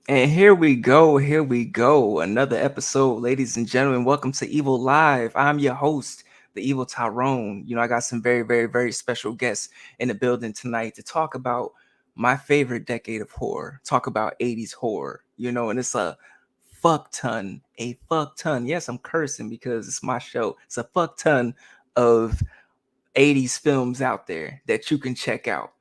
And here we go. Here we go. Another episode, ladies and gentlemen. Welcome to Evil Live. I'm your host, the Evil Tyrone. I got some very, very, very special guests in the building tonight to talk about my favorite decade of horror. Talk about 80s horror. And it's a fuck ton. A fuck ton. Yes, I'm cursing because it's my show. It's a fuck ton of 80s films out there that you can check out.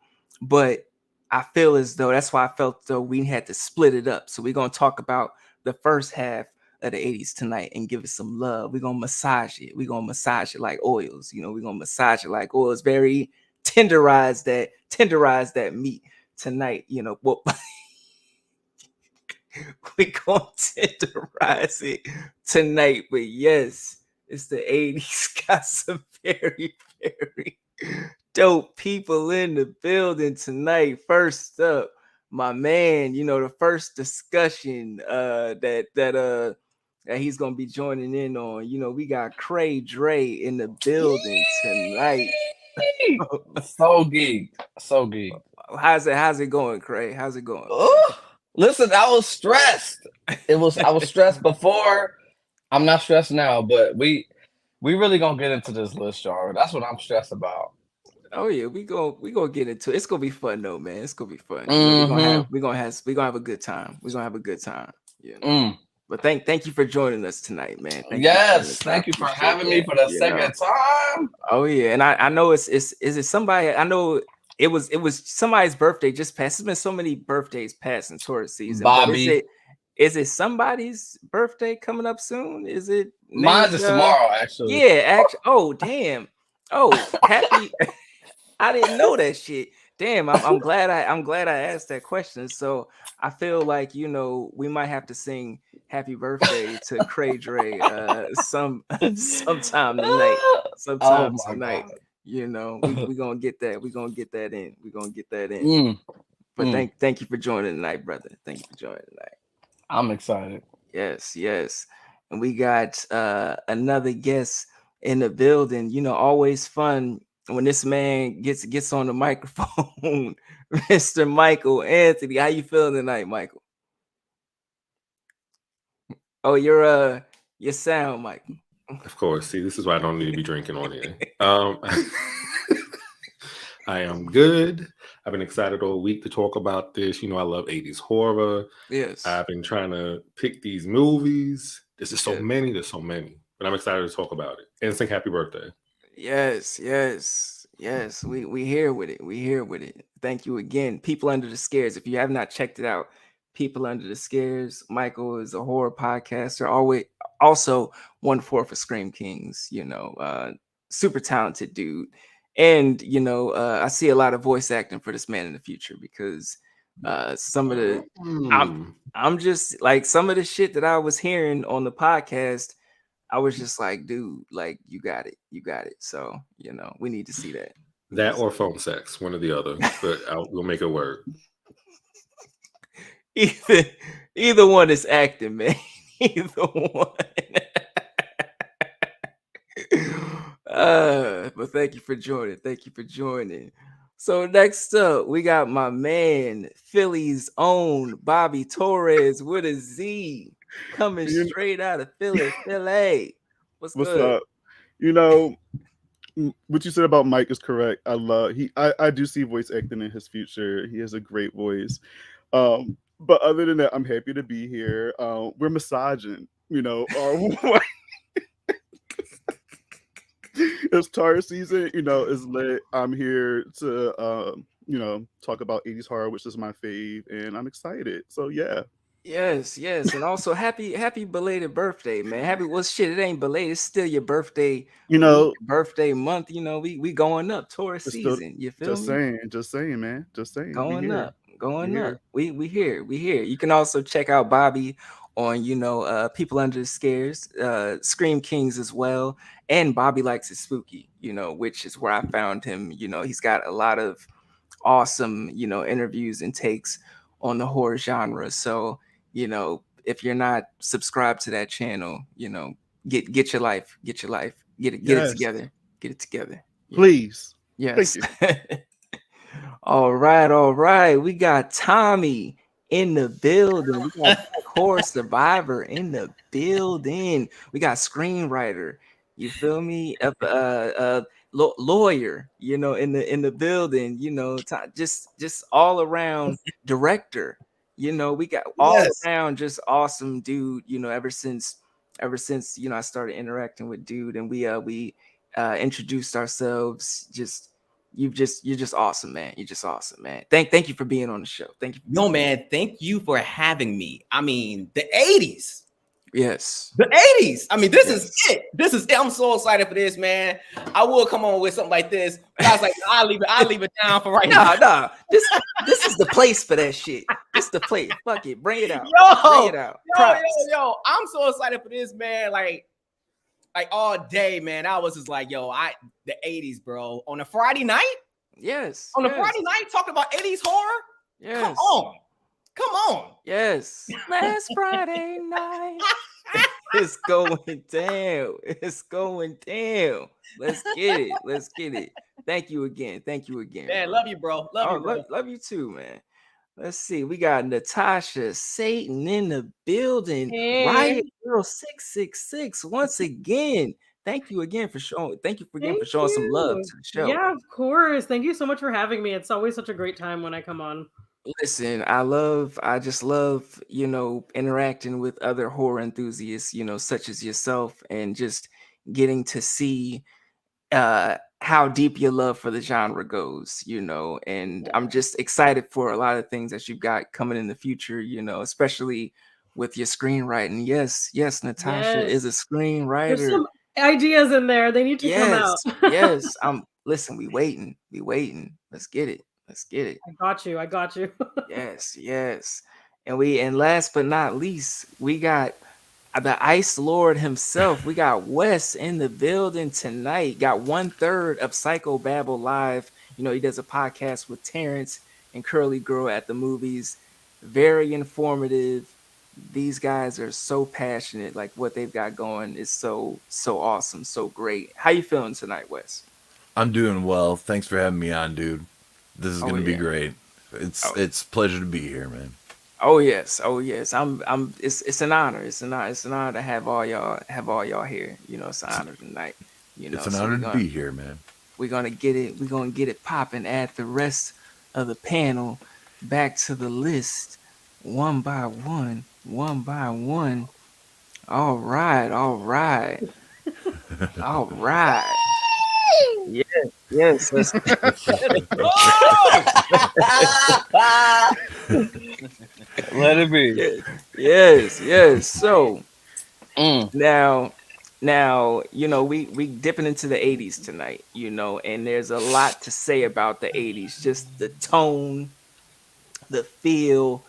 But I feel as though that's why I felt though we had to split it up. So we're gonna talk about the first half of the 80s tonight and give it some love. We're gonna massage it. We're gonna massage it like oils. We're gonna massage it like oils. Very tenderize that meat tonight. Well, we're gonna tenderize it tonight. But yes, it's the 80s. Got some very, very dope people in the building tonight. First up, my man, the first discussion that he's gonna be joining in on. We got Cray Dre in the building tonight. So geeked. So geeked. How's it going, Cray? How's it going, man? Ooh. Listen, I was stressed. I was stressed before. I'm not stressed now, but we really gonna get into this list, y'all. That's what I'm stressed about. Oh yeah, we gonna get into it. It's gonna be fun though, man. It's gonna be fun. We're gonna have Mm-hmm. a good time. We're gonna have a good time. Mm. But thank you for joining us tonight, man. Thank you for joining Yes, us. I thank you for appreciate having me that. for the second time. Oh yeah, and I know it's is it somebody I know it was somebody's birthday just passed. There's been so many birthdays passed in Torrez season, but is Bobby. it is it somebody's birthday coming up soon? Is it Mine's named is tomorrow, actually. yeah, actually oh damn. Oh, happy I didn't know that shit. Damn, I'm glad I asked that question. So I feel like we might have to sing happy birthday to Cray Dre sometime tonight. Oh Sometime my tonight. god. We gonna get that. We gonna get that in. We gonna get that in. Mm, But mm. thank you for joining tonight, brother. Thank you for joining tonight. I'm excited. Yes, yes. And we got another guest in the building. Always fun when this man gets on the microphone. Mr. Michael Anthony. How you feeling tonight, Michael? Oh, your sound, Michael. Of course. See, this is why I don't need to be drinking on here. I am good. I've been excited all week to talk about this. I love 80s horror. Yes. I've been trying to pick these movies. There's just so Yeah. many. There's so many. But I'm excited to talk about it. And sing happy birthday. Yes, yes, yes. We here with it. We here with it. Thank you again. People Under the Scares. If you have not checked it out, People Under the Scares. Michael is a horror podcaster. Always also 1/4 for Scream Kings, super talented dude. And I see a lot of voice acting for this man in the future because some of the I'm just like some of the shit that I was hearing on the podcast I was just like, dude, like you got it, you got it. So we need to see that. That or phone sex, one or the other. But we'll make it work. either either one is acting, man. Either one. But thank you for joining. Thank you for joining. So next up, we got my man, Philly's own Bobby Torrez with a Z, coming You straight out of Philly. Philly, what's What's good? up? You know, what you said about Mike is correct. I do see voice acting in his future. He has a great voice. But other than that, I'm happy to be here. We're massaging, it's Torrez season, is lit. I'm here to talk about 80s horror, which is my fave, and I'm excited. So yeah. Yes, yes, and also happy belated birthday, man. Happy well shit, it ain't belated, it's still your birthday You week, know, birthday month. We going up Taurus it's still season. You feel me? just saying, man. Just saying. We Going here. up, We going up. here. We here. You can also check out Bobby on People Under the Scares, Scream Kings as well, and Bobby Likes It Spooky. Which is where I found him. He's got a lot of awesome interviews and takes on the horror genre. So if you're not subscribed to that channel, get your life, get it Yes. together, get it together. Please. Thank Yes. you. All right, all right. We got Tommie in the building. We got Black Horror Survivor in the building. We got screenwriter. You feel me? Lawyer. You know, in the building. You know, just all around director. You know, we got all Yes. around just awesome dude. You know, ever since you know I started interacting with dude, and we introduced ourselves. You're just awesome, man. You're just awesome, man. Thank you for being on the show. Thank you. No, man, thank you for having me. I mean, the 80s. Yes. The 80s. I mean, this is it. This is it. I'm so excited for this, man. I will come on with something like this. But I was like, I'll leave it down for right now. Nah. This is the place for that shit. This the place. Fuck it. Bring it out. Yo, Bring it out. Yo. I'm so excited for this, man. Like all day, man. I was just like, the 80s, bro. On a Friday night? Yes. On a Friday night, talking about 80s horror? Yes. Come on. Yes. Last Friday night. It's going down. It's going down. Let's get it. Thank you again. Man, love you, bro. Love you too, man. Let's see. We got Natasha Saytan in the building. Hey. Riot Girl 666 once again. Thank you again for showing. Thank you for showing some love to the show. Yeah, of course. Thank you so much for having me. It's always such a great time when I come on. Listen, I just love, you know, interacting with other horror enthusiasts, you know, such as yourself, and just getting to see how deep your love for the genre goes, you know. And I'm just excited for a lot of things that you've got coming in the future, you know, especially with your screenwriting. Yes, Natasha is a screenwriter. There's some ideas in there. They need to come out. Yes. Listen, we waiting. Let's get it. I got you. Yes. And last but not least, we got the Ice Lord himself. We got Wes in the building tonight. Got 1/3 of Psycho Babble Live. You know, he does a podcast with Terrence and Curly Girl at the movies. Very informative. These guys are so passionate. Like, what they've got going is so awesome, so great. How you feeling tonight, Wes? I'm doing well. Thanks for having me on, dude. This is gonna be great. It's a pleasure to be here, man. Oh yes. It's an honor. It's an honor to have all y'all here. You know, it's an honor tonight. You know, it's an honor to be here, man. We're gonna get it popping. Add the rest of the panel back to the list one by one. All right. Yes. Let it be. Yes. So now, you know, we dipping into the 80s tonight, you know, and there's a lot to say about the 80s. Just the tone, the feel,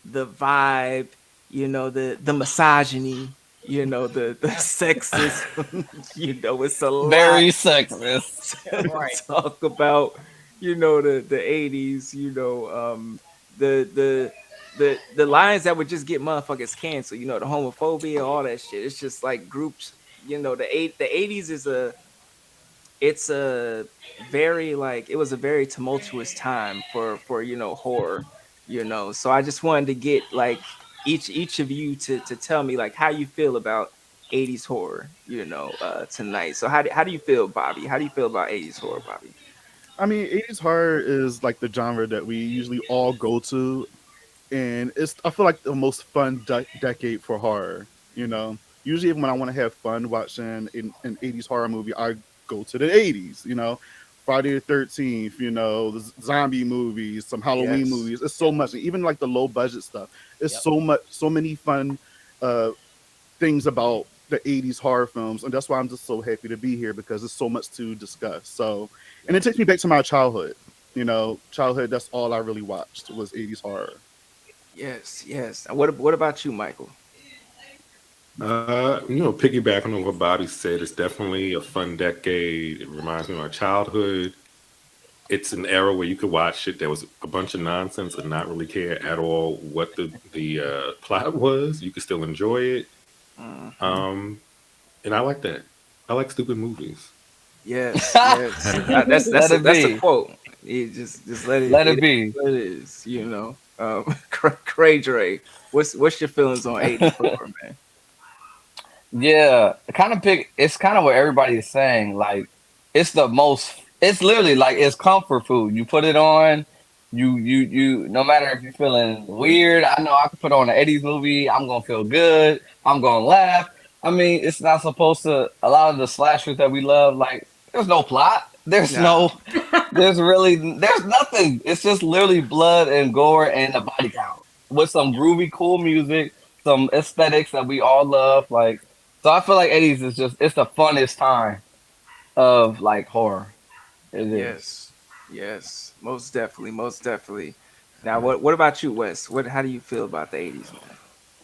the vibe, you know, the misogyny, you know, the sexism, you know, it's a lot. Very sexist. Right. Talk about, you know, the 80s, you know, the lines that would just get motherfuckers canceled, you know, the homophobia, all that shit. It's just like groups, you know, the 80s is it was a very tumultuous time for you know, horror, you know. So I just wanted to get like each of you to tell me like how you feel about 80s horror, you know, tonight. So how do you feel, Bobby? How do you feel about 80s horror, Bobby? I mean, 80s horror is like the genre that we usually all go to, and I feel like the most fun decade for horror, you know. Usually when I want to have fun watching an 80s horror movie, I go to the 80s, you know. Friday the 13th, you know, the zombie movies, some Halloween movies. It's so much, even like the low budget stuff. It's so many fun things about the 80s horror films, and that's why I'm just so happy to be here, because there's so much to discuss. So, and it takes me back to my childhood. You know, that's all I really watched was 80s horror. Yes. What about you, Michael? You know, piggybacking on what Bobby said, it's definitely a fun decade. It reminds me of my childhood. It's an era where you could watch shit that was a bunch of nonsense and not really care at all what the plot was. You could still enjoy it. And I like that. I like stupid movies. Yes. That's a quote. You just let it be. Let it be. What it is, you know. Cray Dre, what's your feelings on 80s horror, man? Yeah, it's kind of what everybody is saying. Like, it's literally like it's comfort food. You put it on, no matter if you're feeling weird, I know I can put on an 80s movie, I'm gonna feel good, I'm gonna laugh. I mean, it's not supposed to, a lot of the slashers that we love, like, there's no plot. There's Nah. there's nothing. It's just literally blood and gore and a body count with some groovy, cool music, some aesthetics that we all love. Like, so I feel like 80s is it's the funnest time of like horror. It is. Yes, most definitely. Now, what about you, Wes? How do you feel about the 80s, man?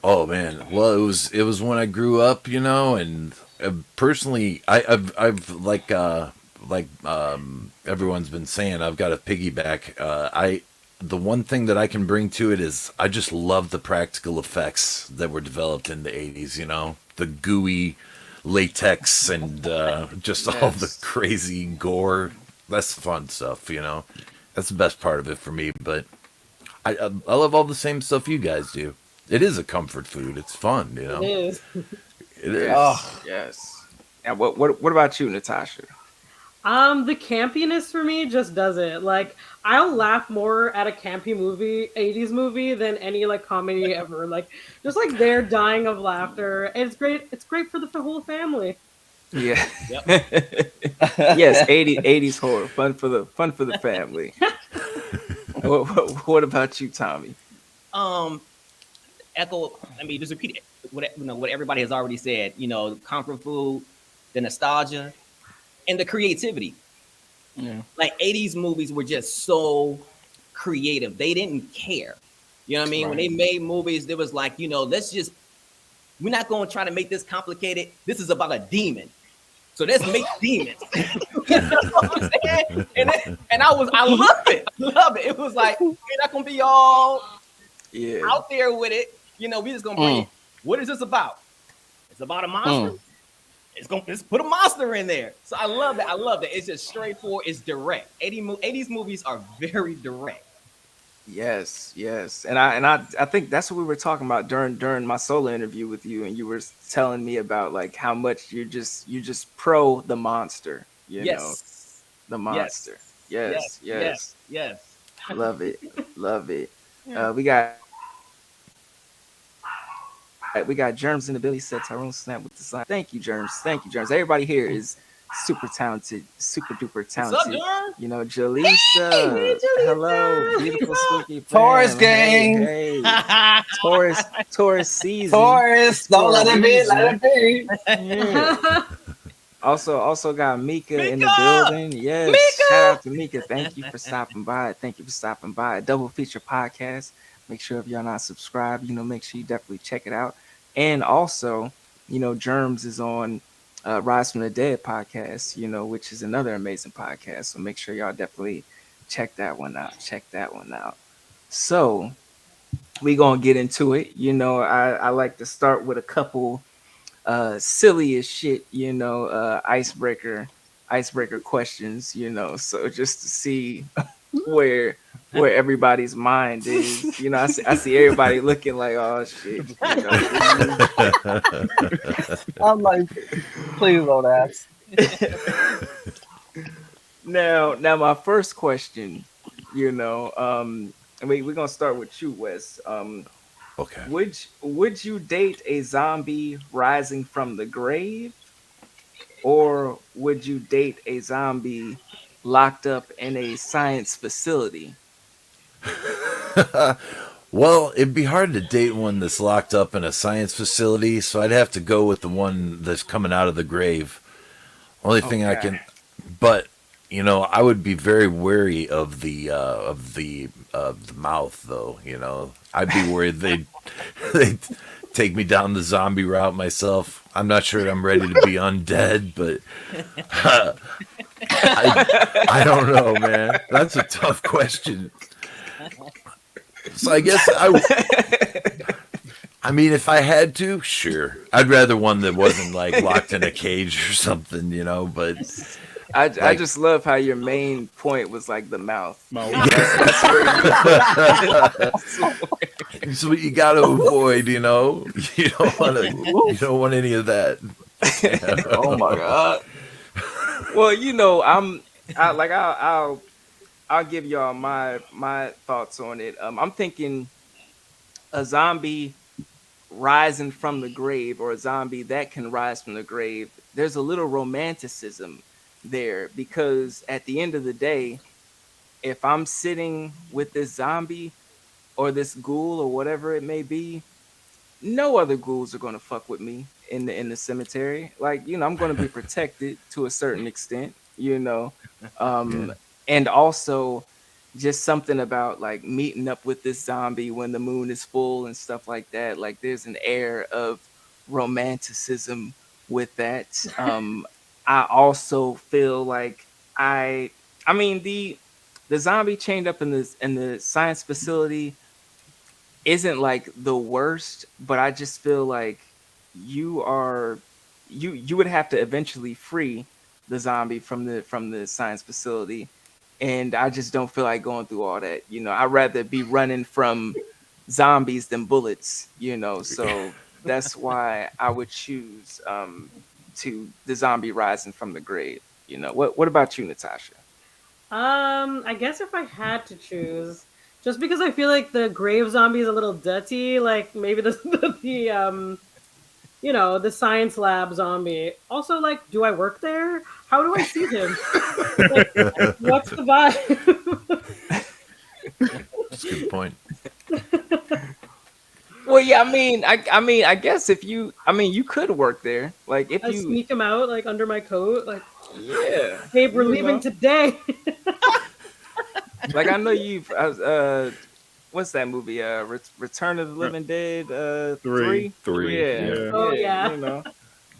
Oh man, well it was when I grew up, you know, and personally, I've everyone's been saying, I've got a piggyback. The one thing that I can bring to it is I just love the practical effects that were developed in the 80s. You know, the gooey latex and just all the crazy gore. That's the fun stuff, you know. That's the best part of it for me. But I love all the same stuff you guys do. It is a comfort food. It's fun, you know. It is. It is. Oh, Yes. And what about you, Natasha? The campiness for me just does it. Like, I'll laugh more at a campy movie, 80s movie, than any like comedy ever. Like, just like they're dying of laughter. And it's great. It's great for the whole family. Yeah. Yep. Yes, 80s horror, fun for the family. What about you, Tommy? Echo. I mean, just repeat it. What everybody has already said. You know, comfort food, the nostalgia, and the creativity. yeah. Like 80s movies were just so creative. They didn't care. You know what I mean? When they made movies, there was like, we're not going to try to make this complicated. This is about a demon. So let's make demons. You know what I'm saying? And I loved it. Love it. It was like, we're not going to be all out there with it. We just going to bring it. What is this about? It's about a monster. Let's put a monster in there. So I love that. It's just straightforward. It's direct. 80s movies are very direct. Yes. And I think that's what we were talking about during my solo interview with you, and you were telling me about like how much you just pro the monster, you know, the monster. Yes. Love it. Yeah. We got Germs in the building. Said Tyrone snap with the sign. Thank you, Germs. Everybody here is super talented, super duper talented. Germ? You know, Jaleesa. Hey, Jaleesa. Hello, beautiful spooky Torrez fam. gang. Hey. Torrez season. Torrez, don't let it be. Let it be. Yeah. Also got Mika in the Mika! building. Yes. Mika! Shout out to Mika. Thank you for stopping by. Double feature podcast. Make sure if y'all not subscribed, make sure you definitely check it out. And also, Germs is on Rise from the Dead podcast, which is another amazing podcast. So make sure y'all definitely check that one out. So we gonna get into it. I like to start with a couple silly as shit, icebreaker questions, so just to see where everybody's mind is. I see everybody looking like, oh shit. I'm like, please don't ask. Now my first question, we're gonna start with you, Wes. Okay. Would you date a zombie rising from the grave, or would you date a zombie locked up in a science facility? Well, it'd be hard to date one that's locked up in a science facility, so I'd have to go with the one that's coming out of the grave. Only thing I can, but I would be very wary of the mouth, though. I'd be worried they'd take me down the zombie route myself. I'm not sure I'm ready to be undead, but I don't know, man. That's a tough question. So I guess I mean, if I had to, sure. I'd rather one that wasn't like locked in a cage or something, but I Like- just love how your main point was like the mouth. Mouth. That's where It's what you got to avoid, you know. You don't want any of that. Oh my god. well, I'll give y'all my thoughts on it. I'm thinking a zombie rising from the grave, or a zombie that can rise from the grave. There's a little romanticism there, because at the end of the day, if I'm sitting with this zombie or this ghoul or whatever it may be, no other ghouls are gonna fuck with me in the cemetery. Like, I'm gonna be protected to a certain extent, Yeah. and also just something about like meeting up with this zombie when the moon is full and stuff like that. Like, there's an air of romanticism with that. I also feel like I mean the zombie chained up in the science facility isn't like the worst, but I just feel like you are you would have to eventually free the zombie from the science facility, and I just don't feel like going through all that. I'd rather be running from zombies than bullets. So that's why I would choose to the zombie rising from the grave. What about you, Natasha? I guess if I had to choose, just because I feel like the grave zombie is a little dirty, like maybe the science lab zombie. Also, like, do I work there? How do I see him? Like, what's the vibe? That's a good point. Well, yeah, I guess if you could work there, like if I you, sneak him out like under my coat, like, yeah, hey, we're leaving today. like I know you've, what's that movie? Return of the Living Dead, Three. yeah, Yeah. Oh, yeah.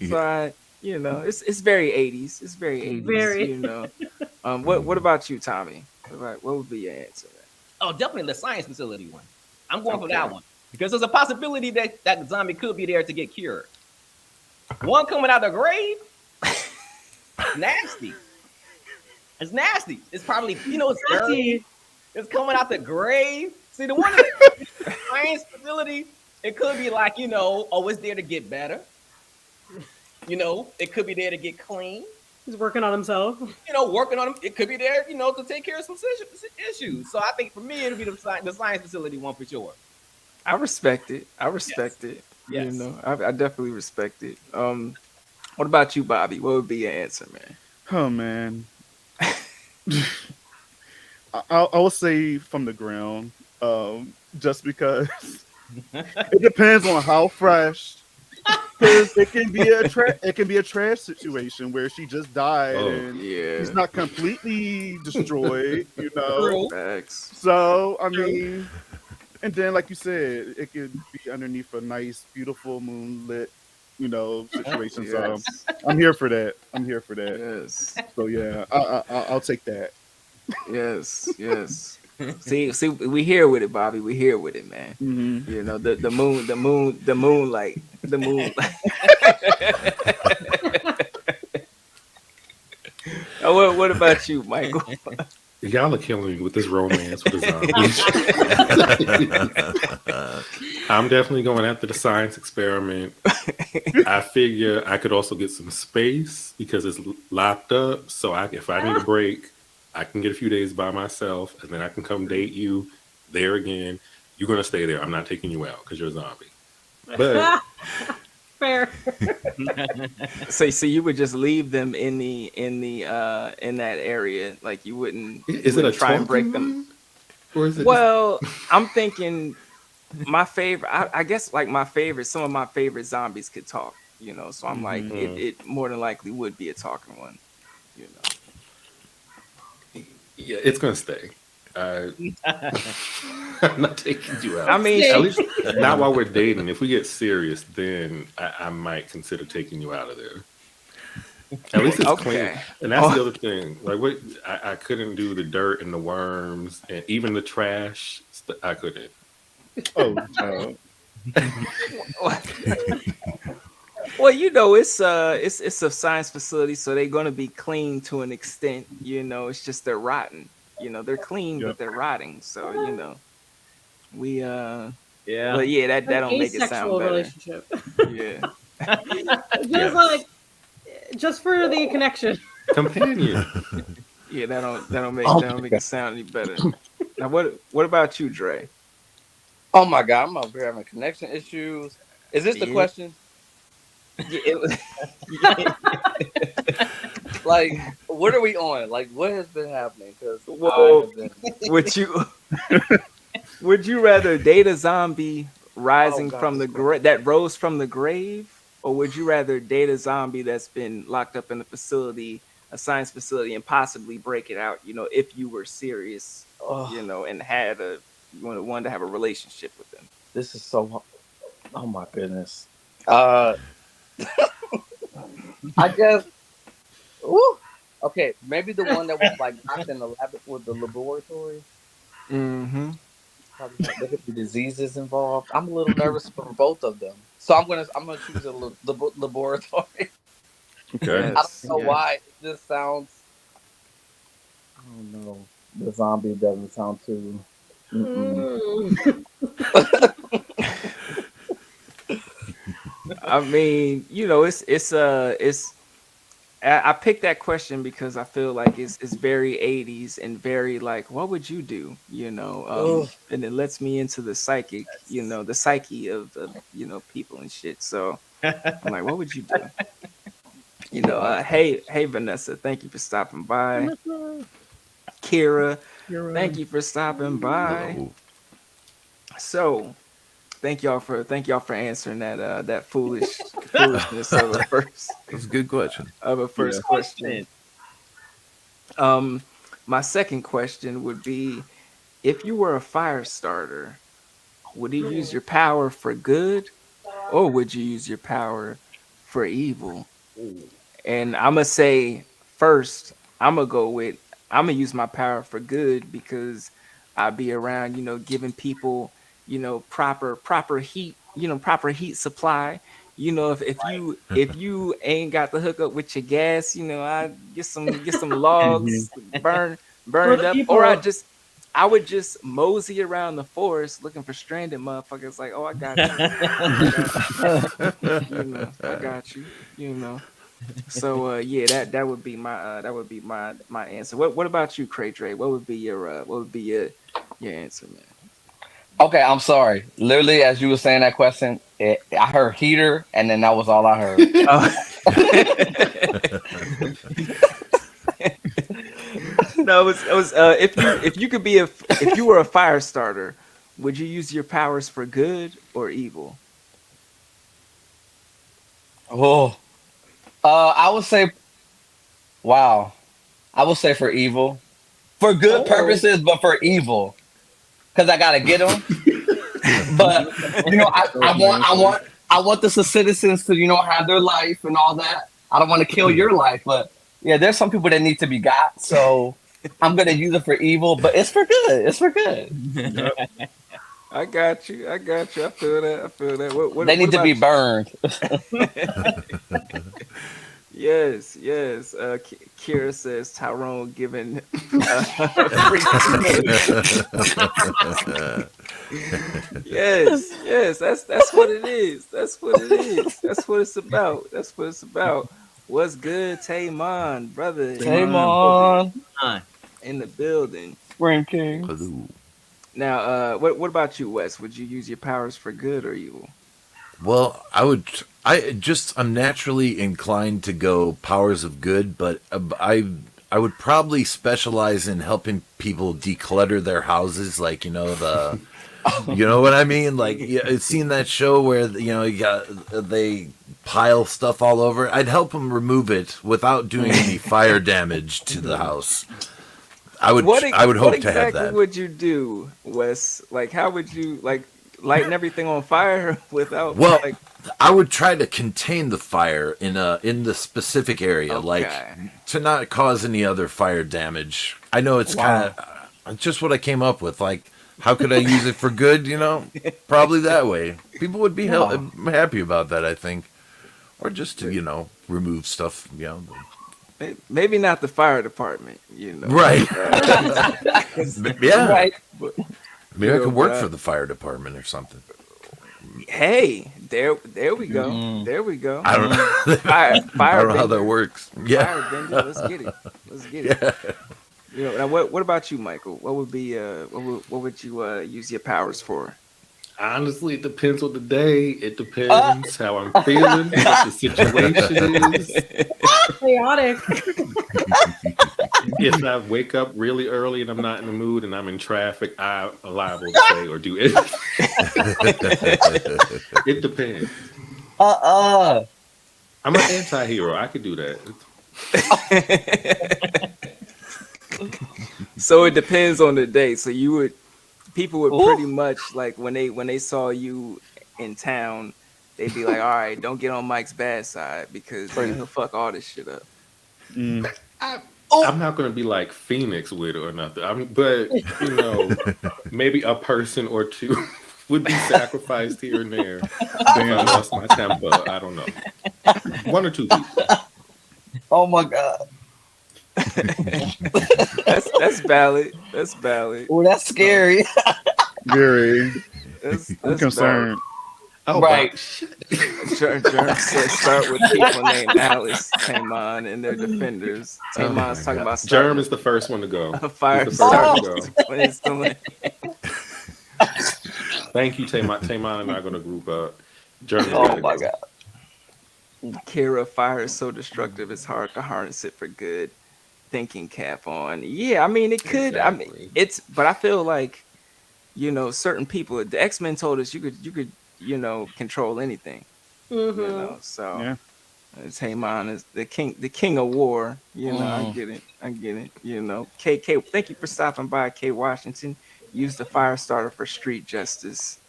So it's very 80s. It's very 80s. Very. What about you, Tommy? What would be your answer? Oh, definitely the science facility one. I'm going for Okay. that one because there's a possibility that zombie could be there to get cured. One coming out of the grave, nasty. It's nasty. It's probably it's dirty. It's coming out the grave. See, the one in the science facility, it could be like it's there to get better. It could be there to get clean. He's working on himself. Working on them. It could be there, to take care of some issues. So I think for me, it'll be the science facility one for sure. I respect it. It. Yes. I definitely respect it. What about you, Bobby? What would be your answer, man? Oh man. I will say from the ground, just because it depends on how fresh. Because it can be a trash situation where she just died and Yeah. she's not completely destroyed, Facts. So I mean, and then like you said, it could be underneath a nice, beautiful moonlit, situation. Yes. So I'm here for that. Yes. So yeah, I'll take that. Yes. See, we here with it, Bobby. We here with it, man. Mm-hmm. The moonlight. Oh, what about you, Michael? Y'all are killing me with this romance with the zombies. I'm definitely going after the science experiment. I figure I could also get some space because it's locked up. So if I need a break, I can get a few days by myself, and then I can come date you there again. You're gonna stay there. I'm not taking you out because you're a zombie. But Fair. So you would just leave them in that area, like you wouldn't. is it a try and break talking them? one? Or is it Well, I'm thinking my favorite. I guess like some of my favorite zombies could talk. So I'm like, it more than likely would be a talking one. yeah, it's gonna stay. I'm not taking you out. I mean, At least not while we're dating. If we get serious, then I might consider taking you out of there. At least it's clean. And that's the other thing. Like I couldn't do the dirt and the worms and even the trash. I couldn't. Oh, Well, it's a science facility, so they're gonna be clean to an extent. It's just they're rotten. They're clean, Yep. but they're rotting. So we Yeah. but yeah, that An don't make it sound asexual better. relationship. Yeah, Just like, just for the connection. Companion. yeah, that don't Oh make my it sound any better. Now, what about you, Dre? Oh my god, I'm over here having connection issues. Is this the Yeah, question? yeah, it was- Like, what are we on? Like, what has been happening? Because I Whoa, have been. would you would you rather date a zombie Oh rising god, from this the question. that rose from the grave, or would you rather date a zombie that's been locked up in a facility, a science facility, and possibly break it out? If you were serious, Oh, and had wanted to have a relationship with them. this is so. Oh my goodness. Uh, I guess. Ooh, okay, maybe the one that was like locked in the lab with the laboratory. Mm-hmm. Probably there could be diseases involved. I'm a little nervous for both of them, so I'm gonna choose a laboratory. Okay. I don't Yes. know Yes. why. It just sounds. I don't know. The zombie doesn't sound too. Mm-mm. Mm. I mean, it's I picked that question because I feel like it's very 80s and very like, what would you do? Ugh. And it lets me into the the psyche of people and shit. So I'm like, what would you do? Yeah. Hey Vanessa, thank you for stopping by. Kira, You're thank you for stopping by. Hello. So thank y'all for answering that foolishness of a first That's a good question. Yeah. question. Um, my second question would be, if you were a fire starter, would you use your power for good, or would you use your power for evil? And I'm gonna say first, I'm gonna go with I'm gonna use my power for good because I'll be around, giving people, proper heat supply. If you ain't got the hookup with your gas, I get some logs, burn For it the up, or people. I would just mosey around the forest looking for stranded motherfuckers. Like, oh, I got you. I got you. You know. So yeah, that would be my answer. What about you, Cray Dre? What would be your answer, man? Okay, I'm sorry. Literally, as you were saying that question, I heard heater, and then that was all I heard. Oh. No, it was if you were a fire starter, would you use your powers for good or evil? Oh, I would say, wow. I would say for evil, for good Oh. purposes, but for evil, because I gotta get them. But I want the citizens to have their life and all that. I don't want to kill your life, but yeah, there's some people that need to be got. So I'm gonna use it for evil, but it's for good. It's for good. I got you. I feel that. They What need to about be you? burned. Yes, yes. Kira says Tyrone giving free yes. That's what it is. That's what it is. That's what it's about. That's what it's about. What's good, Taymon, brother, in Shame the Tamon. building? on In the building. Spring Kings. Hello. Now, what about you, Wes? Would you use your powers for good or evil? Well, I'm naturally inclined to go powers of good, but I would probably specialize in helping people declutter their houses, like you know what I mean? Like, yeah, I've seen that show where they pile stuff all over. I'd help them remove it without doing any fire damage to the house. I would What hope to have exactly that. would you do, Wes? Like, how would you lighten everything on fire without Well, like? I would try to contain the fire in the specific area, like Okay. to not cause any other fire damage. I know it's kind of just what I came up with. Like, how could I use it for good? Probably that way. People would be Wow. happy about that, I think. or just to remove stuff. Maybe not the fire department, Right. Yeah. Right. But, Maybe I could work for the fire department or something. hey, there we go. Mm. There we go. I don't know. Fire I don't know how that bender. works. Yeah. Firebender, let's get it. Let's get it. Yeah. Now what about you, Michael? What would be what would you use your powers for? Honestly, it depends on the day. It depends how I'm feeling, what the situation is. Chaotic. If I wake up really early and I'm not in the mood and I'm in traffic, I'm liable to say or do anything. It depends. I'm an anti-hero. I could do that. So it depends on the day. So people would pretty much like when they saw you in town, they'd be like, all right, don't get on Mike's bad side because he'll fuck all this shit up. I'm not going to be like Phoenix with it or nothing. But maybe a person or two would be sacrificed here and there. Damn, I lost my temper. I don't know. One or two people. Oh my God. That's valid. That's valid. Oh, that's scary. Very. That's concerned. Oh, Right. Germ said start with people named Alice, Tamon, and their defenders. Tamon's talking about Germ is the first one to go. a fire He's the first starter. one to go. Instantly. Thank you, Tamon. Tamon and I are going to group up. Germ is Oh gonna my go. God. Kira, fire is so destructive, it's hard to harness it for good. Thinking cap on. Yeah, I mean, it could. Exactly. But I feel like, certain people, the X-Men told us you could, control anything. Mm-hmm. So Yeah. Tamon is the king of war. I get it. KK, thank you for stopping by, K Washington. Use the fire starter for street justice.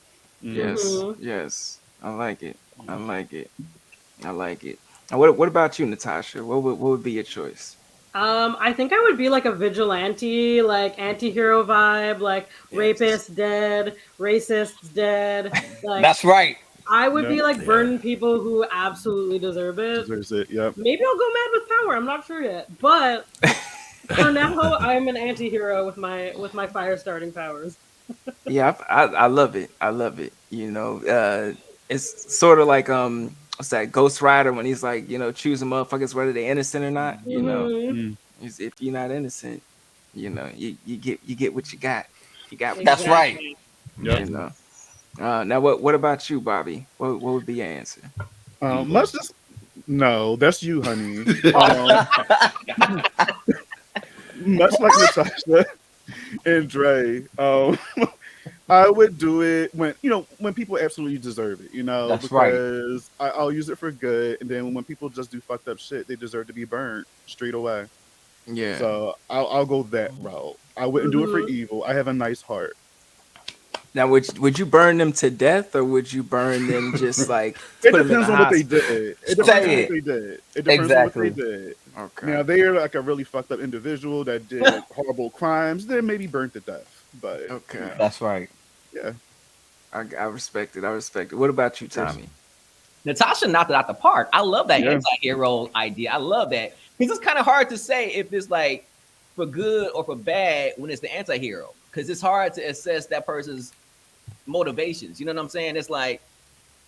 Yes. I like it. Now, what about you, Natasha? What would be your choice? I think I would be like a vigilante, like anti-hero vibe, like rapist dead, racists dead. Like That's right. I would be like burning people who absolutely deserve it. Deserves it. Yep. Maybe I'll go mad with power. I'm not sure yet, but for now, I'm an anti-hero with my fire starting powers. Yeah, I love it. It's sort of like what's that, Ghost Rider, when he's like, choosing motherfuckers whether they're innocent or not. If you're not innocent, you get what you got. You got what That's you got, right. Yep. Now what about you, Bobby? What would be your answer? Much just no, that's you, honey. Much like Natasha and Dre, I would do it when people absolutely deserve it, That's right. because I'll use it for good, and then when people just do fucked up shit, they deserve to be burned straight away. Yeah. So I'll go that route. I wouldn't do it for evil. I have a nice heart. Now, would you burn them to death, or would you burn them just like It put them in depends the on what they hospital? did. It depends on what they did. It depends on what they did. Okay. Now they're like a really fucked up individual that did horrible crimes. Then maybe burnt to death. But Okay. That's right. yeah, I respect it. What about you, Tommy? Natasha knocked it out the park. I love that Yeah. anti-hero idea. I love that because it's kind of hard to say if it's like for good or for bad when it's the anti-hero, because it's hard to assess that person's motivations. You know what I'm saying? It's like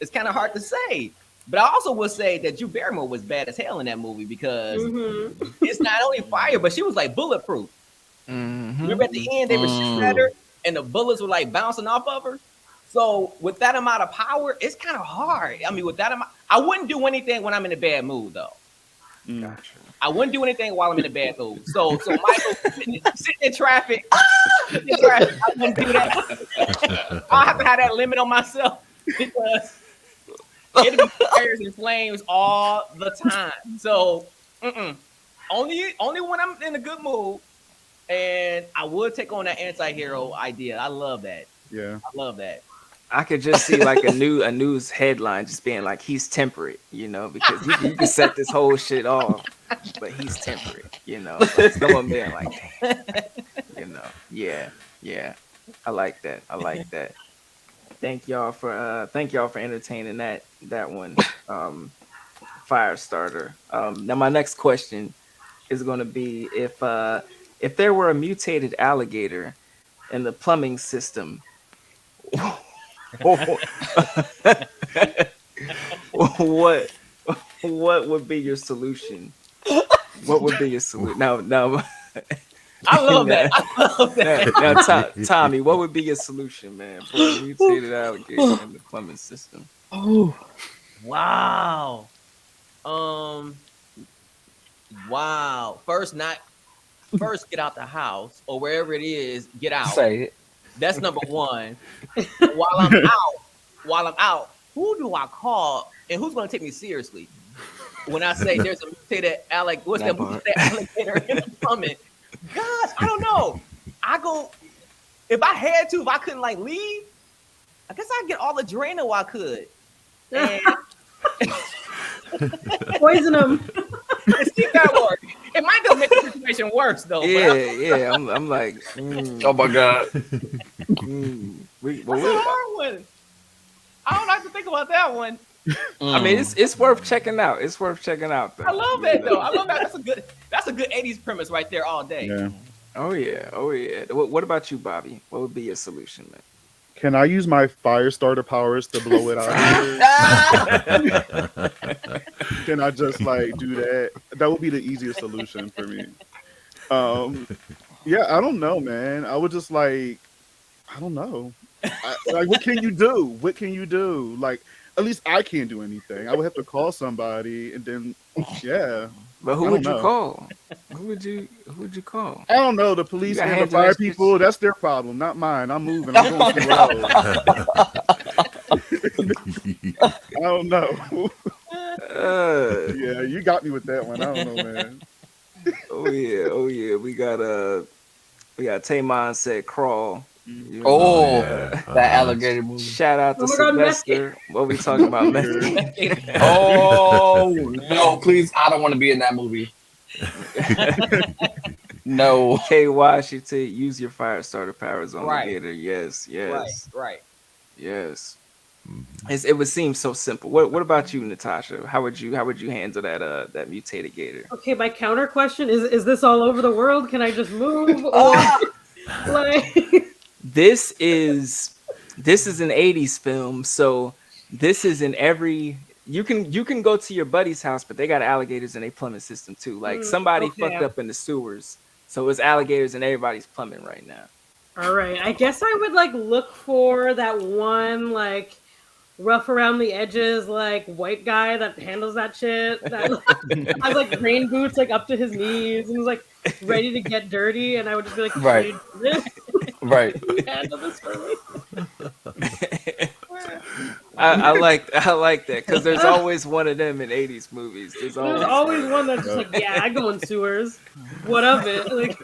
it's kind of hard to say. But I also would say that Drew Barrymore was bad as hell in that movie because it's not only fire, but she was like bulletproof. Remember at the end they were shooting at her and the bullets were like bouncing off of her. So with that amount of power, it's kind of hard. I mean, with that amount, I wouldn't do anything when I'm in a bad mood though. Gotcha. I wouldn't do anything while I'm in a bad mood. So Michael sitting in traffic, I wouldn't do that. I'll have to have that limit on myself because it'll be fires and flames all the time. So only when I'm in a good mood. And I would take on that anti-hero idea. I love that. yeah. I love that. I could just see like a news headline just being like, he's temperate, because you can set this whole shit off, but he's temperate, like someone being like, damn, yeah. I like that. Thank y'all for entertaining that one. fire starter. Now my next question is going to be if there were a mutated alligator in the plumbing system, what what would be your solution? What would be your solution? Now, I love that. I love that. Tommy, what would be your solution, man, for a mutated alligator in the plumbing system? Oh, wow. Wow. First, get out the house or wherever it is. Get out. Say it. That's number one. While I'm out, who do I call and who's going to take me seriously? When I say there's a mutated alligator in the plumbing, gosh, I don't know. If I couldn't like leave, I guess I'd get all the Drano I could. And Poison them. see if that works. It might just make the situation worse though. Yeah. I'm like, Oh my god. That's a hard one. I don't like to think about that one. I mean, it's worth checking out. It's worth checking out, though. I love that though. I love that. That's a good 80s premise right there all day. Yeah. Oh yeah. What about you, Bobby? What would be your solution, man? Can I use my fire starter powers to blow it out? Can I just like do that? That would be the easiest solution for me. Yeah, I don't know, man. I would just like, I don't know. Like, what can you do? What can you do? Like, at least I can't do anything. I would have to call somebody, and then, yeah. But who would you call? Who would you call? I don't know. The police and the fire people, that's their problem, not mine. I'm moving. I'm going somewhere else. I don't know. Yeah, you got me with that one. I don't know, man. Oh yeah. We got Taymon said crawl. You Oh, know, that alligator movie. Shout out to Sylvester. What we talking about, man? Oh no, please! I don't want to be in that movie. No. K Washington, use your fire starter powers on Right. the gator. Yes. Right. Yes. It would seem so simple. What about you, Natasha? How would you handle that mutated gator? Okay, my counter question is this all over the world? Can I just move? Or like This is an 80s film, so this is in every you can go to your buddy's house, but they got alligators in their plumbing system too. Like somebody fucked up in the sewers. So it's alligators in everybody's plumbing right now. all right. I guess I would like look for that one like rough around the edges like white guy that handles that shit. That has like rain boots like up to his knees and is like ready to get dirty, and I would just be like, Right. Right. handle this for me. I like that because there's always one of them in 80s movies. There's always one that's just like, yeah, I go in sewers. What of it? Like,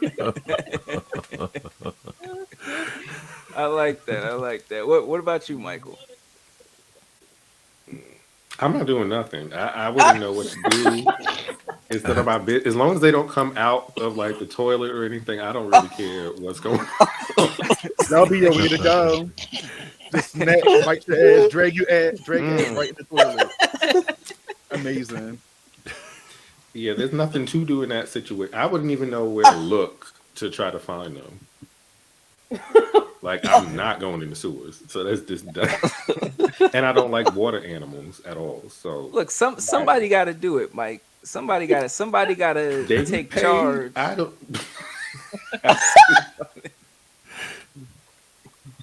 I like that. What about you, Michael? I'm not doing nothing. I wouldn't know what to do. It's none of my business. As long as they don't come out of like the toilet or anything, I don't really care what's going on. That'll be your way to go. Just snatch, bite your ass, drag your ass right in the toilet. Amazing. Yeah, there's nothing to do in that situation. I wouldn't even know where to look to try to find them. Like, I'm not going in the sewers, so that's just and I don't like water animals at all. So Look, somebody got to do it, Mike. Somebody got to they take pay. charge. I don't.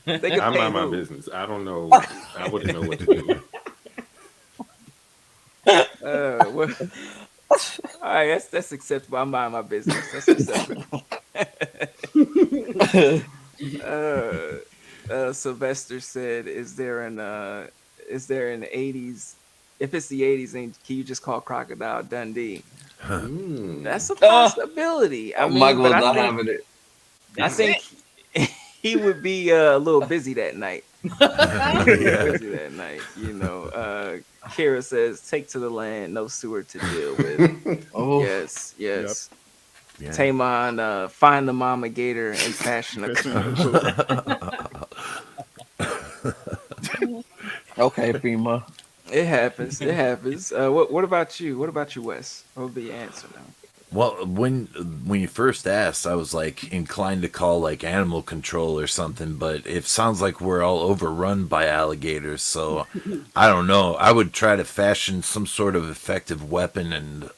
They can I'm pay not my who? business. I don't know. I wouldn't know what to do. All right, that's acceptable. I'm minding my business. That's acceptable. Sylvester said, "Is there an 80s? If it's the 80s, then can you just call Crocodile Dundee?" That's a possibility. I mean, Michael's but not having it. I think he would be a little busy that night. Busy that night, you know. Kira says, "Take to the land, no sewer to deal with." Yes. Yeah. Taymon, find the mama gator and fashion a coat. Okay, FEMA. It happens. It happens. What about you? What about you, Wes? What would be your answer now? Well, when you first asked, I was like inclined to call like animal control or something, but it sounds like we're all overrun by alligators. So I don't know. I would try to fashion some sort of effective weapon and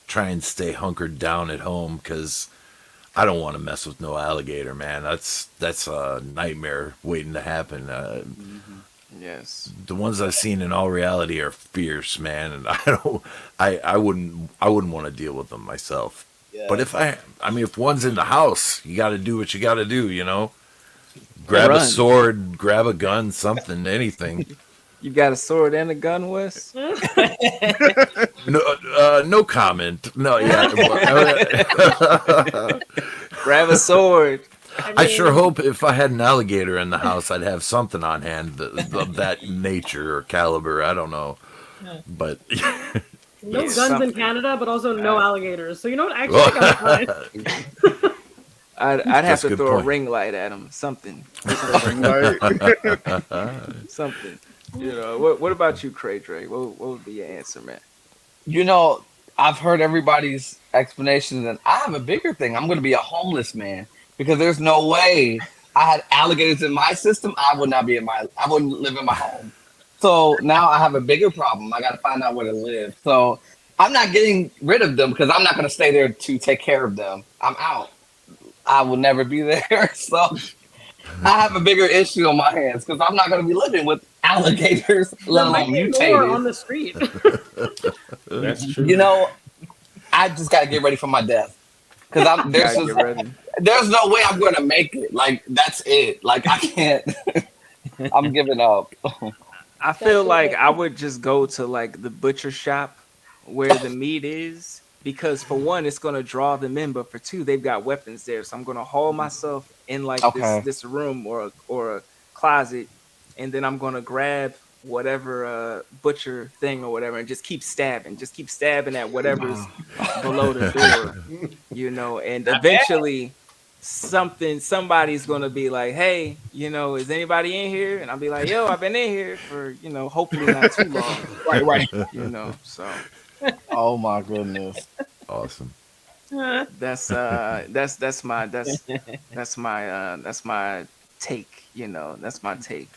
try and stay hunkered down at home because I don't want to mess with no alligator, man. That's a nightmare waiting to happen. Yes. The ones I've seen in all reality are fierce, man, and I wouldn't want to deal with them myself. But Yeah. I mean, if one's in the house, you got to do what you got to do, you know. Grab a Run. sword, grab a gun, something, anything. You got a sword and a gun, Wes? No, no comment. No, yeah. Grab a sword. I sure hope if I had an alligator in the house, I'd have something on hand of that nature or caliber. I don't know, but No Yeah, guns something. in Canada, but also no alligators. So you know what? Actually, I got fine. I'd have That's a to good throw a point. ring light at him. Something. Ring light. Something. You know. What about you, Cray Dre? What would be your answer, man? You know, I've heard everybody's explanations, and I have a bigger thing. I'm going to be a homeless man because there's no way I had alligators in my system. I would not be I wouldn't live in my home. So now I have a bigger problem. I got to find out where to live. So I'm not getting rid of them because I'm not going to stay there to take care of them. I'm out. I will never be there. So I have a bigger issue on my hands because I'm not going to be living with alligators, let There might alone be more mutated. on the street. That's true. You know, I just got to get ready for my death because Gotta get ready. there's no way I'm going to make it. Like that's it. Like I can't. I'm giving up. I feel like I would just go to like the butcher shop where the meat is because for one, it's gonna draw them in, but for two, they've got weapons there. So I'm gonna haul myself in like this Okay. this room or a closet, and then I'm gonna grab whatever butcher thing or whatever and just keep stabbing at whatever's below the door, you know, and eventually somebody's gonna be like, hey, you know, is anybody in here? And I'll be like, yo, I've been in here for, you know, hopefully not too long, Right. you know. So Oh my goodness. awesome. that's my take, you know, that's my take.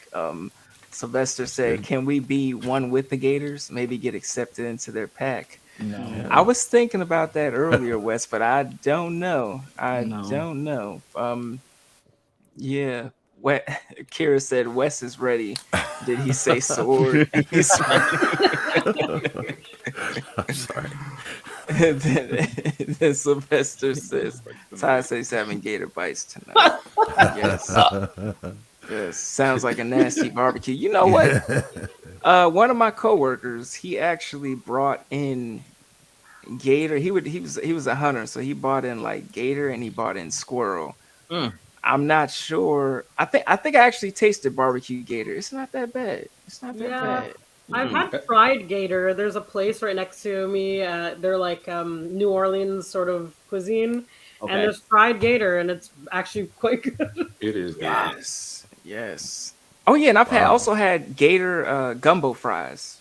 Sylvester said, can we be one with the Gators? Maybe get accepted into their pack. No. I was thinking about that earlier, Wes, but I don't know. I No. don't know. Yeah. What Kira said, Wes is ready. Did he say sword? He's I'm sorry. then Sylvester says, Ty says he's having gator bites tonight. Yes. Yes. Sounds like a nasty barbecue. You know what? One of my coworkers, he actually brought in gator. He was a hunter, so he bought in like gator and he bought in squirrel. Mm. I'm not sure. I think I actually tasted barbecue gator. It's not that bad. It's not that Yeah. bad. I've had fried gator. There's a place right next to me. They're like New Orleans sort of cuisine, Okay. and there's fried gator, and it's actually quite good. It is. Yes. Yes. Oh yeah, and I've also had gator gumbo fries.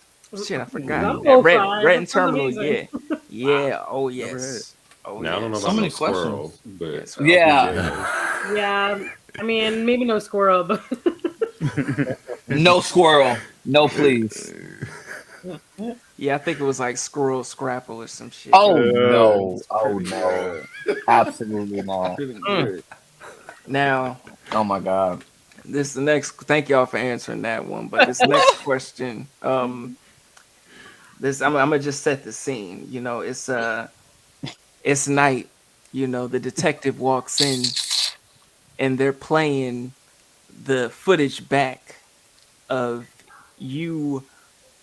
Shit, I forgot. Gumbo At Red fries? Red That sounds Terminal, yeah. amazing. Yeah. Oh Never had yes. Oh Now I don't know yes. So about many no squirrel, questions. but Yes. Yeah. Yeah, I mean maybe no squirrel, but No squirrel. No, please. Yeah, I think it was like squirrel scrapple or some shit. Oh Yeah, no. it's Oh pretty no. Absolutely not. Pretty Mm. good. Now, Oh my god. this the next. Thank y'all for answering that one. But this next question, this I'm gonna just set the scene. You know, it's night. You know, the detective walks in and they're playing the footage back of you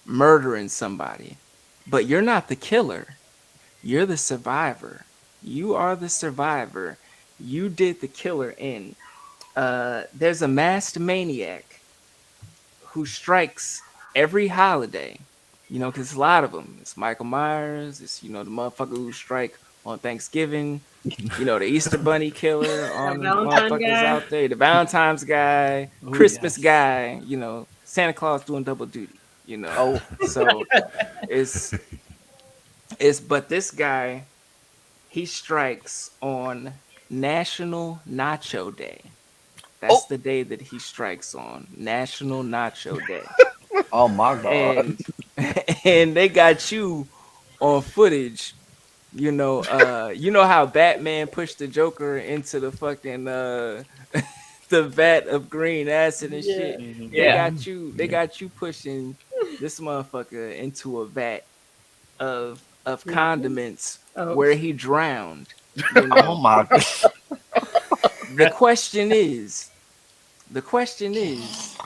murdering somebody, but you're not the killer. You're the survivor. You are the survivor. You did the killing in. There's a masked maniac who strikes every holiday. You know, because a lot of them. It's Michael Myers. It's, you know, the motherfucker who strike on Thanksgiving. You know, the Easter Bunny killer on the Valentine motherfuckers guy. out there. The Valentine's guy, Oh, Christmas yes. guy. You know, Santa Claus doing double duty. You know, Oh, so it's but this guy, he strikes on National Nacho Day. oh, That's the day that he strikes on, National Nacho Day. oh my God. And and they got you on footage. You know how Batman pushed the Joker into the fucking the vat of green acid and Yeah. shit. They Yeah. got you. They got you pushing this motherfucker into a vat of condiments Oh. where he drowned. You Oh know. my God. The question is, the question is,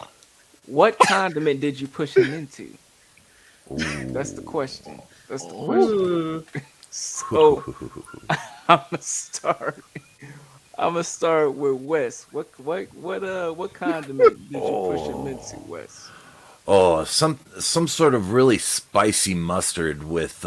what condiment did you push him into? That's the question. That's the question. Hmm. So I'm gonna start. I'm gonna start with Wes. What condiment did you push him into, Wes? Oh, some sort of really spicy mustard with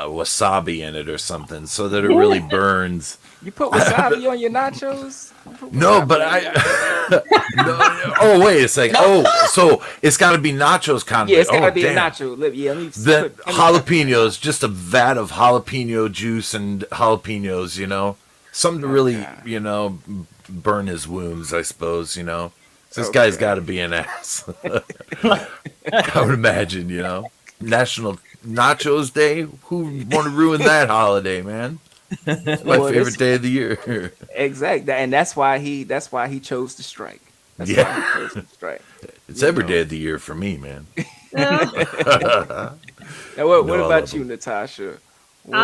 wasabi in it or something, so that it really burns. You put wasabi on your nachos? You put No, wasabi but on your nachos? no, oh, wait a second. Oh, so it's got to be nachos Yeah, condiment. it's gotta Oh, be a damn. nacho. Yeah, let me Then put. jalapenos, just a vat of jalapeno juice and jalapenos. Something to really, Okay. burn his wounds. I suppose. This guy's Okay. got to be an ass. I would imagine. National Nachos Day. Who would want to ruin that holiday, man? It's my Well, favorite this day of the year. exact, and that's why he chose to strike. That's why he Yeah, chose to strike. it's You every know. day of the year for me, man. Yeah. Now, what I about love you, them. Natasha? What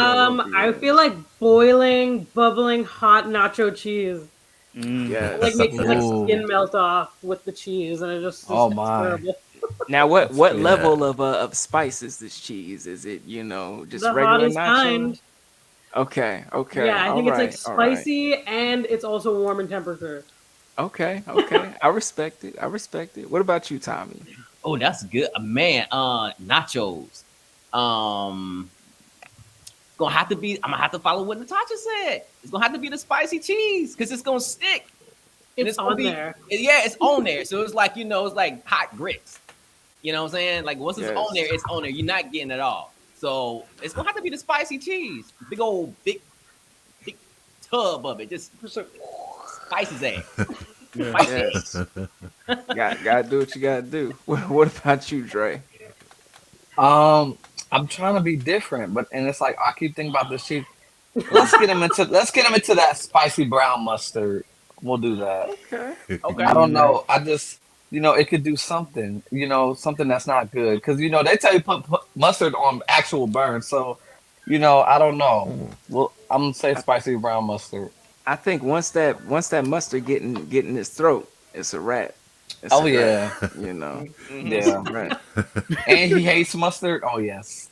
be I feel yours? like boiling, bubbling hot nacho cheese. It, like Yes. makes his like Ooh. skin melt off with the cheese, and it just Oh it's my. terrible. Now, That's what crazy. Yeah. level of spice is this cheese? Is it just The regular hottest nacho? kind. Okay, okay, Yeah, I all think it's like right, all right. spicy and it's also warm in temperature. Okay, okay. I respect it. I respect it. What about you, Tommy? Oh, that's good, man. Nachos. Um, gonna have to be. I'm gonna have to follow what Natasha said. It's gonna have to be the spicy cheese because it's gonna stick, and It's it's gonna on be. there. Yeah, it's on there. So it's like it's like hot grits. You know what I'm saying? Like once it's on there, Yes. it's on there. You're not getting it all. So it's gonna have to be the spicy cheese. Big old big tub of it. Just spices ass. Yeah. Spicy. Yes. Gotta do what you gotta do. What about you, Dre? Um, I'm trying to be different, but and it's like I keep thinking about this cheese. Let's get him into that spicy brown mustard. We'll do that. Okay. Okay. I don't Okay. know. I just it could do something. Something that's not good because they tell you put mustard on actual burn. So I don't know. Well, I'm gonna say I, spicy brown mustard. I think once that mustard get in his throat, it's a wrap. It's Oh a wrap. yeah, It's a yeah. wrap. And he hates mustard. Oh yes.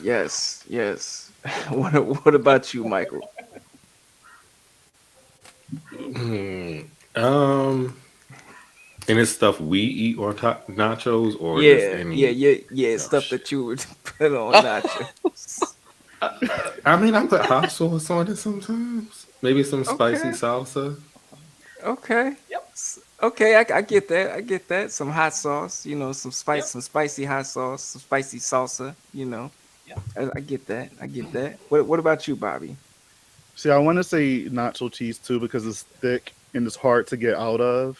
Yes, yes. What about you, Michael? Hmm. Um, and it's stuff we eat on top nachos or just Yeah, yeah, any. yeah, yeah. Oh Stuff shit. that you would put on nachos. I mean, I put hot sauce on it sometimes. Maybe some spicy Okay, salsa. okay, Yep. okay. I get that. I get that. Some hot sauce. Yep. Some spicy hot sauce, some spicy salsa. Yep. I get that. I get that. What about you, Bobby? See, I want to say nacho cheese too because it's thick and it's hard to get out of.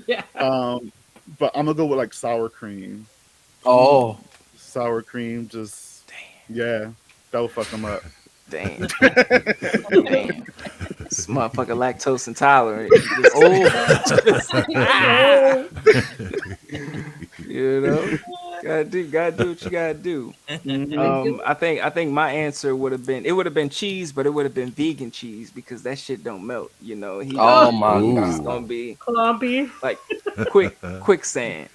Yeah. Um, but I'm gonna go with like sour cream. Oh. Sour cream, just yeah, that will fuck them up. Damn, damn. This motherfucker lactose intolerant. You know, gotta do what you gotta do. Mhm. I think my answer would have been cheese, but it would have been vegan cheese because that shit don't melt. Oh my He's god. just gonna be Clumpy. like quicksand.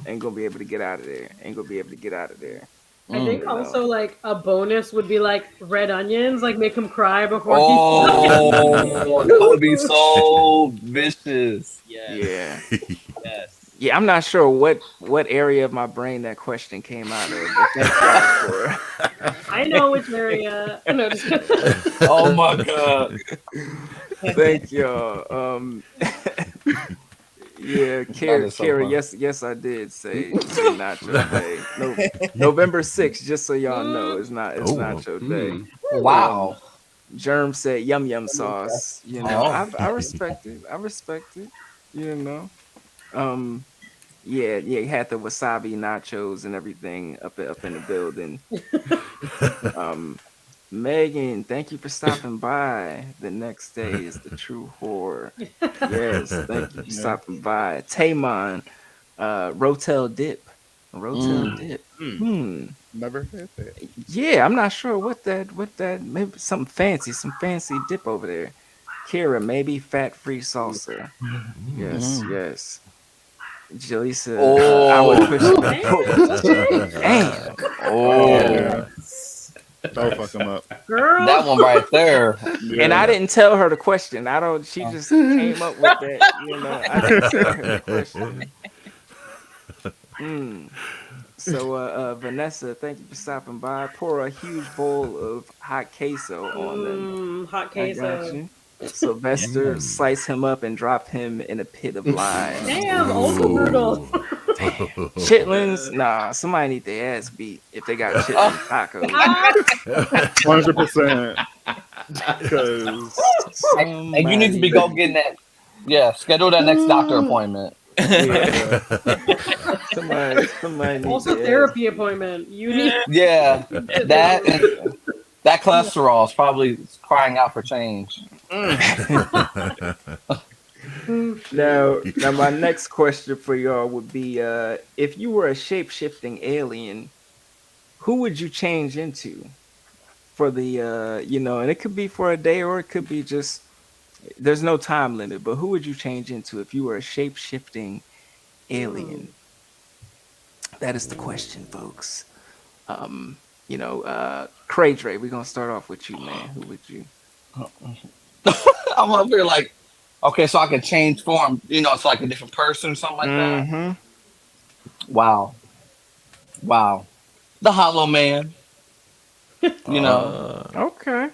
Ain't gonna be able to get out of there. Ain't gonna be able to get out of there. I Mm. think You know. also like a bonus would be like red onions, like make him cry before he. Oh, that would be so vicious. Yes. Yeah. Yes. Yeah, I'm not sure what area of my brain that question came out of, but thank y'all I know which area. No, just kidding. Oh my god. thank y'all. Yeah, That is so Kara, funny. yes, I did say Nacho Day. No, November 6th, just so y'all know, it's Oh. Nacho Day. Wow. Germ said yum sauce. You know, Oh. I respect it. I respect it. You know, um, yeah, he had the wasabi nachos and everything up in the building. Um, Megan, thank you for stopping by. The next day is the true horror. Yes, thank you for Yeah. stopping by. Taymon, Rotel Dip. Rotel Mm. Dip. Mm. Never had that. Yeah, I'm not sure what that maybe some fancy dip over there. Kira, maybe fat-free salsa. Yes, Mm. yes. Jaleesa, I would Oh. push Oh, damn. Oh. Yeah, that'll fuck him up. That girl. one right there. And I Yeah. didn't tell her the question. I don't she Oh. just came up with that, you know. I didn't tell her the question. Mm. So Vanessa, thank you for stopping by. Pour a huge bowl of hot queso on them. Hot I got queso. you. Sylvester, slice him up and drop him in a pit of lime. Damn, ultra brutal. Chitlins, nah, somebody need their ass beat if they got Oh. chitlins tacos. Ah, 100%. Because And you need to be go getting that. Yeah, schedule that next doctor appointment. Yeah, somebody need also their ass. therapy appointment. You need Yeah, that and that cholesterol is probably crying out for change. Now my next question for y'all would be if you were a shape-shifting alien, who would you change into for the and it could be for a day or it could be just there's no time limit, but who would you change into if you were a shape-shifting alien? That is the question, folks. Cray Dre, we're gonna start off with you, man. Who would you? I'm up here like, okay, so I can change form. It's like a different person or something like that. Mm-hmm. Wow, wow, the Hollow Man. You know, Okay.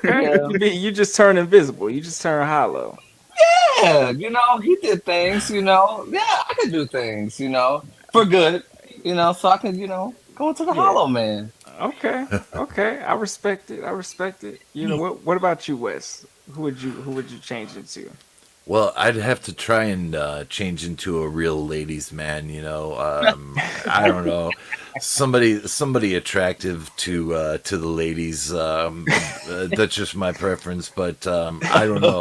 yeah, You just turn invisible. You just turn hollow. yeah. He did things. Yeah, I could do things. For good. So I could, go into the Yeah. Hollow Man. Okay. Okay. I respect it. I respect it. You know what about you, Wes? Who would you change into? Well, I'd have to try and change into a real ladies' man. I don't know, somebody attractive to the ladies. That's just my preference, but I don't know,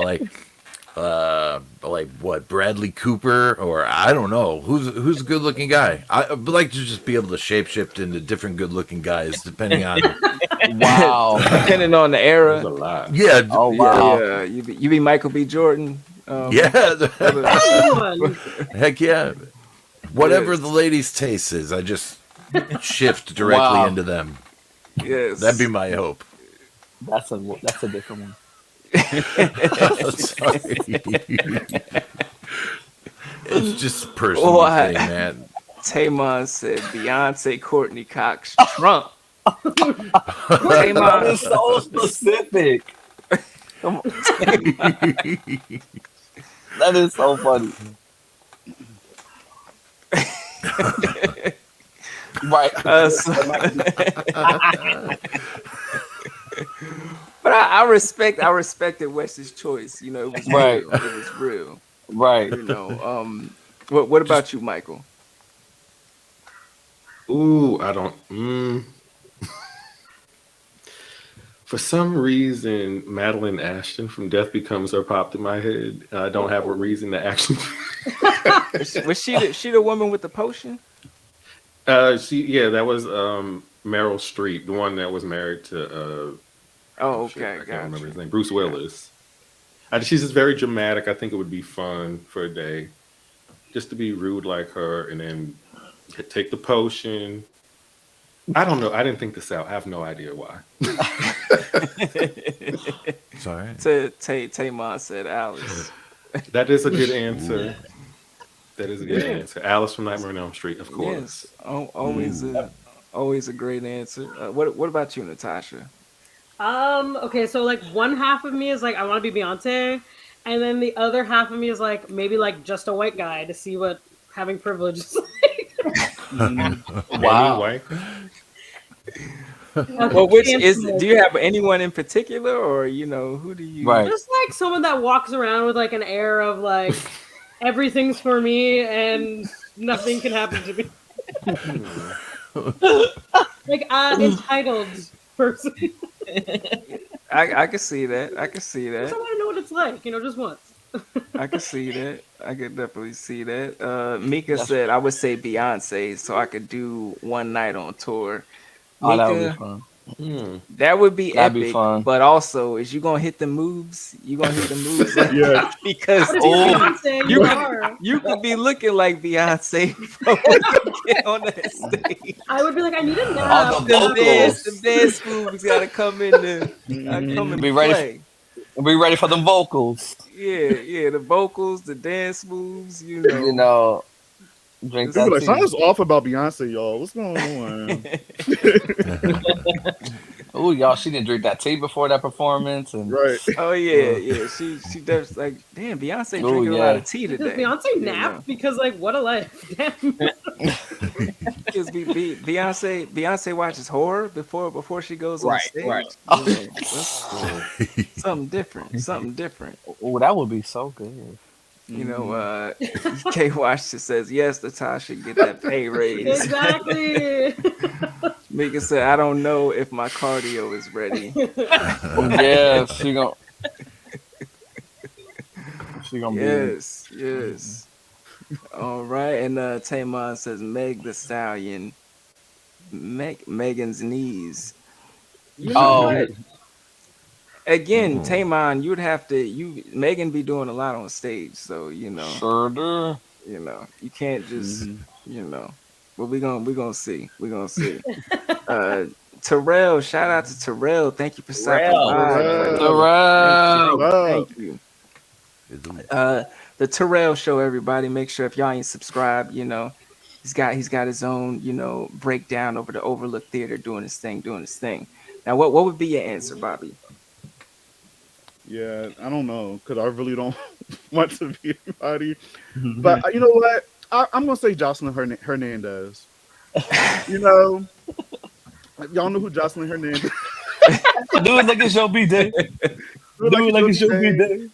like what, Bradley Cooper, or I don't know who's a good looking guy. I'd like to just be able to shapeshift into different good looking guys depending on Wow. Depending on the There's era. a lot. yeah Oh Yeah, wow. yeah. You be Michael B. Jordan. yeah one. heck yeah, whatever Yes. the ladies' taste is, I just shift directly Wow. into them. Yes. That'd be my hope. That's a different one. Sorry. It's just a personal What? thing, man. Tamon said Beyonce, Courtney Cox, Trump. That Tamon, is so specific. come on. That is so funny. Right. But I respected Wes's choice. You know, it was Right. real. It was real. Right. You know. What about you, Michael? Ooh, I don't. For some reason, Madeline Ashton from Death Becomes Her popped in my head. I don't have a reason to actually. Was she the woman with the potion? That was Meryl Streep, the one that was married to. Oh, Shit, okay, I can't got remember you. his name. Bruce Willis. She's just very dramatic. I think it would be fun for a day, just to be rude like her, and then take the potion. I don't know. I didn't think this out. I have no idea why. Sorry. Tamon said Alice. That is a good answer. That is a good Yeah. answer. Alice from Nightmare on Elm Street, of course. Yes, always a great answer. What about you, Natasha? Okay, so like one half of me is like I want to be Beyonce, And then the other half of me is like, maybe like just a white guy to see what having privilege is like. Wow. Anyway, Well, which is? Handsome Do you have anyone in particular, or who do you? Right. Just like someone that walks around with like an air of like everything's for me and nothing can happen to me. Like entitled person. I can see that. I can see I that. want to know what it's like, just once. I can see that. I could definitely see that. Mika That's- said I would say Beyonce, so I could do one night on tour. Oh, that would be Mika, fun. that would be That'd be epic. fun. But also, is you gonna hit the moves? You gonna hit the moves? Yeah. Because What if you're Oh. Beyonce? You are. you could be looking like Beyonce from when you get on that stage. I would be like, I need a All nap. the vocals. The dance moves gotta come in there. Come and Be ready. play. Be ready for them vocals. Yeah, the vocals, the dance moves, You know, drink People that like, tea. something's off about Beyonce, y'all. What's going on? Oh, y'all, she didn't drink that tea before that performance, and Right. Oh yeah. She does like damn. Beyonce Oh, drinking a yeah. lot of tea Does today. Beyonce nap? Because like, what a life. Damn. Because Beyonce watches horror before she goes on Right, stage. right. That's something different. Something different. oh, that would be so good. Kay Washington says yes. Natasha get that pay raise. Exactly. Mika said I don't know if my cardio is ready. Yeah, she gonna be. Yes. All right, and Tamon says Meg the Stallion, Megan's knees. Oh, Again, Tamon, you'd have to Megan be doing a lot on stage, so sure do. you can't just But we're gonna see. We're gonna see. Terrell, shout out to Terrell. Thank you for stopping by. Terrell. Thank you. The Terrell Show, everybody. Make sure if y'all ain't subscribed, he's got his own, breakdown over the Overlook Theater, doing his thing. Now, what would be your answer, Bobby? Yeah, I don't know because I really don't want to be anybody. But you know what? I'm gonna say Jocelyn Hernandez. Y'all know who Jocelyn Hernandez? Do it like it's your B-Day. Do it like it's your B-Day.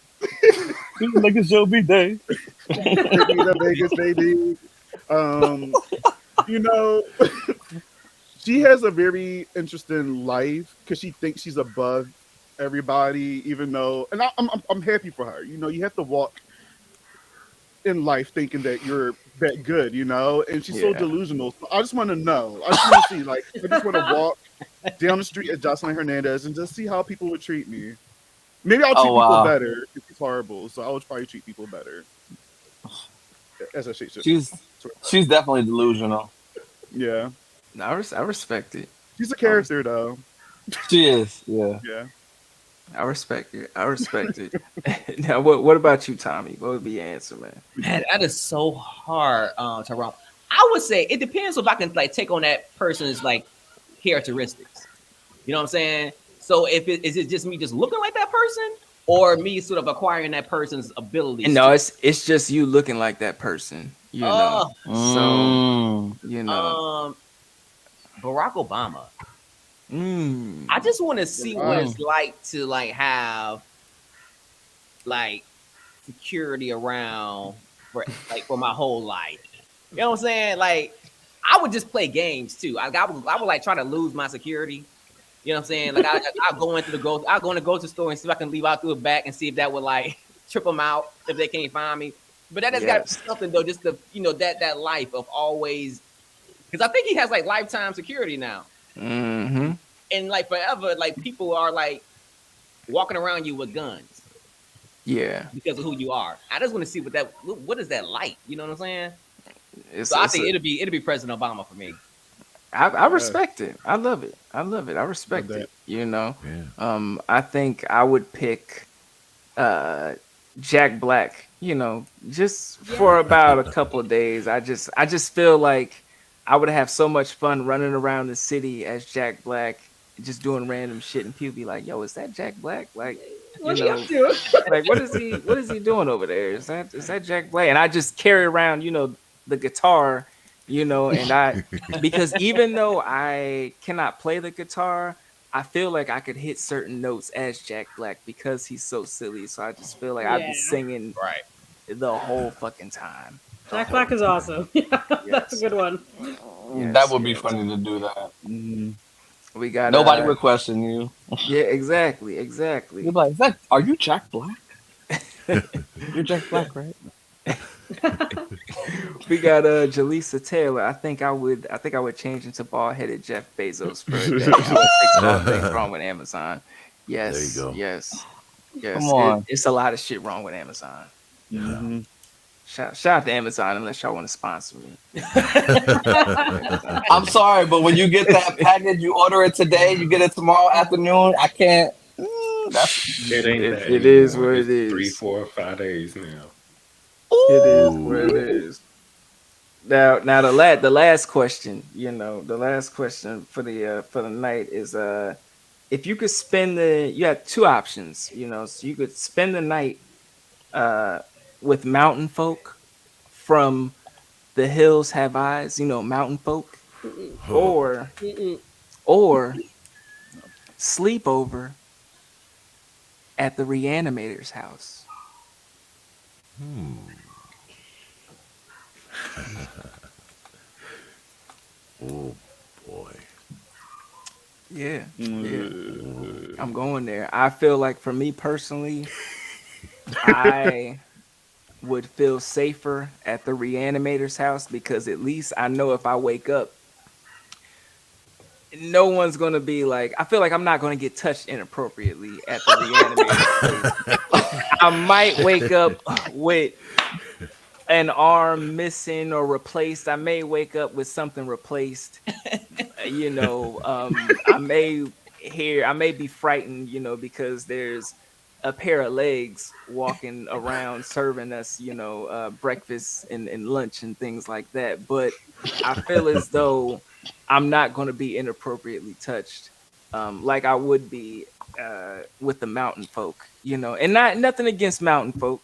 Do it like it's your B-Day. Vegas, baby. She has a very interesting life because she thinks she's above everybody, even though, and I'm happy for her. You have to walk in life thinking that you're that good, and she's so delusional. So I just want to know. I just want to see, like, I just want to walk down the street at Jocelyn Hernandez and just see how people would treat me. Maybe I'll treat people better if it's horrible. So I would probably treat people better. As I should. She's definitely delusional. Yeah. No, I respect it. She's a character, though. She is. Yeah. Yeah. I respect it. Now, what about you, Tommy? What would be your answer, man? Man, that is so hard, Tyrone. I would say it depends if I can like take on that person's like characteristics. You know what I'm saying? So is it just me just looking like that person, or me sort of acquiring that person's abilities? No, it's just you looking like that person. So Barack Obama. I just want to see what it's like to like have like security around for my whole life. You know what I'm saying? Like I would just play games too. I would like try to lose my security. You know what I'm saying? Like I'll go into the grocery store and see if I can leave out through the back and see if that would like trip them out if they can't find me. But that has got to be something though, just the that life of always, because I think he has like lifetime security now. Mm-hmm. And like forever, like people are like walking around you with guns. Yeah. Because of who you are. I just want to see what is that like? You know what I'm saying? I think it'll be President Obama for me. I respect it. I love it. I respect it. Yeah. I think I would pick Jack Black, just for about a couple of days. I just feel like I would have so much fun running around the city as Jack Black, just doing random shit, and people be like, "Yo, is that Jack Black?" Like, What's You he know, up to? like what is he doing over there? Is that Jack Black? And I just carry around, the guitar, and because even though I cannot play the guitar, I feel like I could hit certain notes as Jack Black because he's so silly. So I just feel like I'd Yeah. be singing Right. the whole fucking time. Jack Black is awesome. Yeah, that's a good one. That would be Yes. funny to do that. We got Nobody would question you. Yeah, exactly. You're like, are you Jack Black? You're Jack Black, right? We got Jaleesa Taylor. I think I would change into bald-headed Jeff Bezos for a day. I would fix all things wrong with Amazon. Yes. There you go. Yes. Come on. It's a lot of shit wrong with Amazon. Mhm. Shout out to Amazon unless y'all want to sponsor me. I'm sorry, but when you get that package, you order it today, you get it tomorrow afternoon. I can't. That's It ain't It- that. it is anymore. what It's it is. 3, 4, 5 days now. It is what it is. Now the last question, the last question for the night is if you could you had two options, so you could spend the night with mountain folk from The Hills Have Eyes, mountain folk, or Mm-mm. sleep over at the Reanimator's house. Oh boy. Yeah. Mm. I'm going there. I feel like for me personally, I would feel safer at the Reanimator's house because at least I know if I wake up, no one's gonna be like, I feel like I'm not gonna get touched inappropriately at the Reanimator's place. I might wake up with an arm missing or replaced. I may wake up with something replaced. I may be frightened, because there's a pair of legs walking around serving us, breakfast and lunch and things like that. But I feel as though I'm not going to be inappropriately touched, like I would be with the mountain folk, and nothing against mountain folk,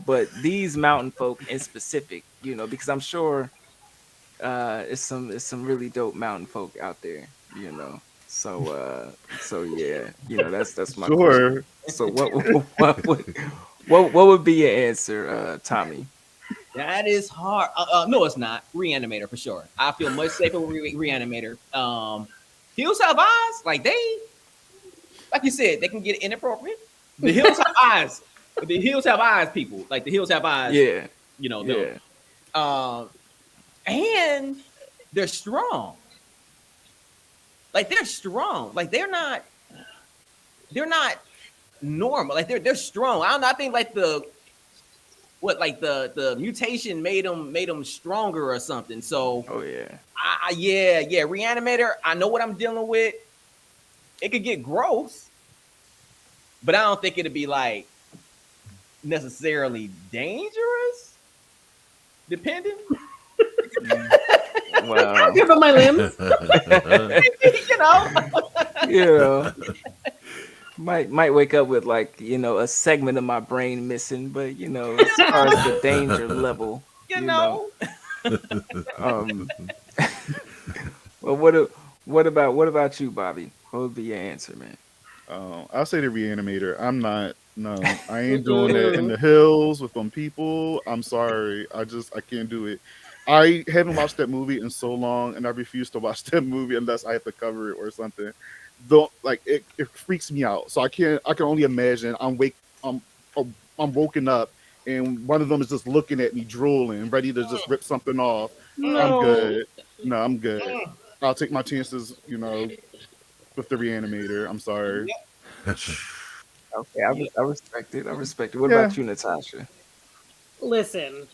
but these mountain folk in specific, because I'm sure it's some really dope mountain folk out there, So yeah, that's my question. Sure. So what would be your answer, Tommie? That is hard. No, it's not. Reanimator for sure. I feel much safer with Reanimator. Hills Have Eyes, like you said, they can get inappropriate. The Hills Have Eyes. The Hills Have Eyes, people. Like the Hills Have Eyes. Yeah. Them. And they're strong. Like they're strong. Like they're not normal. Like they're strong. I don't know. I think like the mutation made them stronger or something. So yeah. Reanimator. I know what I'm dealing with. It could get gross, but I don't think it'd be like necessarily dangerous. Depending. Well, I don't give up my limbs. Might wake up with like a segment of my brain missing, but as far as the danger level, Well, what about you, Bobby? What would be your answer, man? I'll say the Reanimator. I ain't doing that in the hills with them people. I'm sorry. I can't do it. I haven't watched that movie in so long, and I refuse to watch that movie unless I have to cover it or something. It freaks me out. So I can only imagine I'm woken up and one of them is just looking at me drooling, ready to just rip something off. No. I'm good. No, I'm good. I'll take my chances, with the Reanimator. I'm sorry. Okay, I respect it. What about you, Natasha? Listen.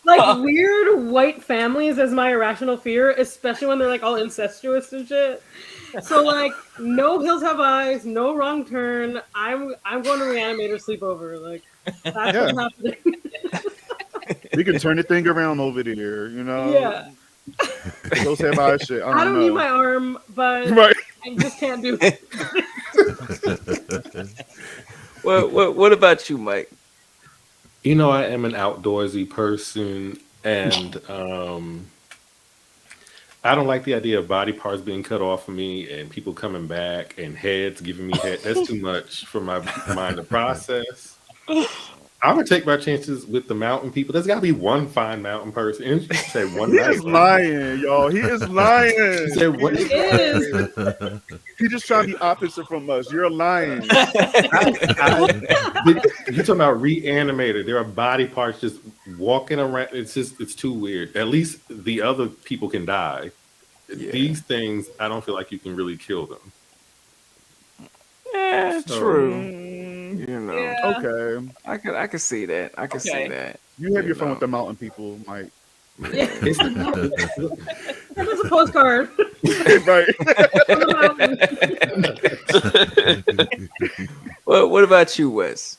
Like weird white families is my irrational fear, especially when they're like all incestuous and shit. So like no Hills Have Eyes, no Wrong Turn. I'm going to Reanimator sleepover. Like that's what's happening. We can turn the thing around over there, Yeah. Those have eyes shit. I don't know. need my arm, but Right. I just can't do it. What about you, Mike? You know, I am an outdoorsy person, and I don't like the idea of body parts being cut off of me and people coming back and heads giving me head. That's too much for my mind to process. I'm gonna take my chances with the mountain people. There's got to be one fine mountain person. And you say one He night. is lying, y'all. He is lying. You say one- He is. He just trying to be opposite from us. You're lying. You talking about reanimated? There are body parts just walking around. It's too weird. At least the other people can die. Yeah. These things, I don't feel like you can really kill them. Yeah, So- true. You know, Yeah. Okay. I could see that. I could see Okay. that. You have your fun know. with the mountain people, Mike. Yeah. It's- There's a postcard. Right. On the mountain. What about you, Wes?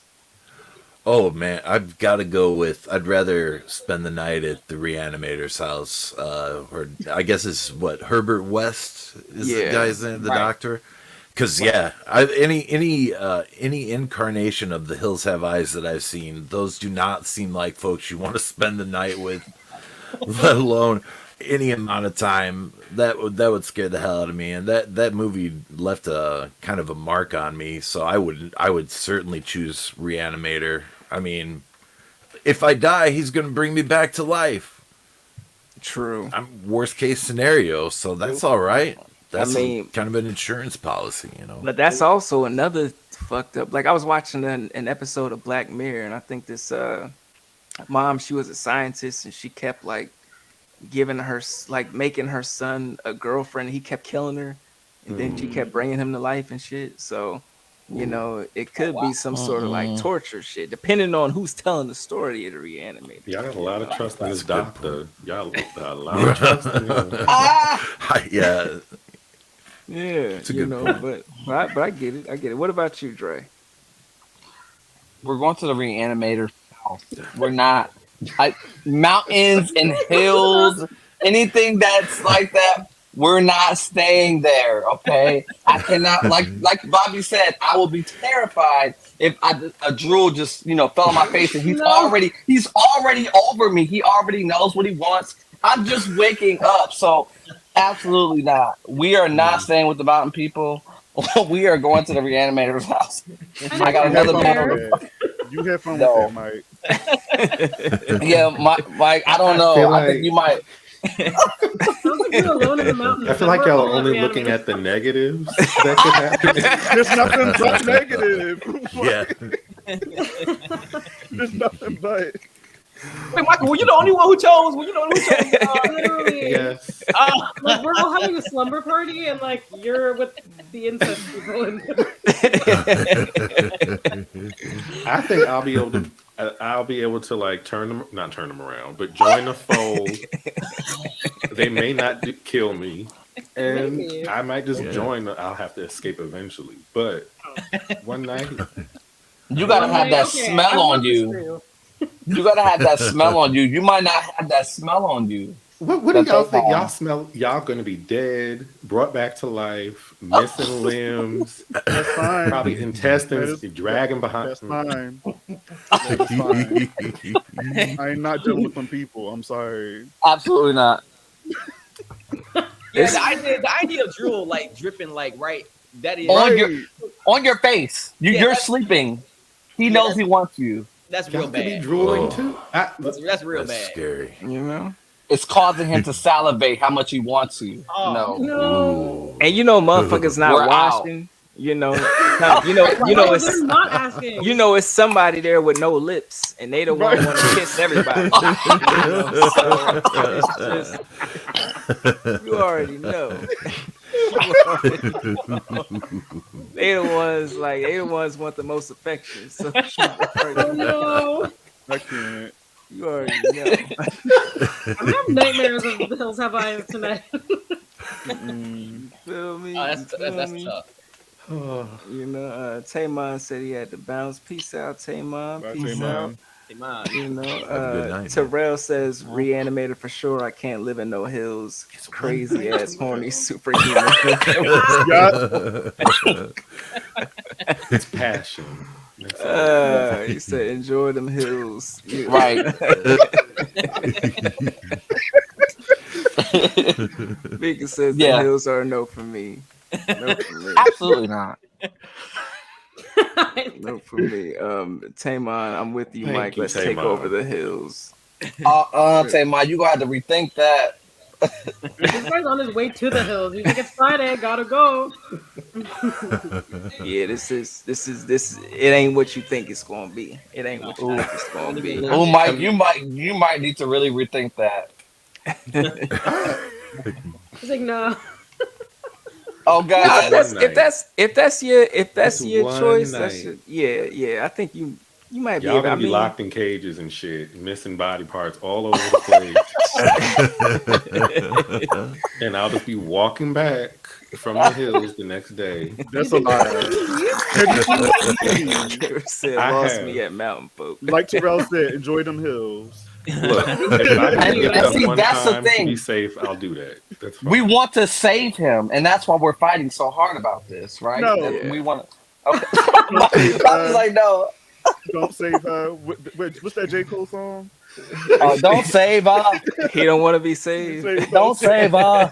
Oh man, I've got to go with. I'd rather spend the night at the Reanimator's house, or I guess it's what Herbert West is Yeah, the guy's name, the right. doctor. Because any incarnation of the Hills Have Eyes that I've seen, those do not seem like folks you want to spend the night with, let alone any amount of time. That would scare the hell out of me, and that movie left a kind of a mark on me. So I would certainly choose Reanimator. I mean, if I die, he's going to bring me back to life. True. I'm worst case scenario, so that's all right. That's mean- kind of an insurance policy, But that's also another fucked up. Like I was watching an episode of Black Mirror, and I think this mom, she was a scientist, and she kept like giving her like making her son a girlfriend. He kept killing her, and then she kept bringing him to life and shit. So you know, it could be some sort of like torture shit, depending on who's telling the story of the Reanimator. Y'all got a lot of trust in this That's a good doctor. Y'all got a lot of trust in him. yeah. Yeah, a you good know, point. but I get it. I get it. What about you, Dre? We're going to the Reanimator house. We're not mountains and hills, anything that's like that. We're not staying there. Okay, I cannot. Like Bobby said, I will be terrified if a drool just fell on my face and he's No. already over me. He already knows what he wants. I'm just waking up. So absolutely not. We are not staying with the mountain people. We are going to the Reanimator's house. I got another there. battle. You have fun No. with that, Mike. Yeah, Mike. I don't know. feel I think like- you might. Sounds like you're alone in the mountains. I feel like y'all are We're only alone looking Reanimator. at the negatives that could happen. There's nothing but negative. Yeah. There's nothing but. Wait, Michael, were you the only one who chose? Were you the only one who chose? Literally. Yes. Like we're all having a slumber party, and like you're with the incest people. I think I'll be able to like not turn them around, but join the fold. They may not kill me, and Maybe. I might just join. I'll have to escape eventually, but one night, You gotta have that Okay, I smell on want this you. for you. You gotta have that smell on you. You might not have that smell on you. what do That's y'all so think? far. Y'all smell? Y'all gonna be dead, brought back to life, missing limbs, That's fine. probably intestines, That is- dragging behind. That's fine. That's fine. I ain't not dealing with them people. I'm sorry. Absolutely not. Yeah, the idea of drool like dripping like right. That is On Right. On your face. Yeah, You're that's- sleeping. He knows he wants you. that's Y'all real could be bad. drooling Oh. too. That's real That's bad. scary. You know, It's causing him to salivate how much he wants you. Oh. No. No. and motherfuckers not We're out. washing. You know, it's They're not asking. it's somebody there with no lips, and they the one Right. want to kiss everybody. You know, so it's just, you already know. They the ones want the most affection. So Oh, no. I can't. you already know. I'm having nightmares of the Hills Have Eyes tonight. Feel me? Oh, that's You feel me? tough. You know, Taymon said he had to bounce. Peace out, Taymon. Bye, Peace Taymon. out. Hey, man. You know, Have a good night, Terrell says Reanimator for sure. I can't live in no hills. It's crazy ass horny superhuman. Yeah. It's passion. He said, "Enjoy them hills." Yeah. Right. Vika says Yeah. the hills are a no for me. No for me. Absolutely not. No for me. Tamon, I'm with you, Thank Mike. you, Let's take Tamon. over the hills. Say, Mike, you gonna have to rethink that. This guy's on his way to the hills. He's like, it's Friday, gotta go. Yeah, this is it ain't what you think it's gonna be. It ain't what you think it's gonna be. Oh, Mike, you might need to really rethink that. He's like, no. Oh God. If that's your one choice, night. that's yeah. I think you might be Y'all able. gonna I be mean, locked in cages and shit, missing body parts all over the place. And I'll just be walking back from the hills the next day. That's a lie. Have you seen the movie? said I lost have. me at Mountain Folk. Like Terrell said, enjoy them hills. Look, if I can get up See, one that's the time to thing. be safe, I'll do that. That's fine. We want to save him, and that's why we're fighting so hard about this, right? No. That we want to. Okay. I was like, no. Don't save her. What's that J. Cole song? Don't save her. He don't want to be saved. Don't save her.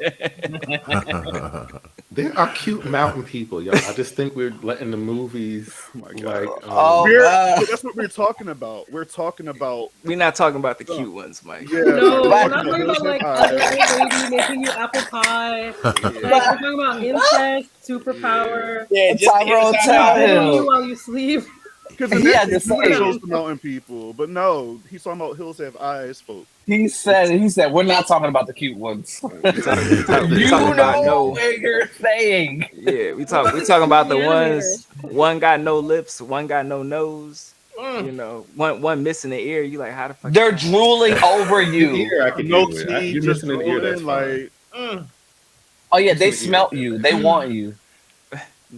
There are cute mountain people, y'all. I just think we're letting the movies like. That's what we're talking about. We're talking about. We're not talking about the cute ones, Mike. Yeah, No, we're Right. not talking about like other lady making you apple pie. Like, we're talking about incest, superpower, Yeah, just Tyrone get tell hitting you him. while you sleep. Because He had to say it. shows the mountain people, but no, he's talking about hills have eyes, folks. He said, we're not talking about the cute ones. We talking You about know what you're saying. Yeah, we talking about the ones. One got no lips, one got no nose. You know, one missing the ear. You like, how the fuck? They're drooling over you. Ear, I can No deal with. teeth, You're just missing an ear. That's rolling, fine. like Oh yeah, they smelt you. They want you.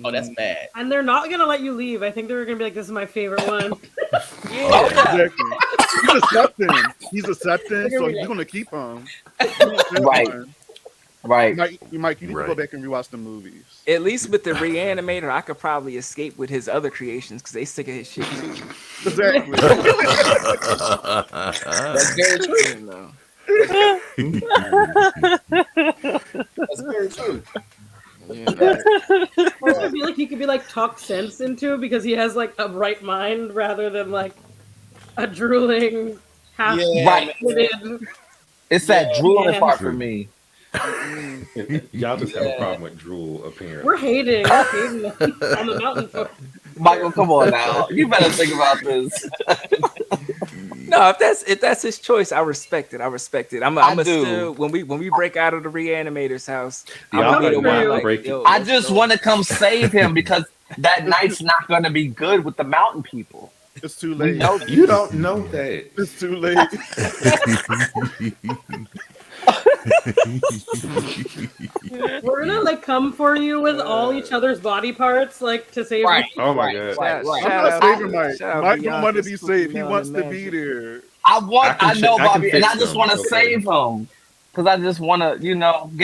Oh, that's bad. And they're not gonna let you leave. I think they're gonna be like, "This is my favorite one." exactly. He's accepting. So you're gonna keep him. Right. Right. Mike, you need to go Right. back and rewatch the movies. At least with the reanimator, I could probably escape with his other creations because they sick of his shit too. Exactly. That's very true. You know. That's very true. Yeah. I feel like he could be like talked sense into because he has like a right mind rather than like a drooling half Yeah. Right. witted. It's that drooling Yeah. part for me. Y'all just have a problem with drool, apparently. We're hating on the mountain folk. Michael, come on now. You better think about this. No, if that's his choice, I respect it. I'm I a do. still when we break out of the reanimator's house, Y'all I'm gonna be the better one not like, break it. yo, I let's just go. want to come save him because that night's not going to be good with the mountain people. It's too We late. know You don't know that. It's too late. We're gonna like come for you with all each other's body parts, like to save Right. you. Oh my Right. god. Right. I'm not saving Mike. shout out Mike don't want to Bianca's be Cookie safe. He Melon wants to Magic. be there. I know, I can Bobby, and I fix just them. want to Okay. save him because I just want to, get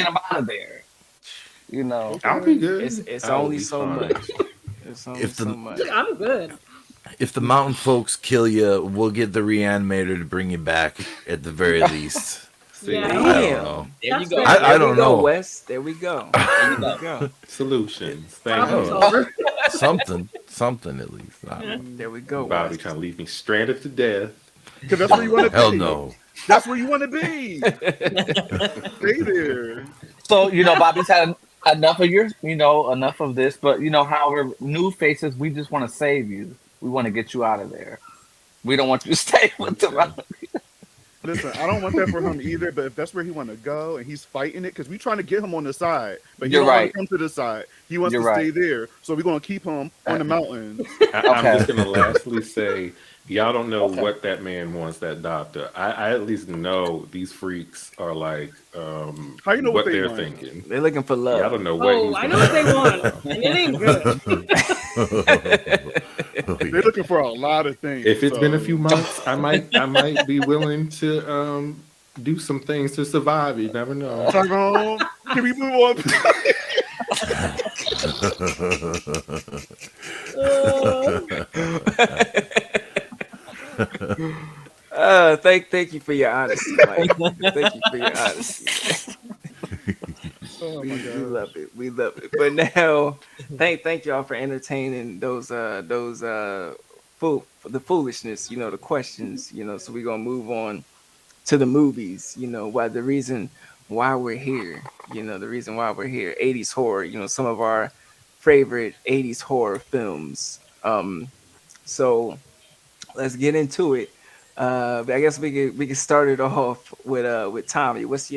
him out of there. You know, I'll be good. It's I will only be so fine. much. It's only If the- so much. I'm good. If the mountain folks kill you, we'll get the reanimator to bring you back at the very least. See, Yeah. I Damn. don't know. There you That's go. fair. I don't know. Wes. There we go. There we go. Solutions. Thank Problem you. solver. Something at least. I don't know. There we go. Bobby Wes. trying to leave me stranded to death. Because that's where you want to be. Hell no. That's where you want to be. Stay there. so Bobby's had enough of enough of this. But however, new faces, we just want to save you. We want to get you out of there. We don't want you to stay with the mountain. Listen, I don't want that for him either, but if that's where he want to go and he's fighting it, because we're trying to get him on the side, but he You're don't want right. to come to the side. He wants You're to stay right. there. So we're going to keep him on the mountain. I'm Okay. just gonna lastly say, y'all don't know what that man wants. That doctor. I at least know these freaks are like, How you know what they they're want? thinking. They're looking for love. Y'all don't know what. Oh, he's I gonna know what they do. want, and it ain't good. They're looking for a lot of things. If it's so- been a few months, I might be willing to do some things to survive. You never know. Tyrone, can we move on? Uh, Thank you for your honesty, Mike. Thank you for your honesty. Oh my We god. love it. We love it. But now, thank y'all for entertaining the foolishness, the questions, So we're gonna move on to the movies, why the reason why we're here, the reason why we're here, 80s horror, some of our favorite 80s horror films. So let's get into it. But I guess we could start it off with Tommy. What's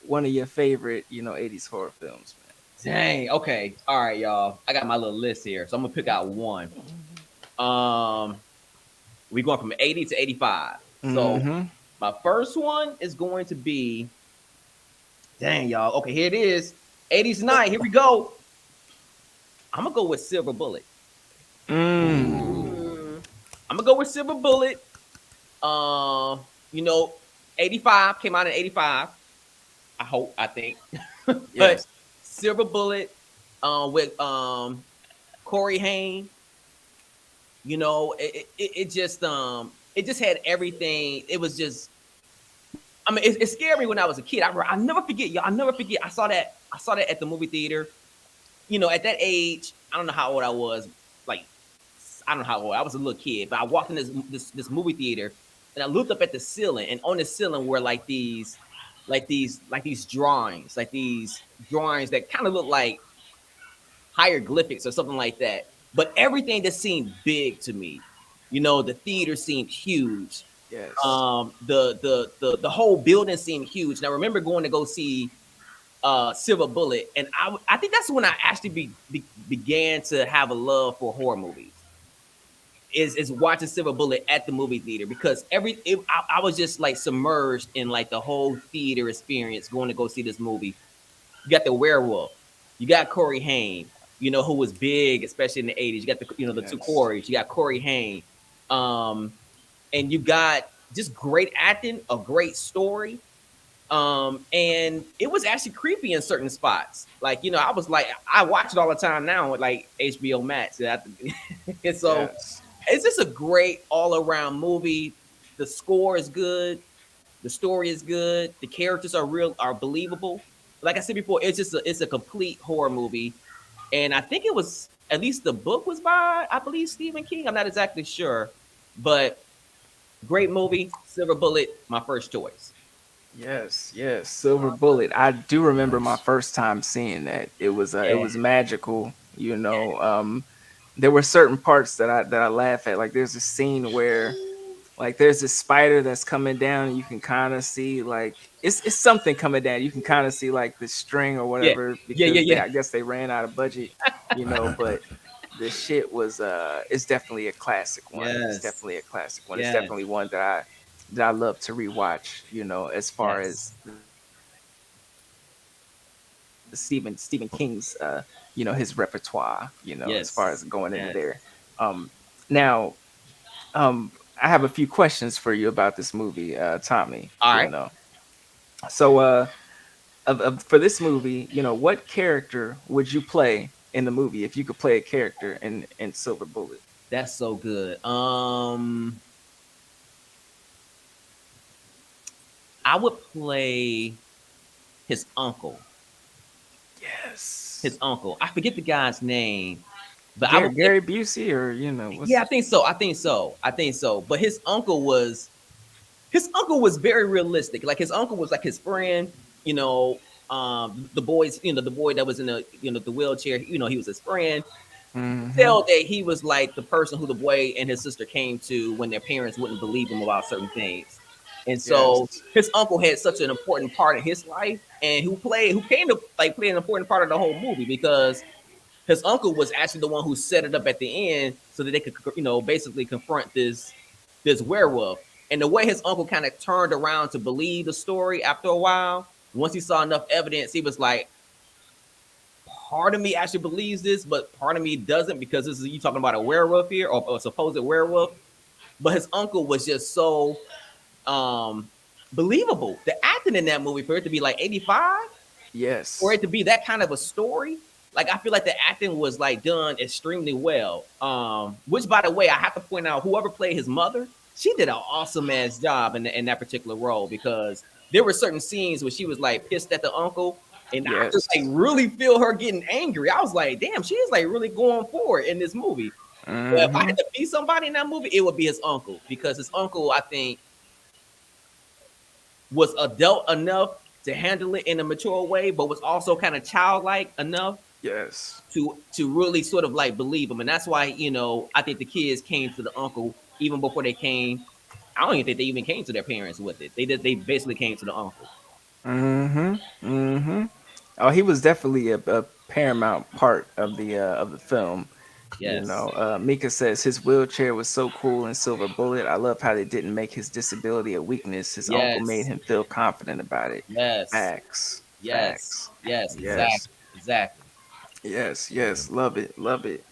one of your favorite 80s horror films, Dang. Okay. All right, y'all. I got my little list here, so I'm gonna pick out one. Um, we going from 80 to 85. So man? my first one is going to be, dang, y'all. Okay, here it is. 80s night. Here we go. I'm gonna go with Silver Bullet. Mm-hmm. I'm gonna go with Silver Bullet. Uh, you know, 85 came out in 85. I think. But Yes. Silver Bullet with Corey Haim, it just had everything. It was just, I mean, it scared me when I was a kid. I never forget, y'all. I never forget. I saw that at the movie theater. At that age, I don't know how old I was. Like, I don't know how old I was. A little kid, but I walked in this movie theater, and I looked up at the ceiling, and on the ceiling were like these drawings that kind of look like hieroglyphics or something like that. But everything just seemed big to me. The theater seemed huge. Yes. The whole building seemed huge. And I remember going to go see Silver Bullet, and I think that's when I actually began to have a love for horror movies. Is watching Silver Bullet at the movie theater, because I was just like submerged in like the whole theater experience going to go see this movie. You got the werewolf, you got Corey Haim, who was big, especially in the 80s. You got the two Yes. Corys, you got Corey Haim, and you got just great acting, a great story. And it was actually creepy in certain spots. Like, I was like, I watch it all the time now with like HBO Max. And so Yes. it's just a great all around movie. The score is good. The story is good. The characters are believable. Like I said before, it's a complete horror movie. And I think it was, at least the book was by, I believe, Stephen King. I'm not exactly sure, but great movie. Silver Bullet, my first choice. Yes, yes, Silver Bullet. I do remember my Nice. first time seeing that. It Yeah, was magical, There were certain parts that I laugh at. Like there's a scene where like there's this spider that's coming down and you can kind of see like it's something coming down. You can kind of see like the string or yeah, whatever yeah, yeah, because yeah. I guess they ran out of budget, but the shit was it's definitely a classic one. It's Yes, definitely a classic one. It's yes, definitely one that I love to rewatch, as far yes, as the Stephen King's his repertoire, as far as yes, going into yes. there. Now I have a few questions for you about this movie, Tommy, All right. So for this movie, what character would you play in the movie if you could play a character in Silver Bullet? That's so good. I would play his uncle. Yes. His uncle. I forget the guy's name, but I Gary, would. Gary Busey, or Yeah, I what's think so. I think so. I think so. But his uncle was very realistic. Like his uncle was like his friend. You know, the boys. The boy that was in the wheelchair. He was his friend. hmm Tell that he was like the person who the boy and his sister came to when their parents wouldn't believe them about certain things. And so Yes. his uncle had such an important part in his life, and who came to like play an important part of the whole movie, because his uncle was actually the one who set it up at the end so that they could basically confront this werewolf. And the way his uncle kind of turned around to believe the story after a while, once he saw enough evidence, he was like, part of me actually believes this, but part of me doesn't, because this is you talking about a werewolf here, or a supposed werewolf. But his uncle was just so um believable. The acting in that movie, for it to be like 85, for Yes. it to be that kind of a story, like I feel like the acting was like done extremely well. Which by the way, I have to point out whoever played his mother, she did an awesome ass job in that particular role because there were certain scenes where she was like pissed at the uncle, and I just Yes. like really feel her getting angry. I was like, damn, she is like really going for it in this movie. But if I Mm-hmm. had to be somebody in that movie, it would be his uncle because his uncle, I think, was adult enough to handle it in a mature way, but was also kind of childlike enough Yes. to really sort of like believe him. And that's why, I think the kids came to the uncle even before they came. I don't even think they even came to their parents with it. They basically came to the uncle. Mm-hmm. Mm-hmm. Oh, he was definitely a paramount part of the film. Yes. Mika says his wheelchair was so cool in Silver Bullet. I love how they didn't make his disability a weakness. His uncle made Yes. him feel confident about it. Yes. Facts. Yes. Facts. Yes. Yes. Exactly. Exactly. Yes. Yes. Love it. Love it.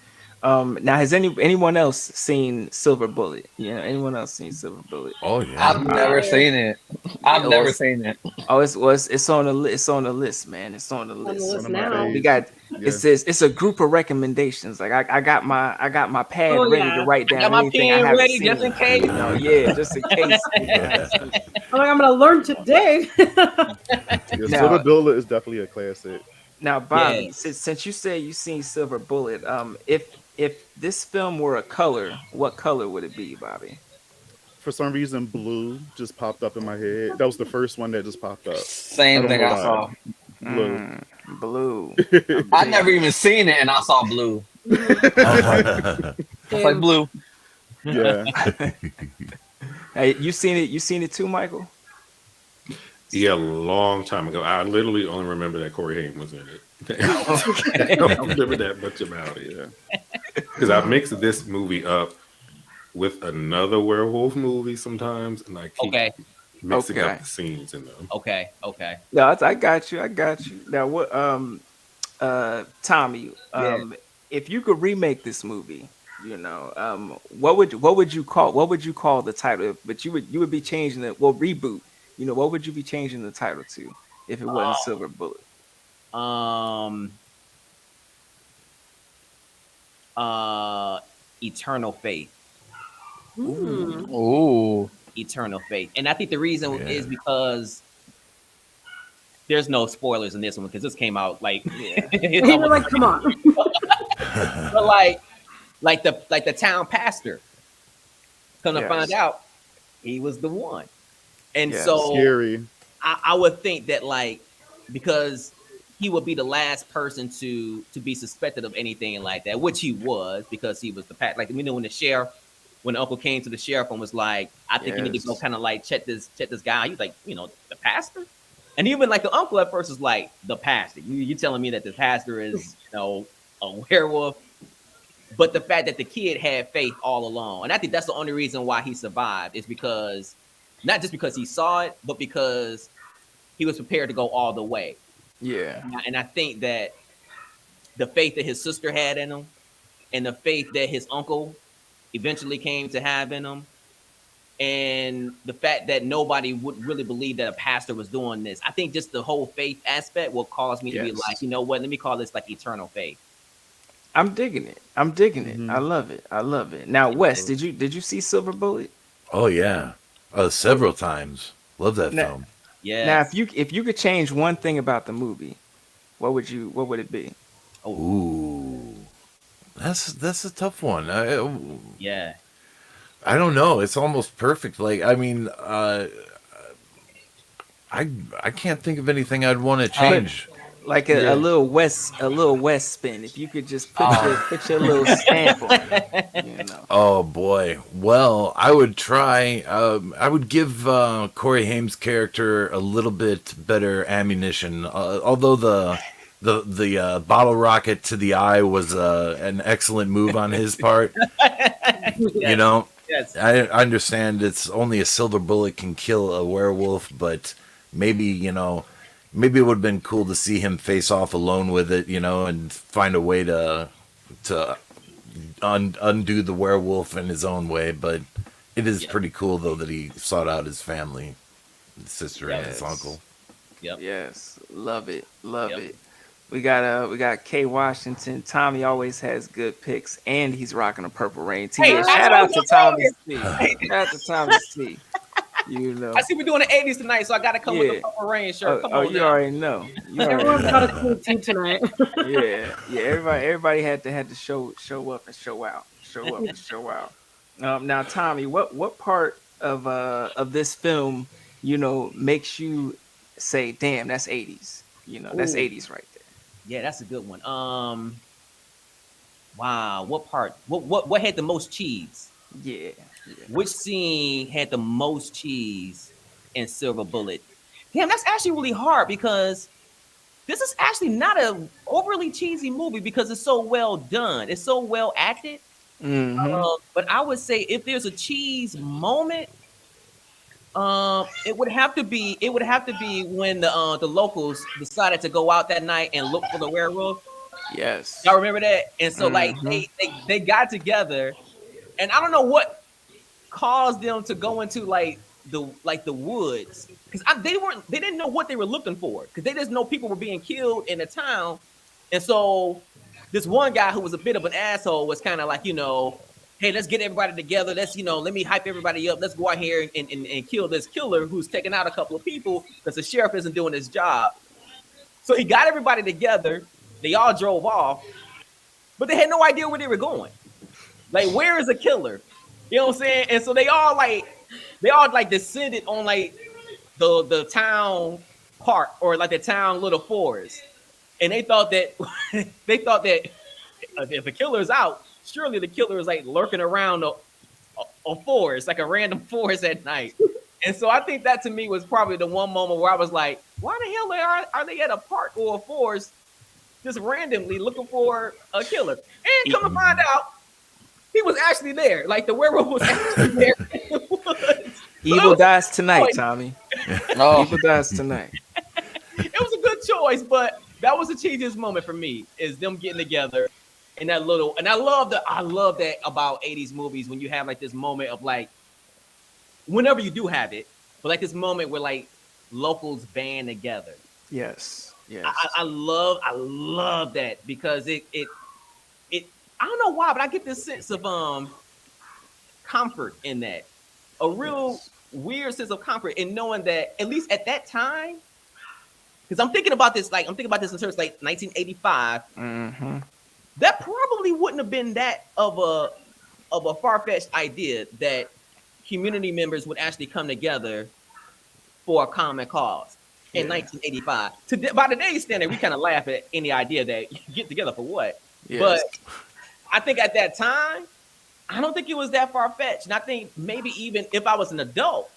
Now has anyone else seen Silver Bullet? Anyone else seen Silver Bullet? Oh yeah. I've never Yeah. seen it. I've Oh, never seen it. it's on the it's on the list, man. It's on the On the list. One list of my now. We faves. got it Yeah. says it's a group of recommendations. Like I got my pad Oh ready to yeah. write I got down my anything I pen haven't ready just seen. in case. Yeah, just in case. I ain't seen. I'm like, I'm gonna learn today. Yeah, Now, Silver Bullet is definitely a classic. now, Bobby, Yes. since you say you seen Silver Bullet, if this film were a color, what color would it be, Bobby? For some reason, blue just popped up in my head. That was the first one that just popped up. I Same don't thing know I why. saw. Blue. Blue. I never even seen it, and I saw blue. I was like Same. blue. Yeah. Hey, you seen it? You seen it too, Michael? Yeah, a long time ago. I literally only remember that Corey Haim was in it. I don't remember that much about it. Yeah. Because I mixed this movie up with another werewolf movie sometimes, and I keep Okay. mixing Okay. up the scenes in them. Okay. Okay. No, I got you. I got you. Now, what? Tommy, Yeah. if you could remake this movie, what would you call the title? But you would be changing it. Well, reboot. What would you be changing the title to if it wasn't Silver Bullet? Um. Eternal Faith. Hmm. Ooh. Eternal Faith. And I think the reason Yeah. is because there's no spoilers in this one because this came out like Yeah. it's You're almost like, come on. but like the town pastor. Come to find Yes. out, he was the one. And Yes. so Scary. I would think that like because he would be the last person to be suspected of anything like that, which he was because he was the like when the uncle came to the sheriff and was like, I think you need to go Yes. kind of like check this guy. He's like, the pastor? And even like the uncle at first was like, the pastor. You telling me that the pastor is, a werewolf? But the fact that the kid had faith all along, and I think that's the only reason why he survived is because not just because he saw it, but because he was prepared to go all the way. Yeah. And I think that the faith that his sister had in him and the faith that his uncle eventually came to have in him and the fact that nobody would really believe that a pastor was doing this. I think just the whole faith aspect will cause me to be Yes. like, you know what, let me call this like eternal faith. I'm digging it. I'm digging it. Mhm. I love it. I love it. Now, Wes, did you see Silver Bullet? Oh yeah. Several times. Love that Nah. film. Yeah. Now, if you could change one thing about the movie, what would it be? Ooh. That's a tough one. Yeah. I don't know. It's almost perfect. Like I mean, I can't think of anything I'd want to change. Like Yeah. a little West spin. If you could just put your little stamp on it. Oh boy. Well, I would try. I would give Corey Haim's character a little bit better ammunition. Although the bottle rocket to the eye was an excellent move on his part. You know, Yes. I understand it's only a silver bullet can kill a werewolf, but maybe maybe it would have been cool to see him face off alone with it, and find a way to undo the werewolf in his own way. But it is pretty cool though that he sought out his family, his sister and his Yes. uncle. Yep. Yes, love it, love Yep. it. we got K Washington. Tommie always has good picks, and he's rocking a Purple Rain tee. Hey, Yeah, I shout know out to what's wrong Tommy C. Shout out to Tommy C. You know. I see we're doing the 80s tonight, so I got to come with the Yeah. Purple Rain shirt. Come Oh, on you now. already know. You already Everyone's know. got a cool tee tonight. Yeah. Everybody had to show up and show out. Show up and show out. Now, Tommy, what part of this film, makes you say, "Damn, that's '80s." That's Ooh. '80s right there. Yeah, that's a good one. Wow, what part? What had the most cheese? Yeah. Which scene had the most cheese in Silver Bullet? Damn, that's actually really hard because this is actually not a overly cheesy movie because it's so well done. It's so well acted. Mm-hmm. But I would say if there's a cheese moment, it would have to be when the locals decided to go out that night and look for the werewolf. Yes. Y'all remember that? And so like Mhm. they got together, and I don't know what caused them to go into the woods because they didn't know what they were looking for because they just know people were being killed in the town, and so this one guy who was a bit of an asshole was kind of like, hey, let's get everybody together. Let's, let me hype everybody up. Let's go out here and kill this killer who's taking out a couple of people because the sheriff isn't doing his job. So he got everybody together. They all drove off, but they had no idea where they were going. Like, where is the killer? You know what I'm saying? And so they all descended on like the town park or like the town little forest. And they thought that if the killer's out, surely the killer is like lurking around a forest, like a random forest at night. And so I think that to me was probably the one moment where I was like, why the hell are they at a park or a forest just randomly looking for a killer? And come to find out, he was actually there. Like the werewolf was actually there in the woods. Evil dies tonight, Tommy. Oh, Evil dies tonight. It was a good choice, but that was the cheesiest moment for me is them getting together and that little. And I love that about 80s movies when you have like this moment of like, whenever you do have it, but like this moment where like locals band together. Yes. I love that because it I don't know why, but I get this sense of comfort in that. A real weird sense of comfort in knowing that at least at that time, because I'm thinking about this in terms of like 1985. Mm-hmm. That probably wouldn't have been that of a far-fetched idea that community members would actually come together for a common cause in 1985. By today's standard, we kind of laugh at any idea that you get together for what. Yes. But I think at that time, I don't think it was that far-fetched. And I think maybe even if I was an adult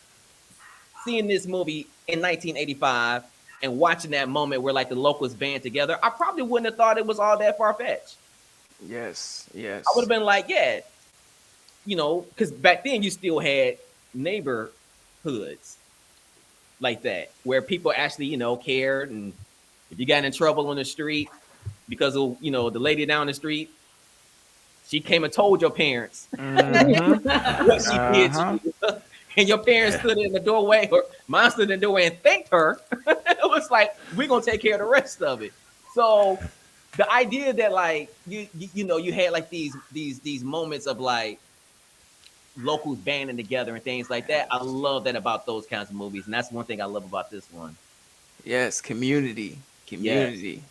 seeing this movie in 1985 and watching that moment where like the locals band together, I probably wouldn't have thought it was all that far-fetched. Yes. I would have been like, yeah, because back then you still had neighborhoods like that where people actually, cared. And if you got in trouble on the street because of, the lady down the street, she came and told your parents what she did to you. And your parents stood in the doorway, or mine stood in the doorway and thanked her. It was like, we're going to take care of the rest of it. So the idea that like, you had like these moments of like locals banding together and things like that. I love that about those kinds of movies. And that's one thing I love about this one. Yes. Community. Yes.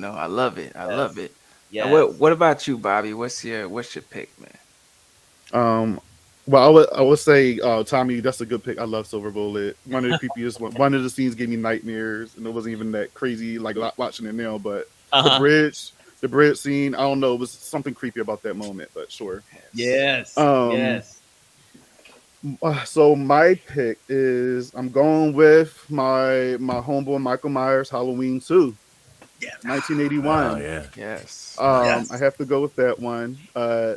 I love it. I love it. Yeah. What about you, Bobby? What's your pick, man? Well, I would say, Tommy, that's a good pick. I love Silver Bullet. One of the creepiest one of the scenes gave me nightmares, and it wasn't even that crazy like watching it now. But the bridge scene, I don't know, it was something creepy about that moment. But sure. Yes. Yes. So my pick is I'm going with my homeboy Michael Myers Halloween 2. Yeah. 1981. Oh yeah. Yes. Yes. I have to go with that one. I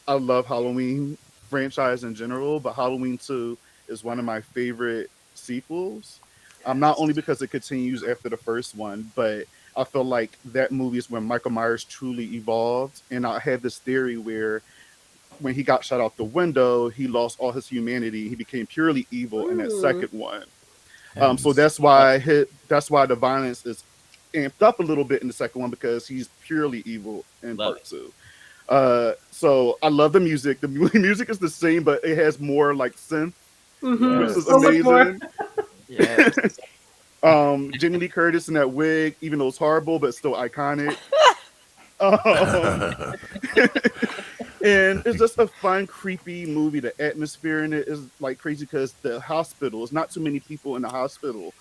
love Halloween franchise in general, but Halloween 2 is one of my favorite sequels. Not only because it continues after the first one, but I feel like that movie is when Michael Myers truly evolved. And I have this theory where when he got shot out the window, he lost all his humanity. He became purely evil in that second one. So that's why the violence is amped up a little bit in the second one because he's purely evil in Love part two. So I love the music. The music is the same, but it has more like synth, which is Yes. So much more. amazing. Yes. Jamie Lee Curtis in that wig, even though it's horrible, but still iconic. Um, and it's just a fun, creepy movie. The atmosphere in it is like crazy because the hospital is not too many people in the hospital,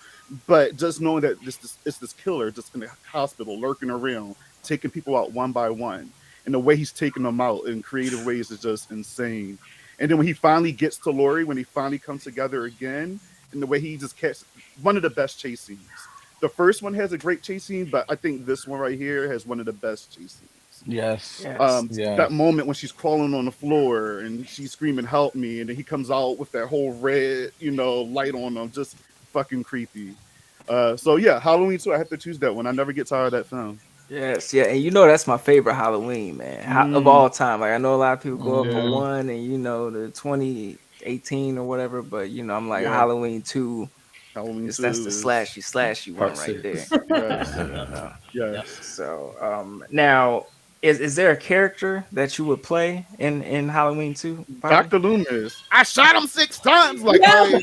but just knowing that it's this killer just in the hospital lurking around, taking people out one by one, and the way he's taking them out in creative ways is just insane. And then when he finally gets to Lori, when he finally comes together again, and the way he just catches one of the best chase scenes. The first one has a great chase scene, but I think this one right here has one of the best chase scenes. Yes. Yes. That moment when she's crawling on the floor and she's screaming "Help me!" and then he comes out with that whole red, light on him, just fucking creepy. So yeah, Halloween 2. I have to choose that one. I never get tired of that film. Yes, yeah, and that's my favorite Halloween, man, of all time. Like I know a lot of people go up for Yeah. one, and the 2018 or whatever, but I'm like Yeah. Halloween 2. Halloween 2 That's the is slashy one Part right there. six. yes, You know? yes. So now, is there a character that you would play in Halloween 2? Dr. Loomis. I shot him 6 times. Like I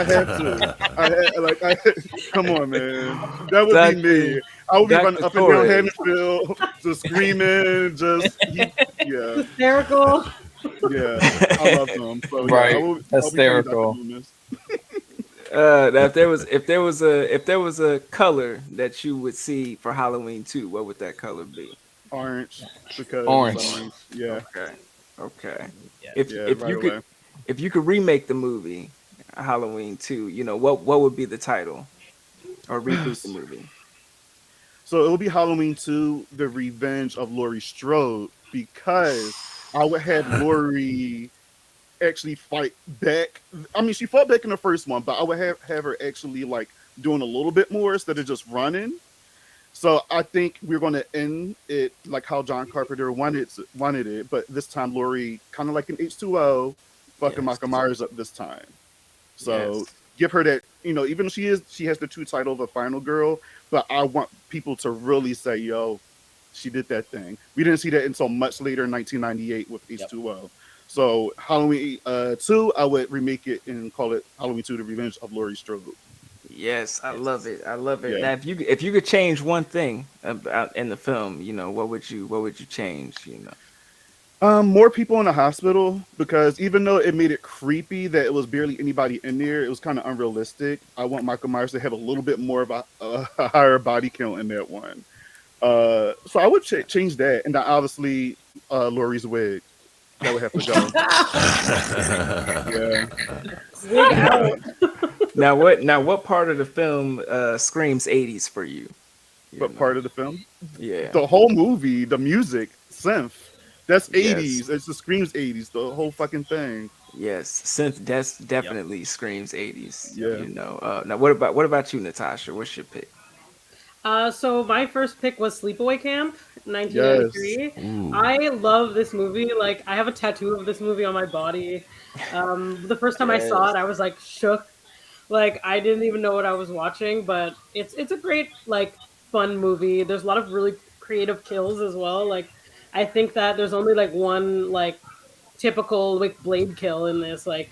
had to. Come on, man. That would be me. I would be Dr. running up and Torrez. down Hammondville, just screaming, yeah, Hysterical. yeah. I love them. So Right. yeah, I'll be Hysterical. playing Dr. Loomis. Now if there was a color that you would see for Halloween 2, what would that color be? Orange, because Orange. yeah, Okay. Yeah. If yeah, if right you away. could if you could remake the movie Halloween 2, what would be the title, or reboot the movie? So it will be Halloween 2, The Revenge of Laurie Strode, because I would have Laurie actually fight back. I mean, she fought back in the first one, but I would have her actually like doing a little bit more instead of just running. So I think we're going to end it like how John Carpenter wanted it, but this time Laurie, kind of like an H2O, fucking Yes. Michael Myers up this time. So Yes. give her that, even though she has the 2 title of a final girl, but I want people to really say, yo, she did that thing. We didn't see that until much later in 1998 with H2O. So Halloween 2, I would remake it and call it Halloween 2: The Revenge of Laurie Strode. Yes, I love it. I love it. Yeah. Now, if you could change one thing about in the film, what would you change? More people in the hospital, because even though it made it creepy that it was barely anybody in there, it was kind of unrealistic. I want Michael Myers to have a little bit more of a higher body count in that one. So I would change that, and then obviously Laurie's wig. That would have to go. Yeah. Now what part of the film screams 80s for you? But part of the film, Yeah. the whole movie, the music, synth, that's 80s. Yes. It just screams 80s. The whole fucking thing. Yes, synth definitely screams 80s. Yeah. Now what about you, Natasha? What's your pick? So my first pick was Sleepaway Camp, 1993. I love this movie. Like, I have a tattoo of this movie on my body. The first time I saw it, I was like shook. Like, I didn't even know what I was watching, but it's a great, like, fun movie. There's a lot of really creative kills as well. Like, I think that there's only like one like typical like blade kill in this. Like,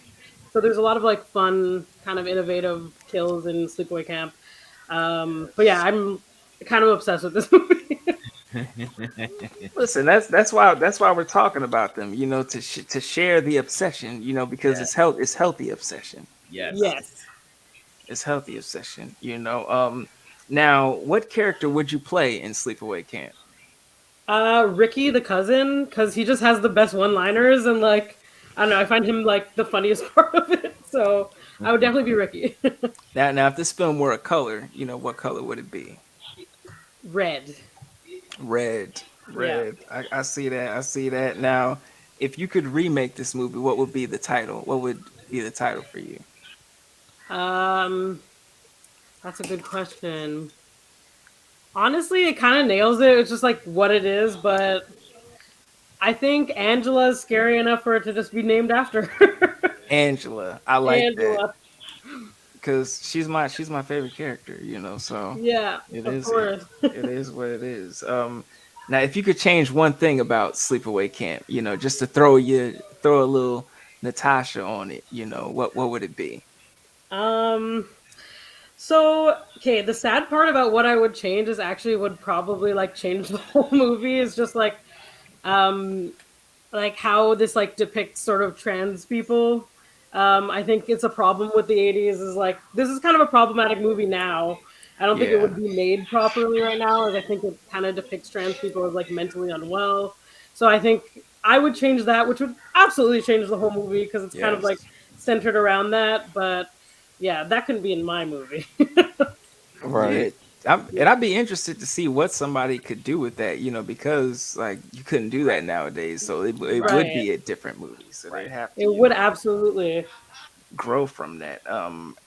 so there's a lot of like fun, kind of innovative kills in Sleepaway Camp. But yeah, I'm kind of obsessed with this movie. Listen, that's why we're talking about them. To share the obsession. Because it's healthy obsession. Yes. Yes. It's healthy obsession. Now, what character would you play in Sleepaway Camp? Ricky the cousin, because he just has the best one-liners, and like, I don't know, I find him like the funniest part of it. So I would definitely be Ricky. Now, if this film were a color, what color would it be? Red. Red. I see that. Now, if you could remake this movie, what would be the title? What would be the title for you? That's a good question. Honestly, it kind of nails it. It's just like what it is, but I think Angela's scary enough for it to just be named after her. Angela. I like Angela. that. because she's my favorite character, you know. So Yeah, it of is course. it is what it is. Now if you could change one thing about Sleepaway Camp, you know, just to throw a little Natasha on it, you know, what would it be? Um. So, okay, the sad part about what I would change is actually would probably like change the whole movie. Is just um, like how this like depicts sort of trans people. I think it's a problem with the '80s. Is like this is kind of a problematic movie now. I don't think it Yeah. would be made properly right now, as I think it kind of depicts trans people as like mentally unwell. So I think I would change that, which would absolutely change the whole movie because it's kind of like Yes. centered around that. But yeah, that couldn't be in my movie. Yeah. Right. And I'd be interested to see what somebody could do with that, you know, because like you couldn't do that nowadays. So it would Right. be a different movie. So they'd have to, It you would know, absolutely. grow from that.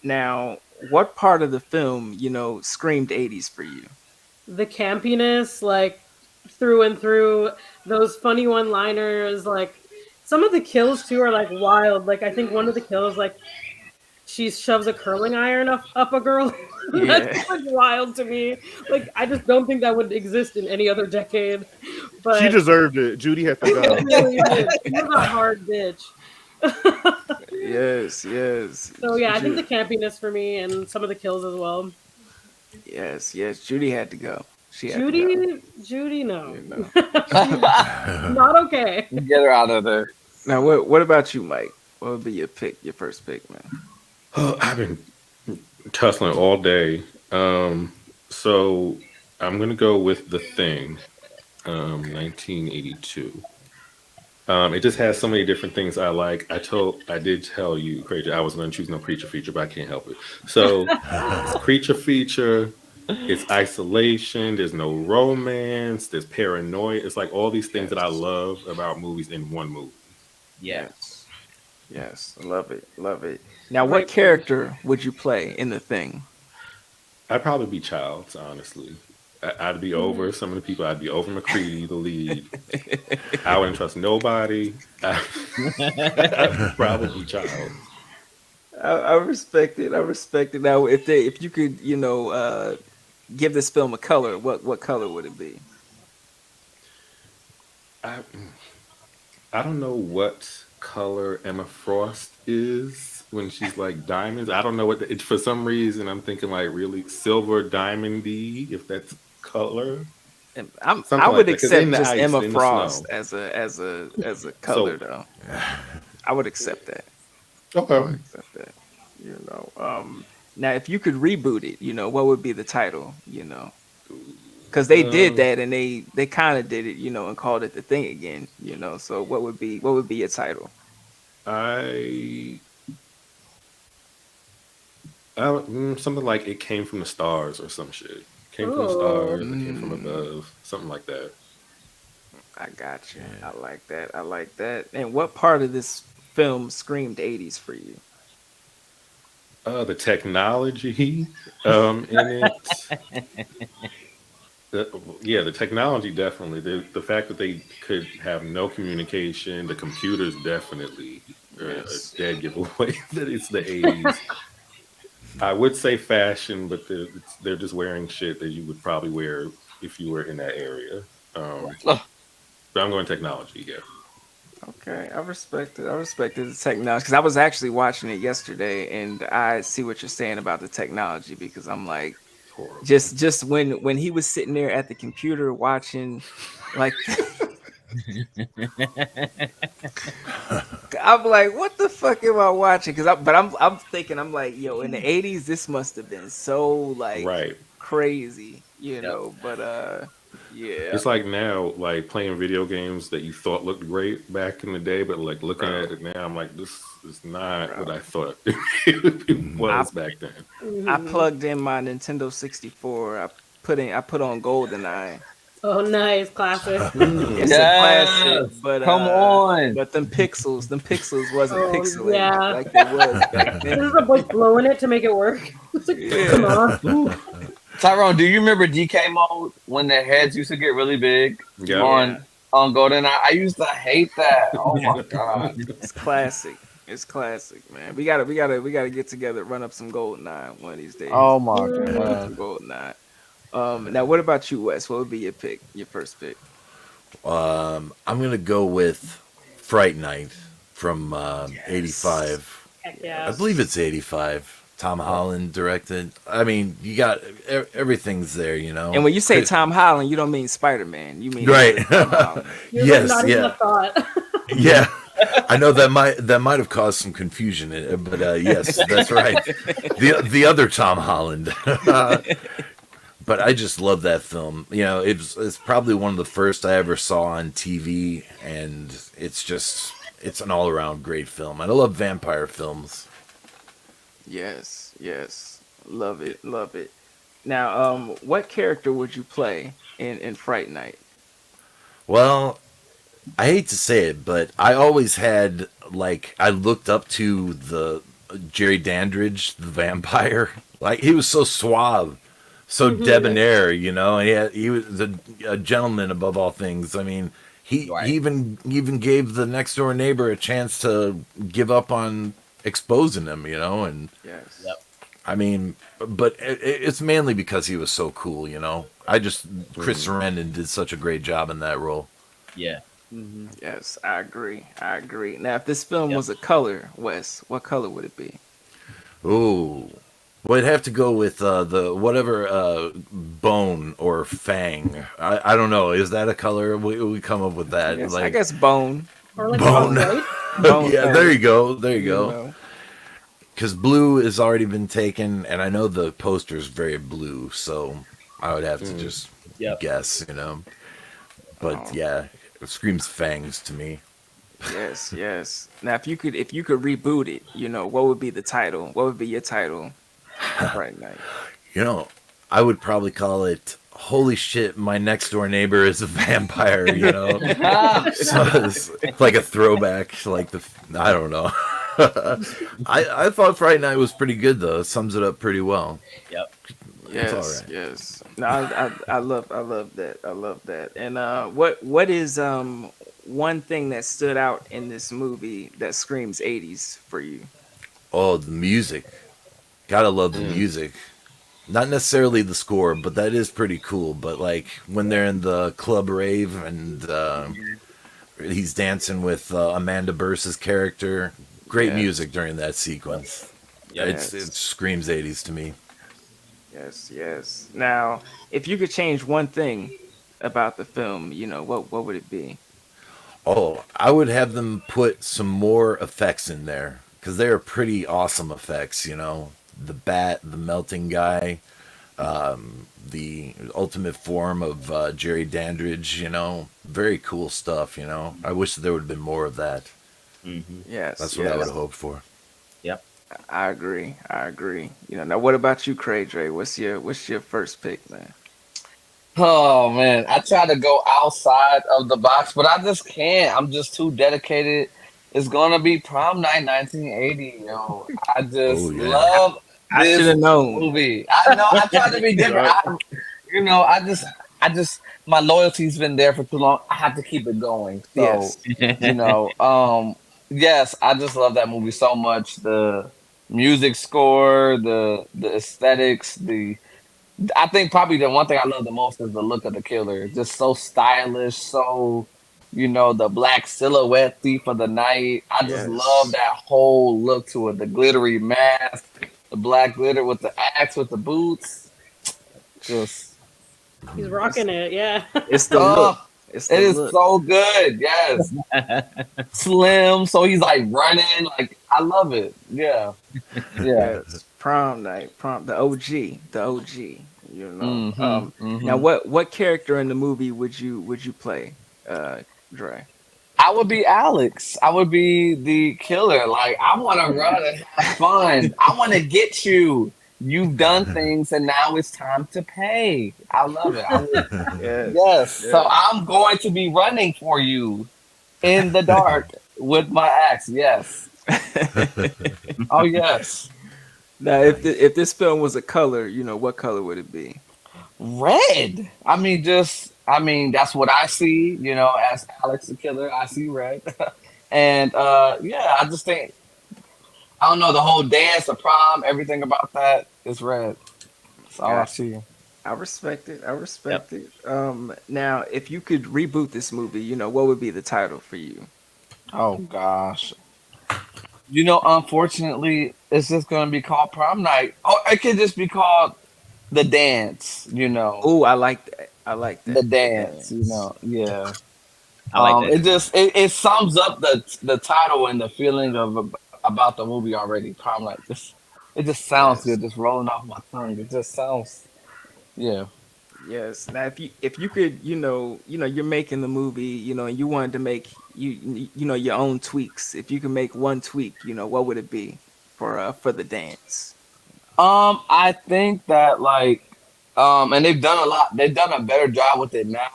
Now, what part of the film, you know, screamed 80s for you? The campiness, like through and through, those funny one liners, like some of the kills too are like wild. Like I think one of the kills, like she shoves a curling iron up a girl. That's Yeah. just like wild to me. Like I just don't think that would exist in any other decade. She But deserved it. Judy had to she go. really did. She was a hard bitch. Yes, yes. So yeah, I think the campiness for me and some of the kills as well. Yes. Judy had to go. She had to go. Judy, no, You know. not okay. Get her out of there. Now, what about you, Mike? What would be your pick, your first pick, man? Oh, I've been tussling all day. So I'm gonna go with The Thing, 1982. It just has so many different things I like. I did tell you, Craig, I was going to choose no creature feature, but I can't help it. So it's creature feature, it's isolation. There's no romance. There's paranoia. It's like all these things that I love about movies in one movie. Yeah. Yes. Love it. Love it. Now, what Right. character would you play in The Thing? I'd probably be Childs, honestly. I'd be over some of the people. I'd be over McCready, the lead. I wouldn't trust nobody. I'd probably be Childs. I respect it. I respect it. Now, if you could, you know, give this film a color, what color would it be? I I don't know what color Emma Frost is when she's like diamonds. I don't know what for some reason I'm thinking like really silver diamondy, if that's color. And Something I like would that, 'cause in accept the just ice, Emma in the Frost snow. as a color So though. I would accept that. I would okay. accept that. You know. Now if you could reboot it, you know, what would be the title? You know, because they did Um that and they kind of did it, you know, and called it The Thing again. You know, so what would be your title? I something like It Came from the Stars or some shit. Came from the Oh, stars, it came from Mm, above, something like that. I got you. Yeah. I like that. I like that. And what part of this film screamed 80s for you? The technology in it. Yeah, the technology definitely. The fact that they could have no communication, the computers definitely are a Yes. dead giveaway that it's the 80s. I would say fashion, but they're just wearing shit that you would probably wear if you were in that area. Um, Ugh. but I'm going technology, yeah. Okay, I respect it. I respect the technology because I was actually watching it yesterday, and I see what you're saying about the technology because I'm like, Horrible. just when he was sitting there at the computer watching, like, I'm like, what the fuck am I watching? I'm thinking, I'm like, yo, in the '80s, this must have been so like Right. crazy, you Yep. know. But yeah, It's like now, like playing video games that you thought looked great back in the day, but like looking bro, at it now, I'm like, this is not what bro. I thought it I was back then. I mhm. plugged in my Nintendo 64. I put on GoldenEye. Oh, nice, classic. It's Mm. a classic, Yes. but Come on. them pixels wasn't Oh pixelated yeah, like they was back this then. is a like blowing it to make it work. It's like, come Yeah. on. Ooh. Tyrone, do you remember DK mode when their heads used to get really big Yep. Yeah. on GoldenEye? I used to hate that. Oh my god. It's classic. It's classic, man. We gotta get together, run up some Goldeneye one of these days. Oh my Run up god. some Goldeneye. Now what about you, Wes? What would be your pick? Your first pick? I'm gonna go with Fright Night from Yes. '85. Heck I yeah. believe it's '85. Tom Holland directed. I mean, you got everything's there, you know. And when you say Tom Holland, you don't mean Spider-Man. You mean Right? Tom Holland. You're Yes, not even a yeah, thought. yeah. I know that might have caused some confusion, but yes, that's right. The other Tom Holland. But I just love that film. You know, it's probably one of the first I ever saw on TV, and it's an all around great film. And I love vampire films. Yes, yes. Love it, love it. Now, what character would you play in Fright Night? Well, I hate to say it, but I always had like I looked up to the Jerry Dandridge, the vampire. Like he was so suave, so debonair, you know, and he was a gentleman above all things. I mean, he, Right. he even gave the next door neighbor a chance to give up on exposing him, you know, and Yes. Yep. I mean, but it's mainly because he was so cool, you know. Chris Sarandon did such a great job in that role. Yeah. Yes, I agree. I agree. Now, if this film Yep. was a color, Wes, what color would it be? Ooh. Well, I'd have to go with the whatever bone or fang. I don't know. Is that a color? We come up with that. I guess bone. Or like Bone. white. Bone Yeah, color, there you go. There you you go. know. Because blue has already been taken, and I know the poster's very blue, so I would have to just Yep. guess, you know. But Oh. yeah, it screams fangs to me. Yes, yes. Now, if you could reboot it, what would be the title? What would be your title for Fright Night? You know, I would probably call it "Holy shit, my next door neighbor is a vampire." You know, so it's like a throwback, to like I don't know. I thought Friday Night was pretty good though. It sums it up pretty well. Yep. Yes, all right. yes. No, I love that. I love that. And what is one thing that stood out in this movie that screams 80s for you? Oh, the music. Gotta love the music. Not necessarily the score, but that is pretty cool. But like when they're in the club rave and he's dancing with Amanda Burse's character, great Yes. music during that sequence. Yes. It screams 80s to me. Yes, yes. Now, if you could change one thing about the film, what would it be? Oh, I would have them put some more effects in there because they are pretty awesome effects, you know. The bat, the melting guy, the ultimate form of Jerry Dandridge, you know. Very cool stuff, you know. I wish there would have been more of that. Yes, That's what I yes. would have hoped for. Yep. I agree. I agree. Now what about you, Craig Dre? What's your first pick, man? Oh man, I try to go outside of the box, but I just can't. I'm just too dedicated. It's gonna be Prom Night 1980. I just Oh, yeah. love I should this have known. movie. I know. I try to be different. I just my loyalty's been there for too long. I have to keep it going. So Yes. yes, I just love that movie so much. The music score, the aesthetics, I think probably the one thing I love the most is the look of the killer. Just so stylish, so the black silhouette thief of the night. I just Yes. love that whole look to it. The glittery mask, the black glitter with the axe with the boots. Just He's rocking it, yeah. It's the look. oh, It's it the is look. so good. Yes. Slim, so he's like running. Like I love it. Yeah. Yeah. Yes. Prom night. The OG. The OG. Now Mhm. what character in the movie would you play, Dre? I would be Alex. I would be the killer. Like I want to run and have fun. I want to get you. You've done things, and now it's time to pay. I love it. Yes. Yes. So I'm going to be running for you in the dark with my axe. Yes. Oh yes. Now, if this film was a color, what color would it be? Red. I mean, that's what I see. As Alex the killer, I see red. And I just think I don't know, the whole dance, the prom, everything about that is red. That's all I Gotcha. see. I respect it. I Yep. respect it. Now, if you could reboot this movie, what would be the title for you? Oh gosh. Unfortunately, it's just gonna be called prom night. Oh, it could just be called the dance. Oh, I like that. I like The that. The dance. dance. Yeah. I like that It too. just it sums up the title and the feeling about the movie already. Prom night. It just sounds Yes. good. Just rolling off my tongue. It just sounds. Yeah. Yes. Now, if you could, you're making the movie, and you wanted to make your own tweaks. If you could make one tweak, what would it be for the dance? I think that and they've done a lot. They've done a better job with it now,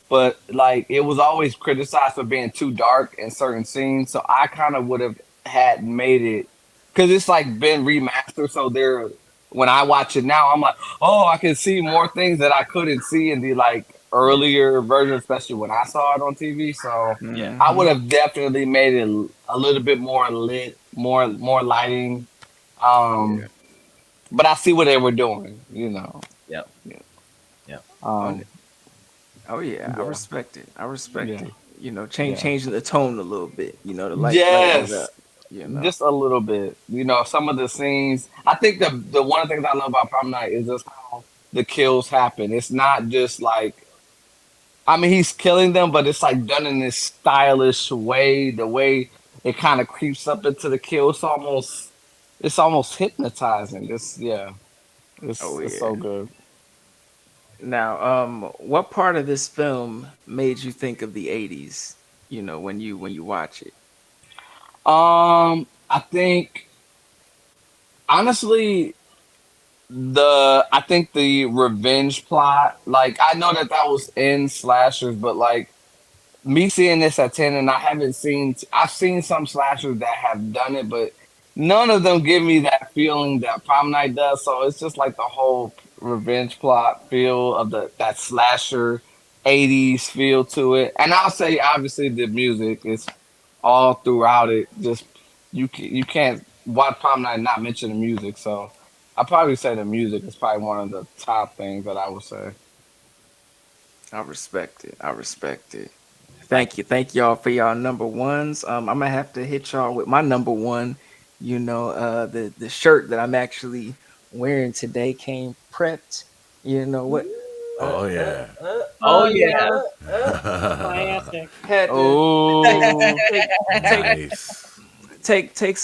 but like it was always criticized for being too dark in certain scenes. So I kind of would have had made it because it's like been remastered. So there, when I watch it now, I'm like, oh, I can see more things that I couldn't see in the earlier version, especially when I saw it on TV. So Yeah. I would Hmm. have definitely made it a little bit more lit, more lighting. Um, Yeah. but I see what they were doing. Yep. Yeah. Yep. Oh, Um, oh yeah, I yeah, respect it. I respect yeah, it. yeah. Changing the tone a little bit. To lighten it up. Yes, You know. just a little bit. Some of the scenes. I think the one of the things I love about Prom Night is just how the kills happen. It's not just I mean he's killing them, but it's like done in this stylish way. The way it kind of creeps up into the kill. It's almost hypnotizing. Yeah. Oh It's yeah. so good. Now, what part of this film made you think of the '80s? When you watch it. I think honestly, I think the revenge plot, like I know that was in slashers, but like me seeing this at 10 and I've seen some slashers that have done it, but none of them give me that feeling that Prom Night does. So it's just like the whole revenge plot feel of that slasher 80s feel to it. And I'll say obviously the music is all throughout it. Just you can't watch Prom Night and not mention the music. So I probably say the music is probably one of the top things that I would say. I respect it. I respect it. Like Thank y'all for y'all number ones. I'm gonna have to hit y'all with my number one. The shirt that I'm actually wearing today came prepped. You know what? Oh yeah. oh Oh yeah. yeah, classic. Had to Oh, take take Nice. take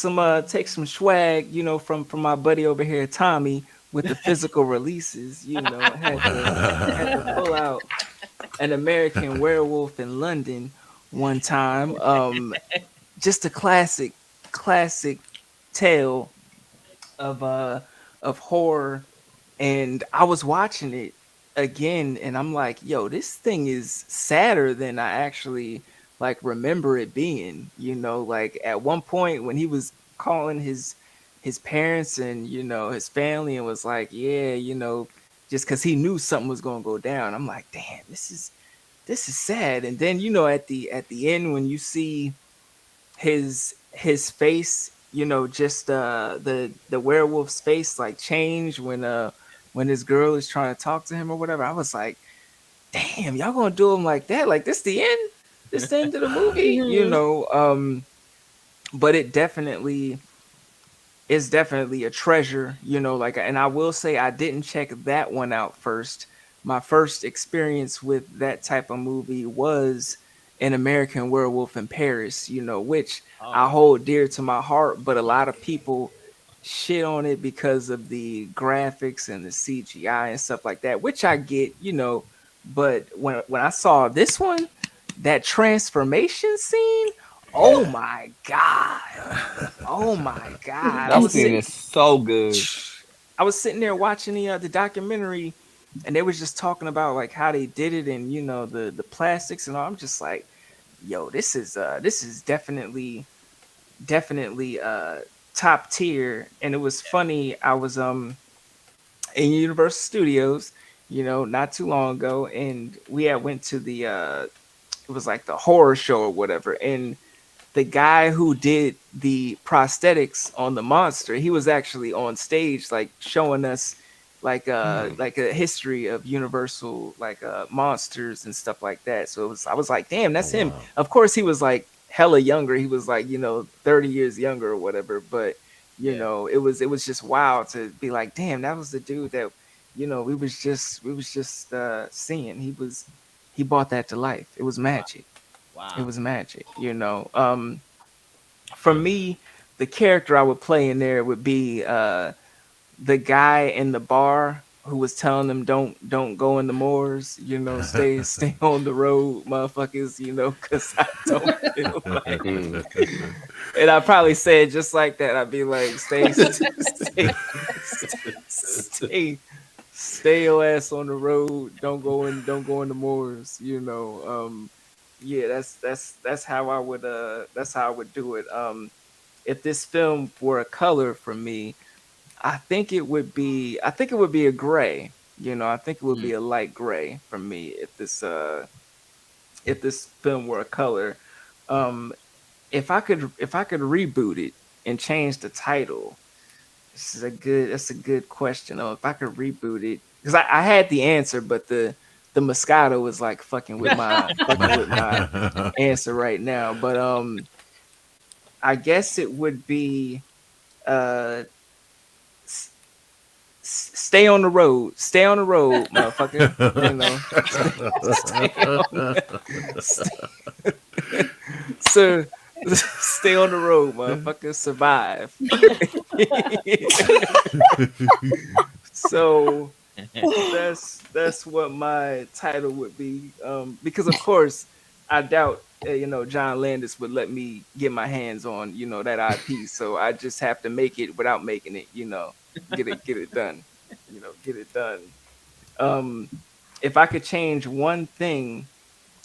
some swag, from my buddy over here, Tommy, with the physical releases. Had to pull out an American Werewolf in London one time. Just a classic tale of horror, and I was watching it again, and I'm like, yo, this thing is sadder than I actually remember it being. Like at one point when he was calling his parents and his family and was like, yeah, just because he knew something was gonna go down. I'm like, damn, this is sad. And then at the end when you see his face, just the werewolf's face change when his girl is trying to talk to him or whatever. I was like, damn, y'all gonna do him like that? Like this the end? This the end of the movie? Mhm. But it definitely is definitely a treasure, and I will say I didn't check that one out first. My first experience with that type of movie was an American Werewolf in Paris, which Oh I wow. hold dear to my heart, but a lot of people shit on it because of the graphics and the CGI and stuff like that, which I get, but when I saw this one, that transformation scene, oh my god. Oh my god. that scene is so good. I was sitting there watching the documentary, and they was just talking about how they did it and the plastics and all. I'm just like, yo, this is definitely top tier. And it was funny. I was in Universal Studios, not too long ago, and we had went to the it was like the horror show or whatever, and the guy who did the prosthetics on the monster, he was actually on stage like showing us like a history of Universal like monsters and stuff like that. So it was I was like, damn, Oh that's him. wow. Of course he was like hella younger. He was like, 30 years younger or whatever, but Yeah. it was just wild to be like, damn, that was the dude that we was just seeing. He brought that to life. It was magic. It Wow. was magic. For me, the character I would play in there would be the guy in the bar who was telling them don't go in the moors, stay on the road, motherfuckers, because I don't feel like. Mm. And I probably say it just like that. I'd be like, stay your ass on the road. Don't go in the moors. Yeah, that's how I would do it. If this film were a color for me, I think it would be a gray. I think it would be a light gray for me if this film were a color. Um, if I could reboot it and change the title, that's a good question. If I could reboot it, because I had the answer, but the Moscato is like fucking with my answer right now. But I guess it would be uh s- stay on the road, motherfucker. So stay on the road, motherfucker. Survive. So that's what my title would be. Because of course, I doubt John Landis would let me get my hands on that IP. So I just have to make it without making it. Get it done. Get it done. Um, if I could change one thing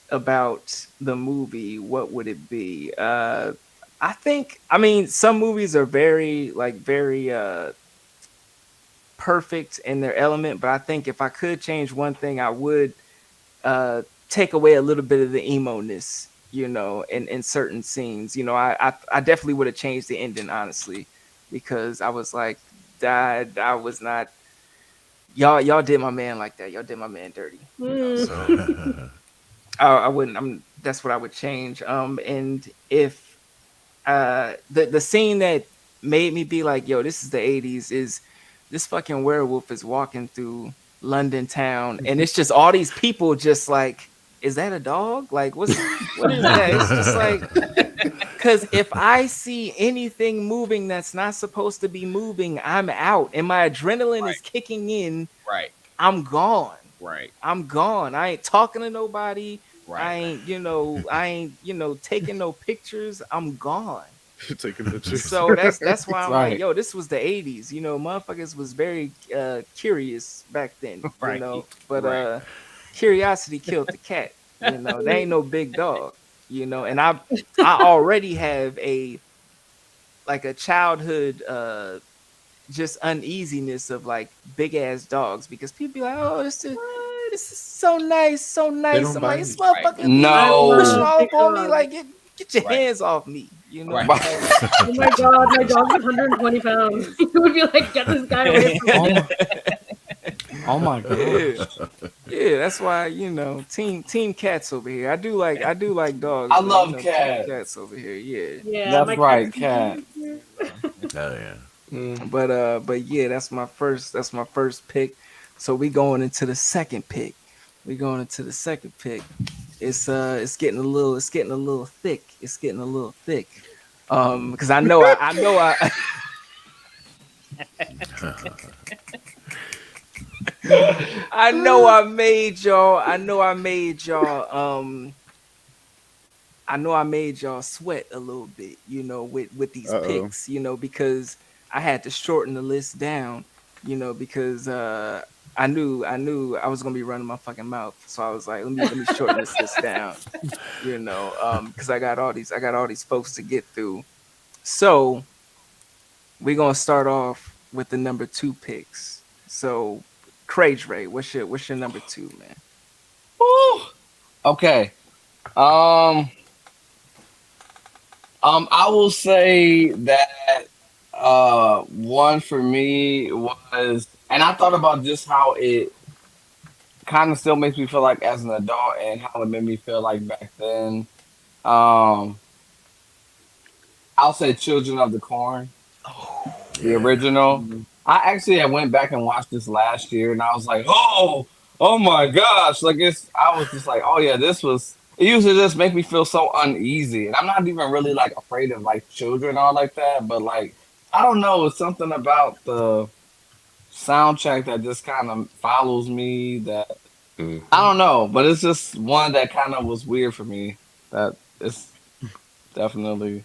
about the movie, what would it be? I mean, some movies are very perfect in their element, but I think if I could change one thing, I would take away a little bit of the emo-ness, in certain scenes. I definitely would have changed the ending, honestly, because I was like, I was not. Y'all did my man like that. Y'all did my man dirty. So I wouldn't. That's what I would change. And if the scene that made me be like, yo, this is the '80s, is this fucking werewolf is walking through London town, and it's just all these people just like, is that a dog? Like, what is that? It's just like, because if I see anything moving that's not supposed to be moving, I'm out, and my adrenaline is Right. kicking in. Right. I'm gone. Right. I'm gone. I ain't talking to nobody. I Right. ain't taking no pictures. I'm gone. Taking pictures. So that's why I'm like, Right. yo, this was the '80s. Motherfuckers was very curious back then. Right. But Right. curiosity killed the cat. They ain't no big dog. And I already have a childhood just uneasiness of like big ass dogs, because people be like, oh, this is so nice, so nice. don't I'm like, bite. this motherfucker be No. pushing love all big up on me, dogs. like get your Right. hands off me, Right. Like, Oh my god, my dog's 120 pounds. You would be like, get this guy away from me. Oh my god. yeah, yeah. That's why team cats over here. I do like dogs. I but, love team cats. cats over here. Yeah. Yeah, That's my right, cat. Hell yeah. But yeah, that's my first pick. So we going into the second pick. It's getting a little thick. Because I know I know I made y'all. I made y'all sweat a little bit, with these Uh-oh. picks, because I had to shorten the list down, because I knew I was gonna be running my fucking mouth, so I was like, let me shorten this list down, because I got all these folks to get through. So we're gonna start off with the number 2 picks. So, Craig Ray, what's your number 2, man? Woo. Okay. Um. I will say that one for me was, and I thought about just how it kind of still makes me feel like as an adult, and how it made me feel like back then. Um, I'll say Children of the Corn, the Yeah. original. I actually I went back and watched this last year, and I was like, oh my gosh! Like I was just like, oh yeah, this was. It usually just make me feel so uneasy, and I'm not even really like afraid of like children or like that, but like I don't know, it's something about the soundtrack that just kind of follows me. That I Mhm. don't know, but it's just one that kind of was weird for me. That it's definitely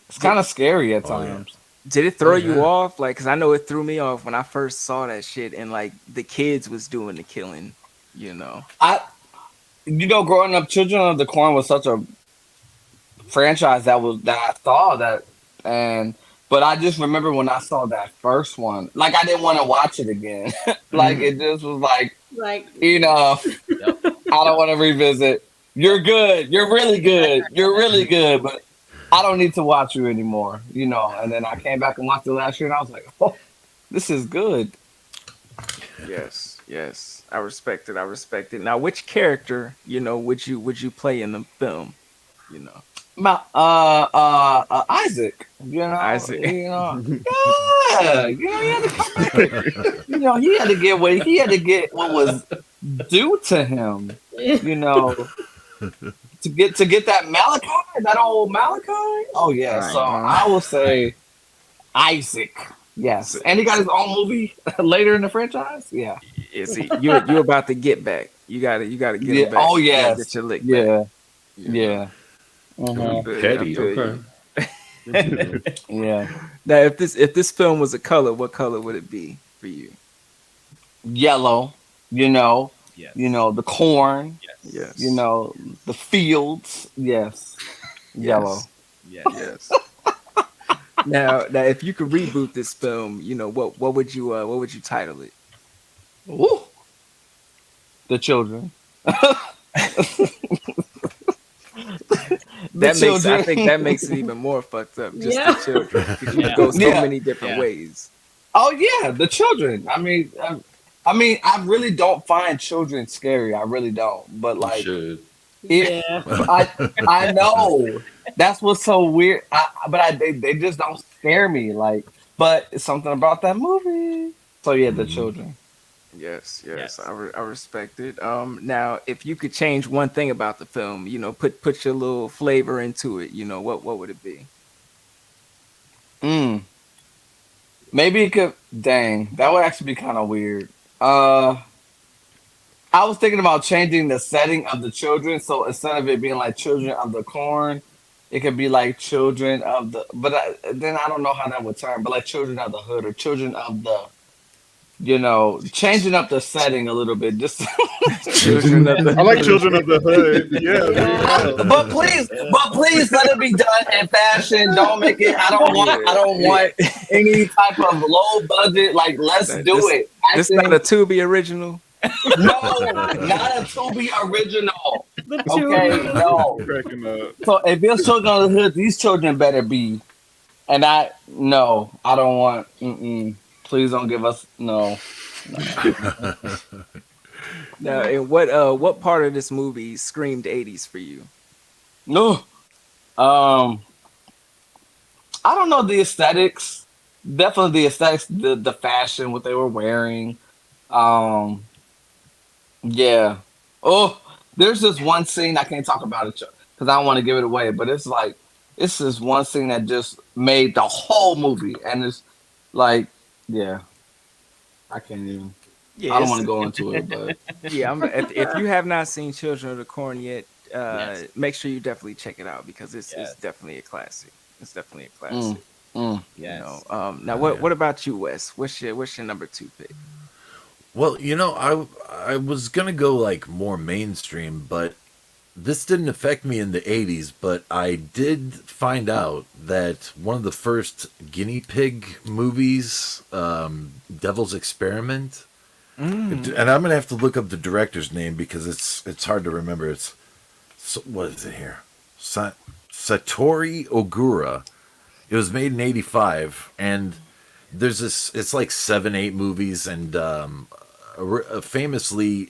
it's Did kind of scary at Oh yeah. times. did it Oh throw you yeah. off? Like, cause I know it threw me off when I first saw that shit, and like the kids was doing the killing. You know. I growing up, Children of the Corn was such a franchise that I saw that, and but I just remember when I saw that first one, like I didn't want to watch it again. Like Mhm. it just was like Like, enough. Yep. I don't want to revisit. You're good. You're really good. You're really good, but I don't need to watch you anymore. And then I came back and watched it last year, and I was like, oh, this is good. Yes, yes. I respect it. I respect it. Now, which character, would you play in the film? You know, Isaac. Isaac. Yeah. He had to come back. He had to get what was due to him. You know, to get that Malachi, that old Malachi. Oh yeah. So Uh, I will say Isaac. Yes, so, and he got so his own movie later in the franchise. Yeah. is he? You about to get back? You gotta get Yeah. him back. Oh You gotta get yes. your lick back. Yeah. You know. Yeah. I Ooh, hmm feel you. I petty. feel Okay. you. Yeah. Now, if this film was a color, what color would it be for you? Yellow. You know. Yes. The corn. Yes. Yes. The fields. Yes. Yellow. Yes. Yes. Yes. Now, if you could reboot this film, what would you title it? Ooh. The children. The I children. think that makes it even more fucked up. Just the yeah. children, because you could Yeah. go so Yeah. many different Yeah. ways. Oh yeah, the children. I really don't find children scary. I really don't. But You like, should. it, Yeah. I know that's what's so weird. They just don't scare me. Like, but it's something about that movie. So yeah, the Mhm. children. Yes, yes, I, Yes. I respect it. Now, if you could change one thing about the film, put your little flavor into it. What would it be? Mm. Maybe it could. Dang, that would actually be kind of weird. Uh, I was thinking about changing the setting of the children. So instead of it being like Children of the Corn, it could be like Children of the. But then I don't know how that would turn. But like Children of the Hood or Children of the. Changing up the setting a little bit. Just. Children of the I like Hood. Children of the Hood. Yeah, there you Yeah. go. but please let it be done in fashion. Don't make it. I don't want. I don't Yeah, want any type of low budget. Like, let's yeah. do This it. this not Acting. a Tubi original. No, not a Tubi original. The Okay, two. no. Cracking up. So if it's Children of the Hood, these children better be. And no, I don't want. Please don't give us no. Now, and what part of this movie screamed '80s for you? No. Um, I don't know the aesthetics. Definitely the aesthetics, the fashion, what they were wearing. Um, yeah. Oh, there's this one scene I can't talk about it because I don't want to give it away, but it's this one scene that just made the whole movie, and it's like, yeah, I can't even. I Yeah, don't want to go into it, but yeah. If you have not seen Children of the Corn yet, Yes. make sure you definitely check it out because it's Yes. definitely a classic. It's definitely a mm, classic. mm. Yes. Now, Oh, what yeah. what about you, Wes? What's your number two pick? Well, I was gonna go like more mainstream, but this didn't affect me in the '80s. But I did find out that one of the first guinea pig movies, Devil's Experiment, Mm. and I'm gonna have to look up the director's name because it's hard to remember. What is it here? Satori Ogura. It was made in '85, and there's this. It's like 7, 8 movies, and famously,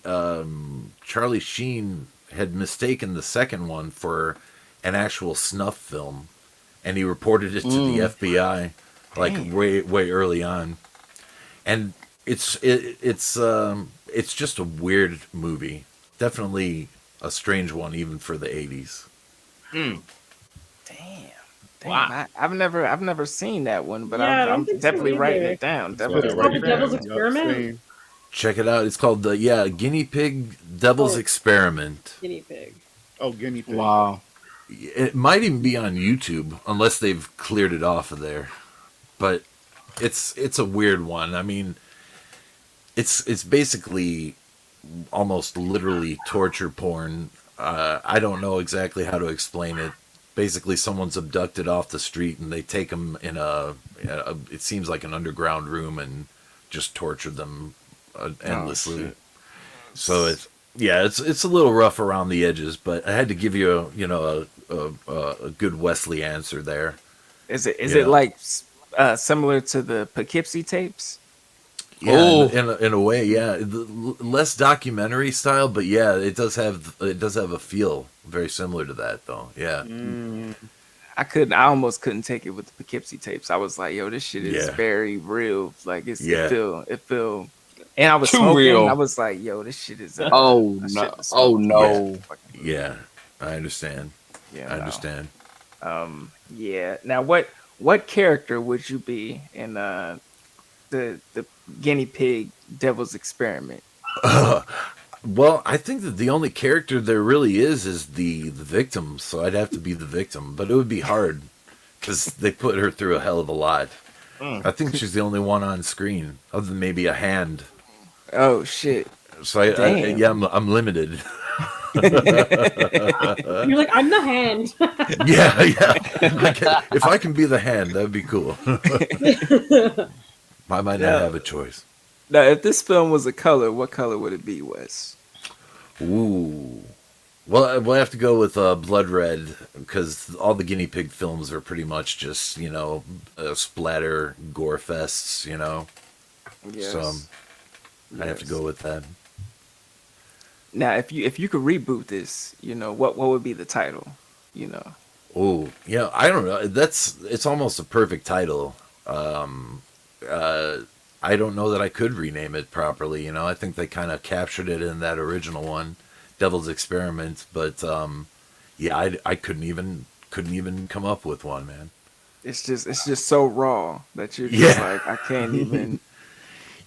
Charlie Sheen had mistaken the second one for an actual snuff film, and he reported it to the FBI, like way early on. And it's just a weird movie. Definitely a strange one, even for the '80s. Damn. Wow. I've never seen that one, but Yeah, I don't I'm think so definitely writing either. it down. That's Devil's what I It's called write The it Devil's down. Experiment? Same. Check it out. It's called the Guinea Pig Devil's Oh. Experiment. Guinea pig. Oh, guinea pig. Wow. It might even be on YouTube, unless they've cleared it off of there. But it's a weird one. I mean, it's basically almost literally torture porn. I don't know exactly how to explain it. Basically, someone's abducted off the street, and they take them in it seems like an underground room, and just torture them endlessly. shit. So it's a little rough around the edges, but I had to give you a good Wesley answer there. Is it Yeah. like similar to the Poughkeepsie tapes? Yeah, Oh. in a way, yeah. Less documentary style, but yeah, it does have a feel very similar to that, though. Yeah, I almost couldn't take it with the Poughkeepsie tapes. I was like, yo, this shit is Yeah. very real. Like it Yeah. feel. And I was Too smoking. real. I was like, yo, this shit is. Oh I no! shouldn't have Oh smoked. no! yeah. I understand. Yeah, I no. understand. Yeah. Now, what character would you be in the guinea pig devil's experiment? Well, I think that the only character there really is the victim, so I'd have to be the victim, but it would be hard because they put her through a hell of a lot. I think she's the only one on screen, other than maybe a hand. Oh shit! So Damn. I'm limited. You're like, I'm the hand. Yeah. If I can be the hand, that'd be cool. I might not have a choice. Now, if this film was a color, what color would it be, Wes? Ooh. Well, we'll have to go with blood red because all the guinea pig films are pretty much just splatter gore fests. Yes. So I'd have to go with that. Now, if you could reboot this, what would be the title? Oh, yeah. I don't know. It's almost a perfect title. I don't know that I could rename it properly. I think they kind of captured it in that original one, Devil's Experiment. But yeah, I couldn't even come up with one, man. It's just so raw that you're just like, I can't even.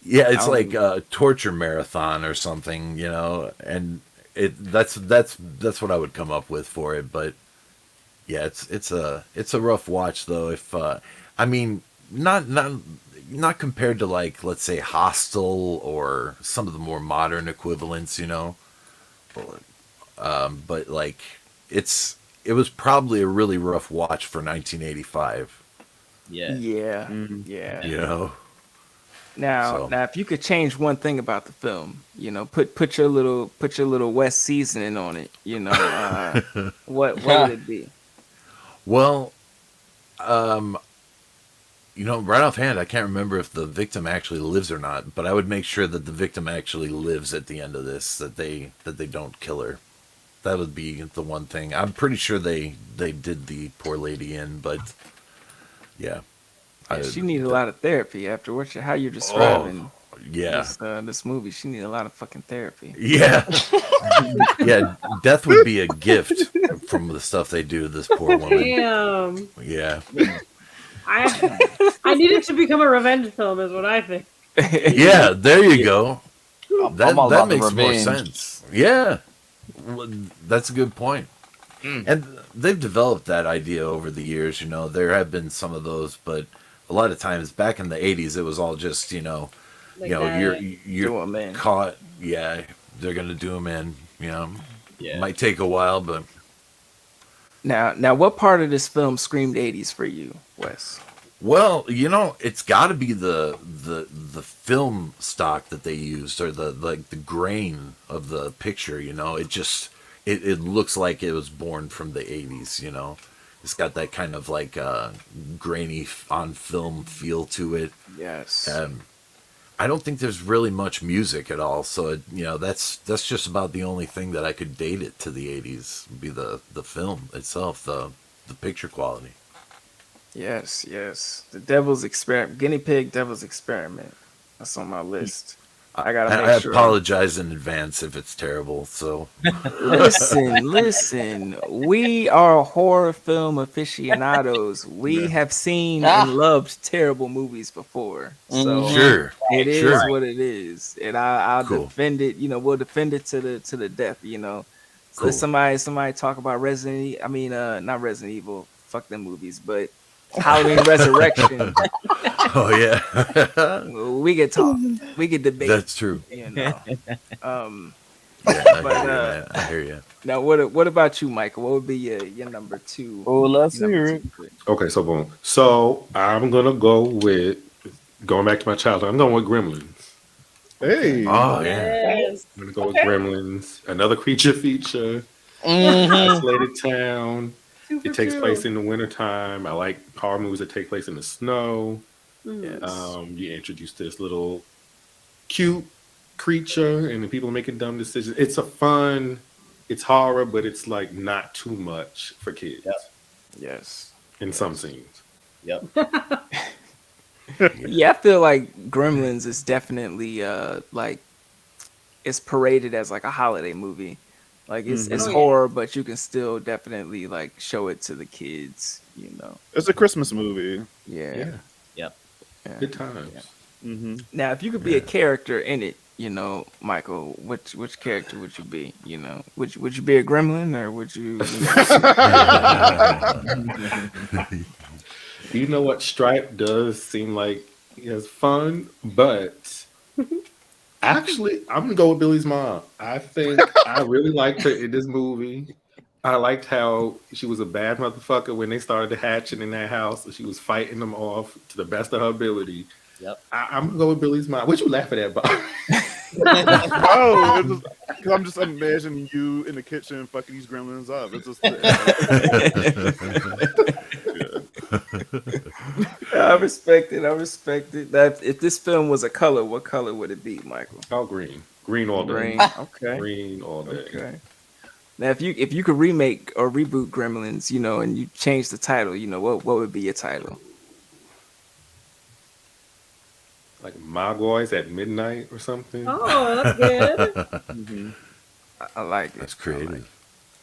Yeah, it's I like don't- a torture marathon or something, and that's what I would come up with for it. But yeah, it's a rough watch though. If I mean, not compared to, like, let's say Hostel or some of the more modern equivalents, but like it was probably a really rough watch for 1985. Yeah. Yeah, Mhm. yeah. Now, So- if you could change one thing about the film, put your little West seasoning on it, what would it be? Well, right offhand, I can't remember if the victim actually lives or not, but I would make sure that the victim actually lives at the end of this, that they don't kill her. That would be the one thing. I'm pretty sure they did the poor lady in, but yeah. She needed a lot of therapy after how you're describing Yeah. this movie. She needed a lot of fucking therapy. Yeah. Yeah, death would be a gift from the stuff they do to this poor woman. Damn. Yeah. I need it to become a revenge film, is what I think. Yeah, there you go. That all about the makes more revenge. sense. Yeah. Well, that's a good point. And they've developed that idea over the years, There have been some of those, but a lot of times back in the 80s it was all just, Like you're Do 'em in. caught, yeah, they're going to do them in, Yeah. Might take a while, but Now, what part of this film screamed 80s for you, Wes? well, it's got to be the film stock that they used, or the grain of the picture. It just it looks like it was born from the 80s. It's got that kind of like grainy on film feel to it. Yes. I don't think there's really much music at all, so that's just about the only thing that I could date it to the '80s. Would be the film itself, the picture quality. Yes, yes. The Devil's Experiment, Guinea Pig Devil's Experiment. That's on my list. I gotta I make sure. apologize in advance if it's terrible. So Listen. We are horror film aficionados. We have seen and loved terrible movies before. So sure, it is sure. what it is. And I'll Cool. defend it, we'll defend it to the death, So Cool. somebody talk about not Resident Evil, fuck them movies, but Halloween Resurrection. Oh yeah, We could talk. We could debate. that's true. Yeah, I hear you. now what about you, Michael? What would be your number two? Oh, let's your number hear it. two pick? Okay, so boom. So I'm gonna go with going back to my childhood. I'm going with Gremlins. Hey. Oh yeah. Yes. I'm gonna go with Gremlins. Another creature feature. Mhm. Isolated town. Two for It takes two. place in the wintertime. I like horror movies that take place in the snow. Yes. You're introduced to this little cute creature, and the people making dumb decisions. It's horror, but it's like not too much for kids Yes. in some scenes. Yep. Yeah, I feel like Gremlins is definitely like it's paraded as like a holiday movie. Like it's Oh, yeah. horror, but you can still definitely like show it to the kids. It's a Christmas movie. Yeah. Yep. Good times. Hmm. Now, if you could be a character in it, Michael, which character would you be? Would you be a gremlin or would you? You know what? Stripe does seem like he has fun, but actually, I'm gonna go with Billy's mom. I think I really liked her in this movie. I liked how she was a bad motherfucker when they started hatching in that house. So she was fighting them off to the best of her ability. Yep. I'm gonna go with Billy's mom. What you laughing at, Bob? Oh, because I'm just imagining you in the kitchen fucking these gremlins up. It's just, I respect it. I respect it. That if this film was a color, what color would it be, Michael? Oh, green. Green all day. Green. Okay. Green all day. Okay. Now, if you could remake or reboot Gremlins, and you change the title, what would be your title? Like Mogwais at midnight or something. Oh, that's good. Mhm. I like it. That's I like creative.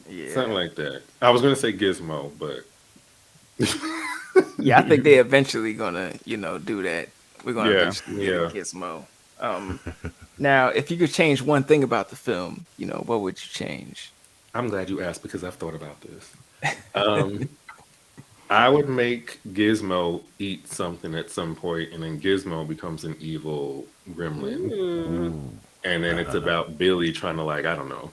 it. Yeah. Something like that. I was gonna say Gizmo, but Yeah, I think they eventually gonna, do that. We're gonna Yeah, eventually get a yeah. Gizmo. Now, if you could change one thing about the film, what would you change? I'm glad you asked because I've thought about this. I would make Gizmo eat something at some point, and then Gizmo becomes an evil gremlin. Mm. And then it's about Billy trying to, like, I don't know,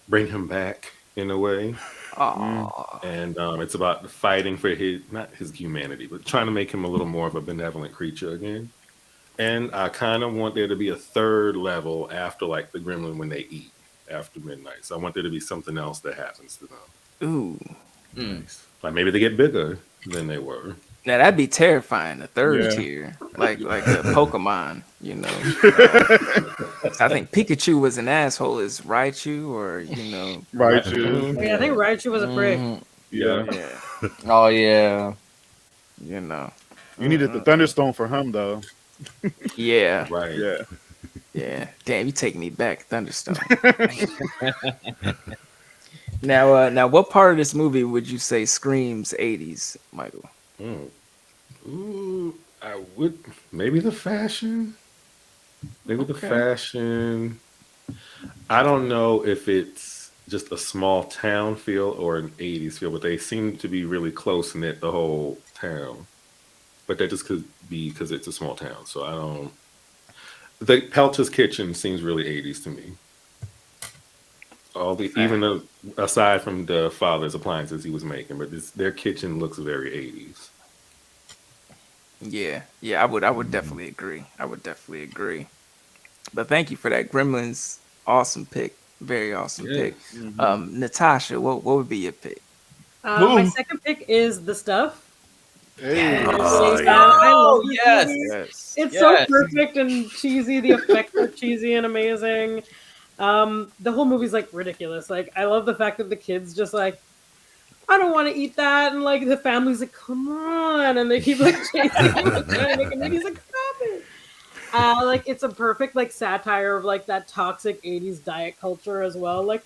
bring him back in a way. Oh, And it's about fighting for not his humanity, but trying to make him a little more of a benevolent creature again. And I kind of want there to be a third level after, like, the gremlin when they eat after midnight. So I want there to be something else that happens to them. ooh. Nice. Like maybe they get bigger than they were. Now that'd be terrifying. The third Yeah. tier, like a Pokemon, I think Pikachu was an asshole. Is Raichu or Right, Mhm. you. Yeah, I think Raichu was a prick. Mhm. Yeah. yeah, Oh yeah. You needed the Thunderstone for him, though. yeah, Right. Yeah. yeah. Damn, you take me back, Thunderstone. Now, what part of this movie would you say screams '80s, Michael? Mm. Ooh, I would maybe the fashion. Maybe the Okay. fashion. I don't know if it's just a small town feel or an '80s feel, but they seem to be really close knit the whole town. But that just could be because it's a small town. So I don't. The Pelcher's Kitchen seems really '80s to me. Even though, aside from the father's appliances he was making, but their kitchen looks very '80s. Yeah, I would definitely agree. I would definitely agree. But thank you for that, Gremlins. Awesome pick, very awesome Yeah. pick. Natasha, what would be your pick? My second pick is The Stuff. Hey. I Oh, love this yes. movie. Yes. It's Yes. so perfect and cheesy. The effects are cheesy and amazing. The whole movie's like ridiculous. Like I love the fact that the kids just like, I don't want to eat that, and like the family's like, come on, and they keep like chasing him and trying to make him eat. He's like, stop it. Like it's a perfect like satire of like that toxic '80s diet culture as well. Like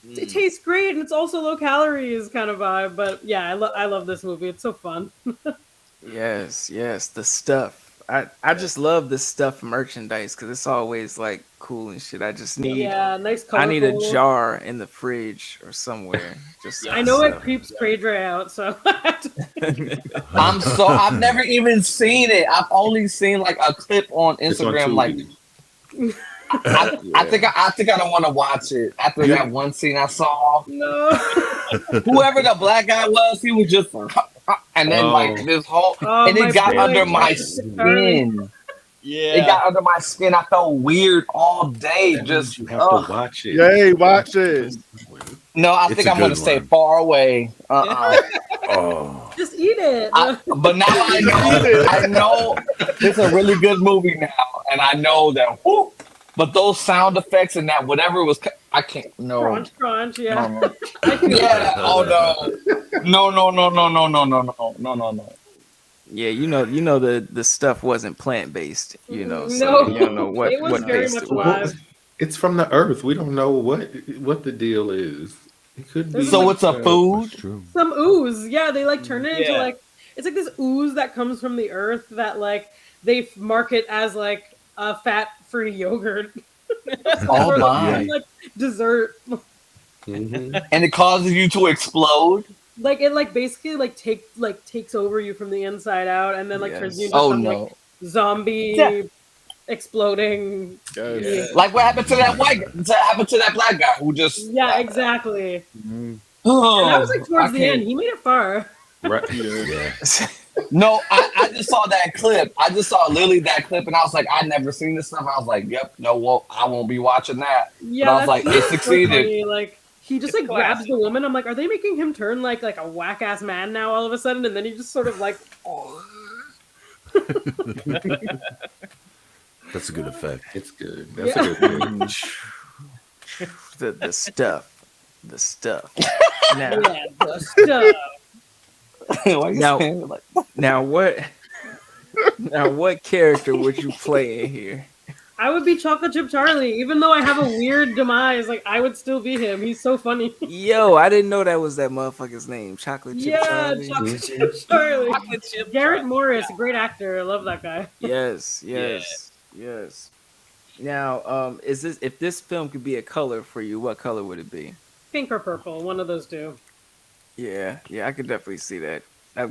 it tastes great and it's also low calories kind of vibe. But yeah, I love this movie. It's so fun. Yes, yes, the stuff. I just love the stuff merchandise because it's always like cool and shit. I just need Yeah, nice I need a colorful. jar in the fridge or somewhere. Just I know it creeps Craydre out, so I've never even seen it. I've only seen like a clip on It's on Instagram. Like Tubi. I think I don't want to watch it after that one scene I saw. no. Whoever the black guy was, he was just and then like this whole Oh, and my it got boy, under my Charlie. skin. Yeah. It got under my skin. I felt weird all day. That Just means you have to watch it. Yay, watch it. no, I It's think a I'm gonna good stay one. far away. Oh, Just eat it. But now I know it's a really good movie now, and I know that. Whoop, but those sound effects and that whatever was, I can't. No. Crunch, crunch. Yeah. No. Yeah. Oh no. No. yeah, you know the stuff wasn't plant based. You know, so No. you don't know what It was what very based much it alive. was. It's from the earth. We don't know what the deal is. It could be. So it's a food. true. Some ooze. Yeah, they like turn it into Yeah. like it's like this ooze that comes from the earth that like they market as like a fat-free yogurt. Oh Or, my! like dessert. Mhm. And it causes you to explode. Like it like basically like takes over you from the inside out and then like turns you into Oh some no! like zombie Yeah. exploding. Yes. Like what happened to that what happened to that black guy who just? Yeah, exactly. Oh, And that was like towards I the can't- end. He made it far. Right. Yeah. No, I just saw that clip. I just saw literally that clip, and I was like, I'd never seen this stuff. I was like, yep, no, well, I won't be watching that. Yeah, But I was that like, scene it is so succeeded. funny. Like he just like grabs the woman. I'm like, are they making him turn like a whack ass man now all of a sudden? And then he just sort of like, That's a good effect. It's good. That's Yeah. a good thing. the stuff, the stuff. Now, yeah, the stuff. Why you Now- saying it like now what character would you play in here? I would be Chocolate Chip Charlie, even though I have a weird demise. Like I would still be him. He's so funny. Yo, I didn't know that was that motherfucker's name. Chocolate Chip Yeah, Charlie. Chocolate Chip Charlie. Chocolate chip Garrett Charlie. Morris, great actor. I love that guy. Yes, yes. Now, if this film could be a color for you, what color would it be? Pink or purple, one of those two. Yeah, I could definitely see that. I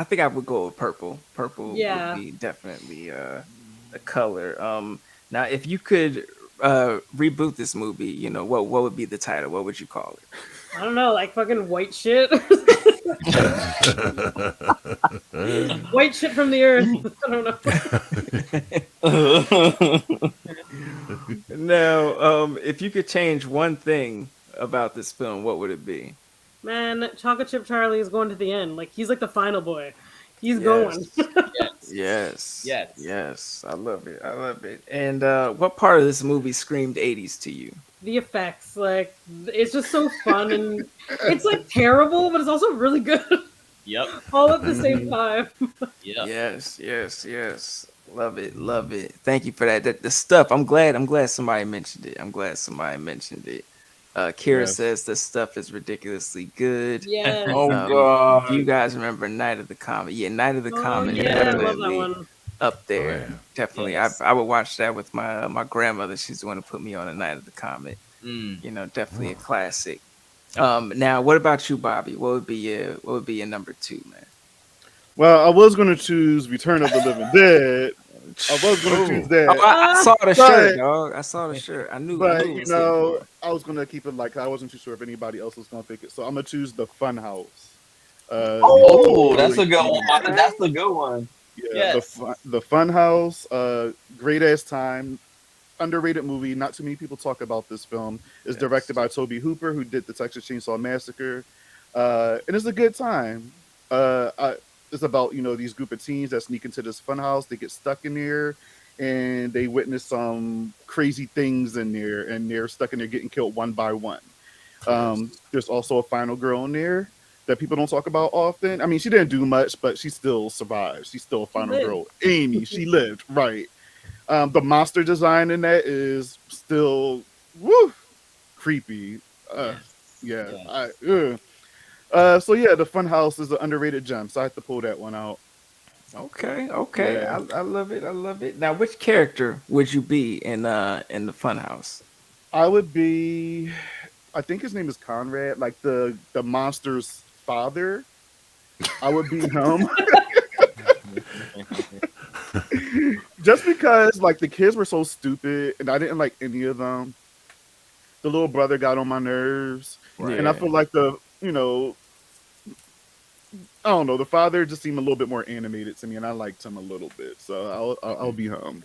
think I would go with purple. Purple Yeah. would be definitely a color. Now if you could reboot this movie, you know what would be the title? What would you call it? I don't know, like fucking white shit. White shit from the earth. I don't know. Now, if you could change one thing about this film, what would it be? Man, Chocolate Chip Charlie is going to the end. Like he's like the final boy. He's going. Yes. I love it. And what part of this movie screamed 80s to you? The effects, like it's just so fun and it's like terrible, but it's also really good. Yep. All at the same time. Yep. Yes. Love it. Thank you for that. The stuff. I'm glad somebody mentioned it. Kira Yes. says this stuff is ridiculously good. Yeah. Oh Do god. you guys remember Night of the Comet? Yeah, Night of the Comet. Yeah, I love that Definitely one. up there. Oh, yeah. Definitely. Yes. I would watch that with my grandmother. She's the one who put me on A Night of the Comet. Mm. You know, definitely a classic. Now what about you, Bobby? What would be your number 2, man? Well, I was going to choose Return of the Living Dead. I was going to choose that. Oh, I saw the But- shirt, dog. I saw the shirt. I knew. But it you was know, him. I was gonna keep it like I wasn't too sure if anybody else was gonna pick it, so I'm gonna choose the Fun House. Oh, that's a good one. That's a good one. Yeah, the Fun House. Great ass time, underrated movie. Not too many people talk about this film. It's directed by Toby Hooper, who did the Texas Chainsaw Massacre. And it's a good time. It's about these group of teens that sneak into this funhouse. They get stuck in there, and they witness some crazy things in there, and they're stuck in there getting killed one by one. There's also a final girl in there that people don't talk about often. I mean, she didn't do much, but she still survived. She's still a final girl. Amy, she lived, right. The monster design in that is still creepy. Yeah. So yeah, the Funhouse is an underrated gem, so I have to pull that one out. Okay. Yeah. I love it. I love it. Now, which character would you be in the Funhouse? I would be, I think his name is Conrad, like the monster's father. I would be him. Just because like the kids were so stupid and I didn't like any of them. The little brother got on my nerves. Right. And I feel like I don't know, the father just seemed a little bit more animated to me and I liked him a little bit. So I'll be him.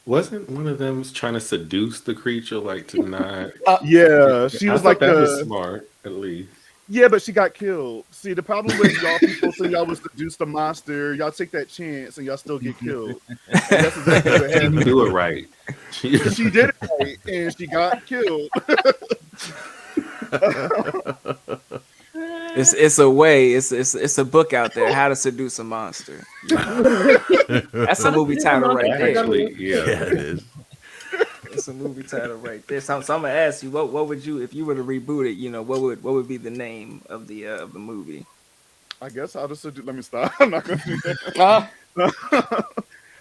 Wasn't one of them trying to seduce the creature, like to not? Yeah, she I was thought like that was smart, at least. Yeah, but she got killed. See, the problem with y'all people say y'all was seduce the monster, y'all take that chance and y'all still get killed. And that's exactly what She didn't happened. do it right. She did it right, and she got killed. It's a way. It's a book out there. How to Seduce a Monster. That's a movie title right there. Actually, Yeah, yeah. it is. It's a movie title right there. So I'm gonna ask you, what would you, if you were to reboot it, what would be the name of the movie? I guess I'll just let me stop. I'm not gonna do that.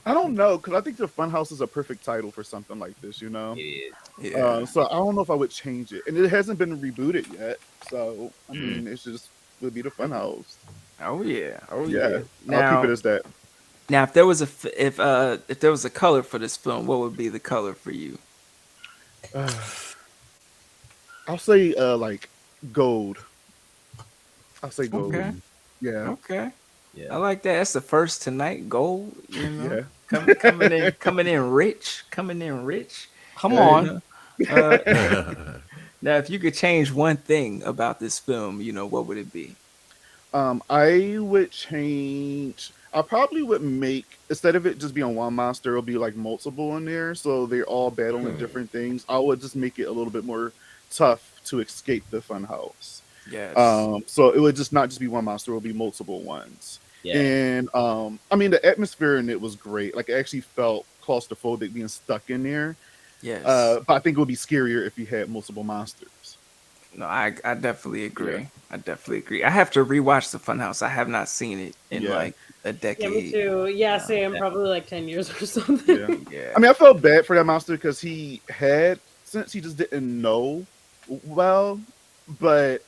I don't know, because I think the Funhouse is a perfect title for something like this, Yeah. So I don't know if I would change it, and it hasn't been rebooted yet. So I mean, it's just would be the Funhouse. Oh yeah. Yeah, Now, I'll keep it as that. now, if there was if there was a color for this film, what would be the color for you? I'll say like gold. I'll say gold. Okay. Yeah. Okay. Yeah. I like that. That's the first tonight. Gold. Yeah. Coming in rich. Coming in rich. Come You on. know? Now, if you could change one thing about this film, what would it be? I would change. I probably would make, instead of it just being one monster, it'll be like multiple in there, so they're all battling different things. I would just make it a little bit more tough to escape the Funhouse. Yes. So it would just not just be one monster; it would be multiple ones. Yeah. And I mean, the atmosphere in it was great. Like, I actually felt claustrophobic being stuck in there. Yes. But I think it would be scarier if you had multiple monsters. No, I definitely agree. Yeah. I definitely agree. I have to rewatch the Funhouse. I have not seen it in Yeah. like a Yeah, me decade. too. Yeah, same. Probably like 10 years or something. Yeah. Yeah. I mean, I felt bad for that monster because since he just didn't know well, but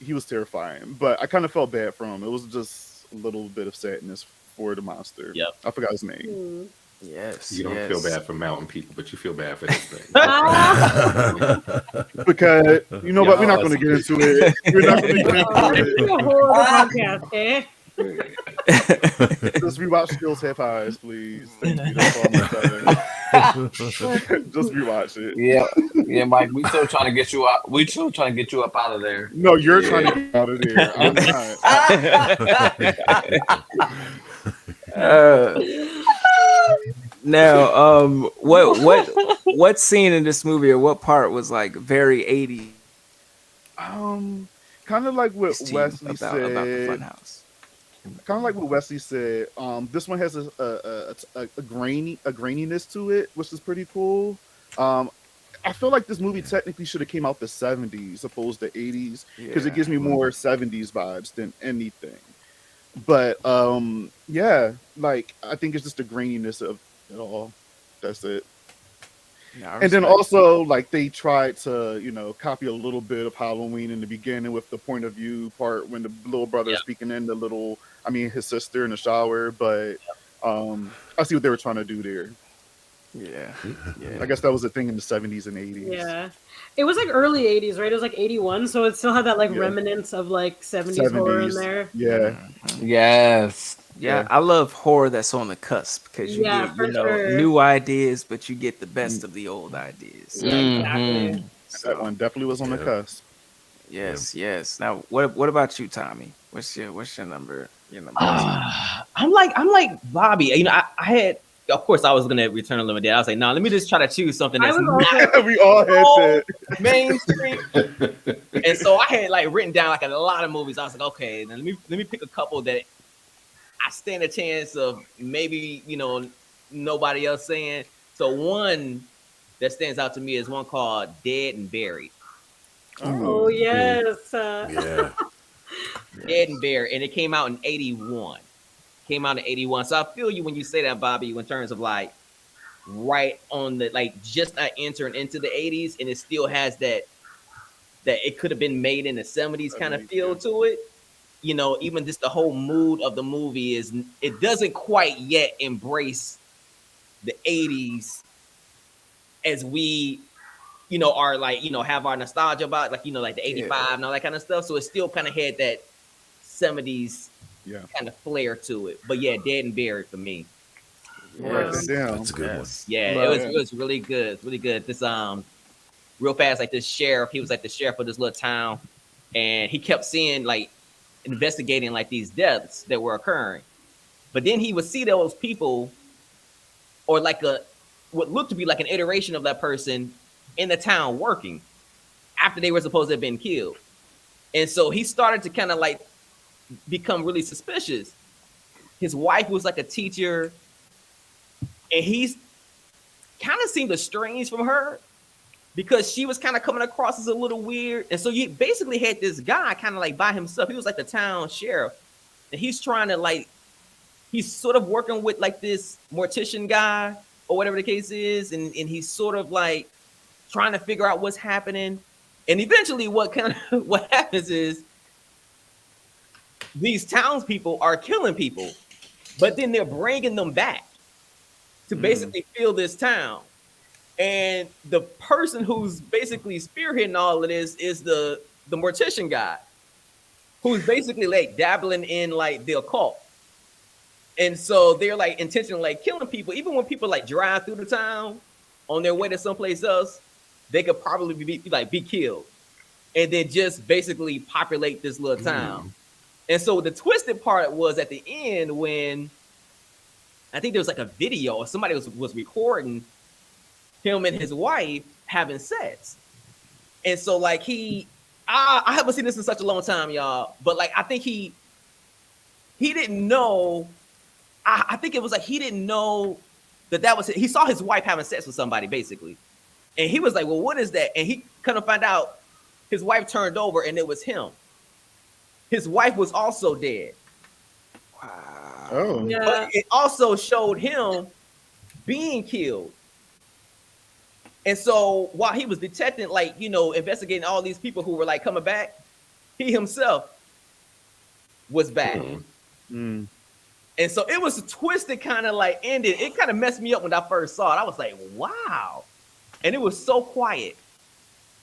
he was terrifying. But I kind of felt bad for him. It was just a little bit of sadness for the monster. Yep. I forgot his name. Hmm. Yes. You don't feel bad for mountain people, but you feel bad for this thing. Because, but we're not going to get into it. We're not going to get This into is a whole other podcast, eh? it. Just rewatch Skills Have Highs, please. Thank you. That's all I'm saying. Just rewatch it. Yeah, Mike. We still trying to get you out. We still trying to get you up out of there. No, you're trying to get out of there. I'm not. Now, what scene in this movie or what part was like very 80s Kind of like what to you Wesley about the said. Funhouse? Kind of like what Wesley said. This one has a graininess to it, which is pretty cool. I feel like this movie technically should have came out the 70s opposed to 80s because it gives me more 70s vibes than anything. But yeah, like I think it's just the graininess of it all. That's it. Yeah, And then also, like, they tried to, copy a little bit of Halloween in the beginning with the point of view part when the little brother is speaking in his sister in the shower. But I see what they were trying to do there. Yeah. I guess that was a thing in the 70s and 80s. Yeah. It was like early 80s, right? It was like 81, so it still had that like Yeah. remnants of like 70s horror in 70s. there. Yeah. Yes. Yeah, I love horror that's on the cusp because you Yeah, get, for sure. new ideas, but you get the best of the old ideas. Yeah, exactly. That one definitely was on the cusp. Yes. Now, what about you, Tommy? What's your number? Your number two? I'm like Bobby. You know, I had, of course, I was gonna Return of the Living Dead. I was like, no, let me just try to choose something I that's was not also We all had so that. mainstream. And so I had like written down like a lot of movies. I was like, okay, then let me pick a couple that I stand a chance of maybe nobody else saying. So one that stands out to me is one called Dead and Buried. oh yes. Yeah. Dead and Buried, and it came out in '81. So I feel you when you say that, Bobby, in terms of like right on the like just not entering into the '80s, and it still has that it could have been made in the '70s kind of feel to it. You know, even just the whole mood of the movie it doesn't quite yet embrace the '80s as we are like have our nostalgia about like like the '85 and all that kind of stuff. So it still kind of had that '70s kind of flair to it. But yeah, Dead and Buried for me. Write that down. That's a good one. Yeah, it was really good. It's really good. This real fast, like this sheriff, he was like the sheriff of this little town, and he kept seeing like investigating like these deaths that were occurring. But then he would see those people or like what looked to be like an iteration of that person in the town working after they were supposed to have been killed. And so he started to kind of like become really suspicious. His wife was like a teacher, and he's kind of seemed estranged from her because she was kind of coming across as a little weird. And so you basically had this guy kind of like by himself. He was like the town sheriff, and he's trying to like, he's sort of working with like this mortician guy or whatever the case is, and he's sort of like trying to figure out what's happening. And eventually what happens is these townspeople are killing people, but then they're bringing them back to basically fill this town. And the person who's basically spearheading all of this is the mortician guy, who's basically like dabbling in like the occult. And so they're like intentionally like killing people. Even when people like drive through the town on their way to someplace else, they could probably be killed, and then just basically populate this little town. And so the twisted part was at the end when I think there was like a video or somebody was recording him and his wife having sex. And so like I haven't seen this in such a long time, y'all, but like I think he didn't know. I think it was like he didn't know that was it. He saw his wife having sex with somebody basically, and he was like, "Well, what is that?" And he couldn't find out his wife turned over, and it was him. His wife was also dead. Wow. Oh. Yeah. But it also showed him being killed. And so while he was detecting, like, investigating all these people who were like coming back, he himself was back. Mm. And so it was a twisted kind of like ending. It kind of messed me up when I first saw it. I was like, wow. And it was so quiet.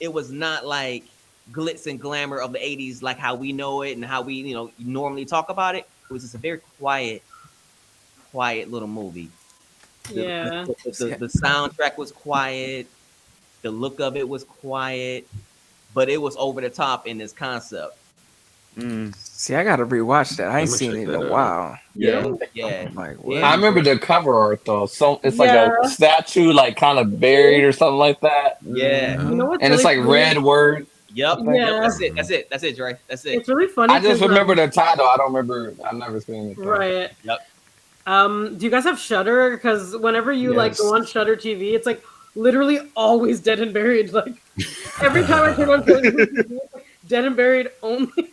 It was not like glitz and glamour of the 80s, like how we know it and how we, normally talk about it. It was just a very quiet little movie. Yeah. The soundtrack was quiet. The look of it was quiet, but it was over the top in this concept. See, I gotta rewatch that. I ain't seen it in a while. Yeah. I'm like, what? Yeah. I remember the cover art though. So it's like a statue, like kind of buried or something like that. Yeah. You know what's And it's really like funny? red word. Yep. Yeah. That's it, Dre. That's it. It's really funny. I just 'cause, remember the title. I don't remember. I've never seen it. Though. Right. Yep. Do you guys have Shudder? Because whenever you like go on Shudder TV, it's like literally always Dead and Buried. Like every time I turn on TV, Dead and Buried only.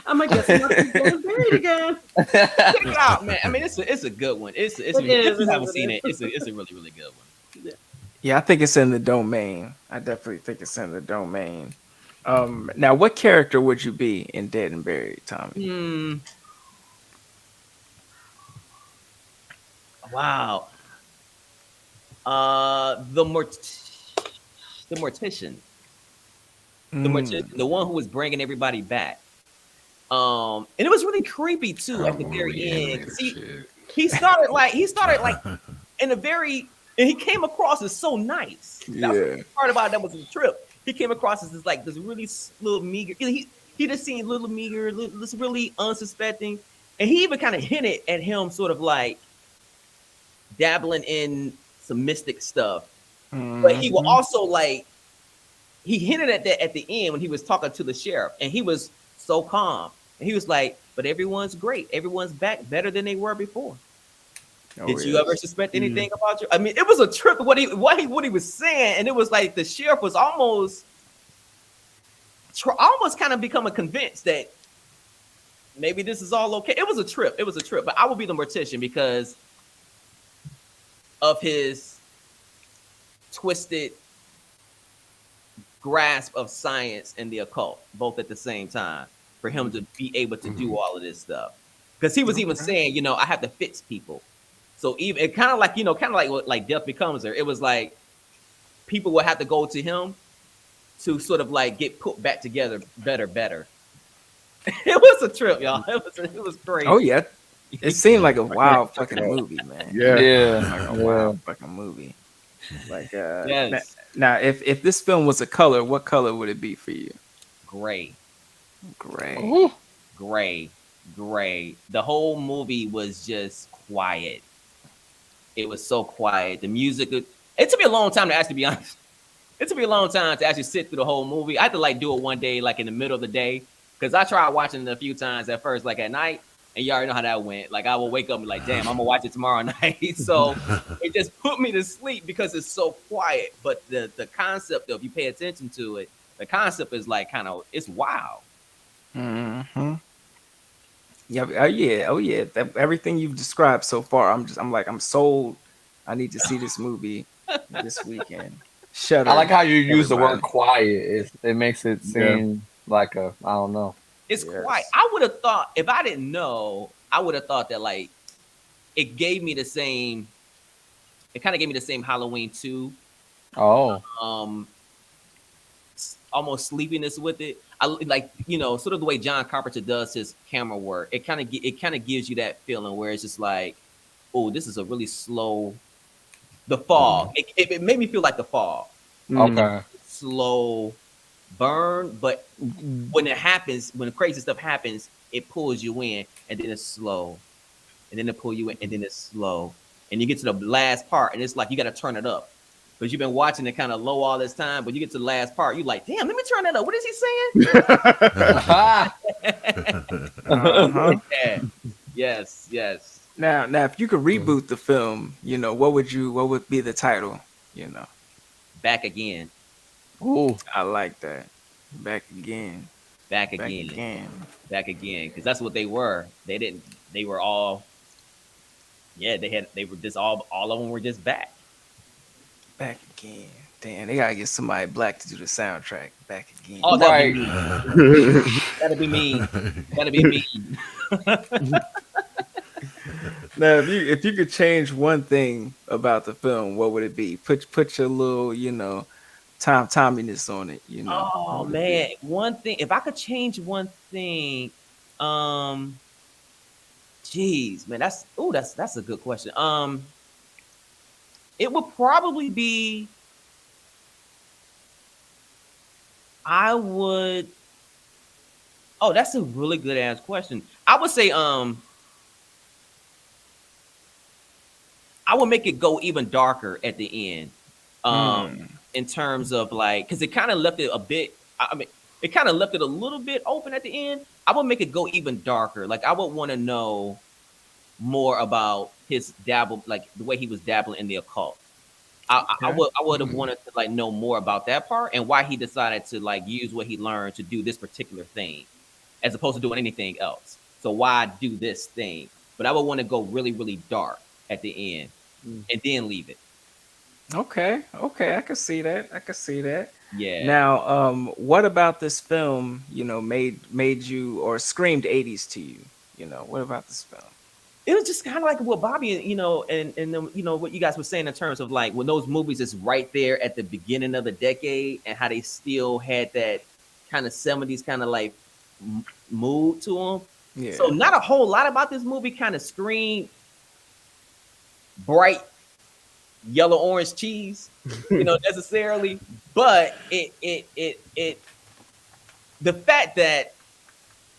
I'm like, guess I'm not Dead and Buried again. Check it out, man. I mean, it's a good one. If you haven't seen it, it's a really, really good one. Yeah, I think it's in the domain. I definitely think it's in the domain. Now, what character would you be in Dead and Buried, Tommy? Wow. The mortician. The mortician, the one who was bringing everybody back. And it was really creepy too at the very end. He started like in a very, and he came across as so nice. That's the part about that was the trip. he came across as this really little meager. He just seemed little meager, this really unsuspecting, and he even kind of hinted at him sort of like dabbling in some mystic stuff. But he will also like he hinted at that at the end when he was talking to the sheriff, and he was so calm, and he was like, "But everyone's great. Everyone's back better than they were before." Did you ever suspect anything about you? I mean, it was a trip what he was saying, and it was like the sheriff was almost kind of becoming convinced that maybe this is all okay. It was a trip. But I will be the mortician because of his twisted grasp of science and the occult, both at the same time, for him to be able to do all of this stuff. Because he was even saying, I have to fix people. So even it kind of like, like Death Becomes Her. It was like people would have to go to him to sort of like get put back together better. It was a trip, y'all. It was crazy. Oh yeah, it seemed like a wild fucking movie, man. Yeah. Like a wild fucking movie. Like yes. Now, if this film was a color, what color would it be for you? Gray. Gray. The whole movie was just quiet. It was so quiet. The music. It took me a long time to actually be honest. It took me a long time to actually sit through the whole movie. I had to like do it one day, like in the middle of the day, because I tried watching it a few times at first, like at night, and you already know how that went. Like I will wake up and be like, damn, I'm gonna watch it tomorrow night. So it just put me to sleep because it's so quiet. But the concept of, you pay attention to it, the concept is like it's wild. Mm-hmm. Yeah. Oh yeah. Everything you've described so far, I'm sold. I need to see this movie this weekend. Shudder. I like how you use the word quiet. It makes it seem like I don't know. It's quiet. I would have thought, if I didn't know, I would have thought that like it gave me the same. It kind of gave me the same Halloween 2. Oh. Almost sleepiness with it. I like, sort of the way John Carpenter does his camera work. It kind of gives you that feeling where it's just like, oh, this is a really slow. The Fall. It made me feel like The Fall. Okay. Slow burn, but when it happens, when crazy stuff happens, it pulls you in, and then it's slow, and then it pull you in, and then it's slow, and you get to the last part, and it's like you got to turn it up because you've been watching it kind of low all this time, but you get to the last part, you're like, damn, let me turn that up. What is he saying? Yes. Now, if you could reboot the film, what would be the title? Back Again. Ooh. I like that. Back again. Because that's what they were. They were all. Yeah, they were just all of them were just back. Back again. Damn, they gotta get somebody black to do the soundtrack. Back again. Oh, Right. that'd be me. That'd be me. Now, if you could change one thing about the film, what would it be? Put your little, Tomminess on it. Oh man, one thing. If I could change one thing, geez, man, that's a good question. It would probably be. Oh, that's a really good ass question. I would say, I would make it go even darker at the end. In terms of like, because it kind of left it a bit. I mean, it kind of left it a little bit open at the end. I would make it go even darker. Like I would want to know more about his dabble, like the way he was dabbling in the occult. I would have wanted to like know more about that part and why he decided to like use what he learned to do this particular thing, as opposed to doing anything else. So why do this thing? But I would want to go really, really dark at the end and then leave it. Okay, I can see that. Yeah. Now, what about this film, made you or screamed 80s to you? What about this film? It was just kind of like what Bobby, and then, what you guys were saying in terms of like when those movies is right there at the beginning of the decade and how they still had that kind of 70s kind of like mood to them. Yeah. So not a whole lot about this movie kind of screamed bright yellow orange cheese, necessarily. But it the fact that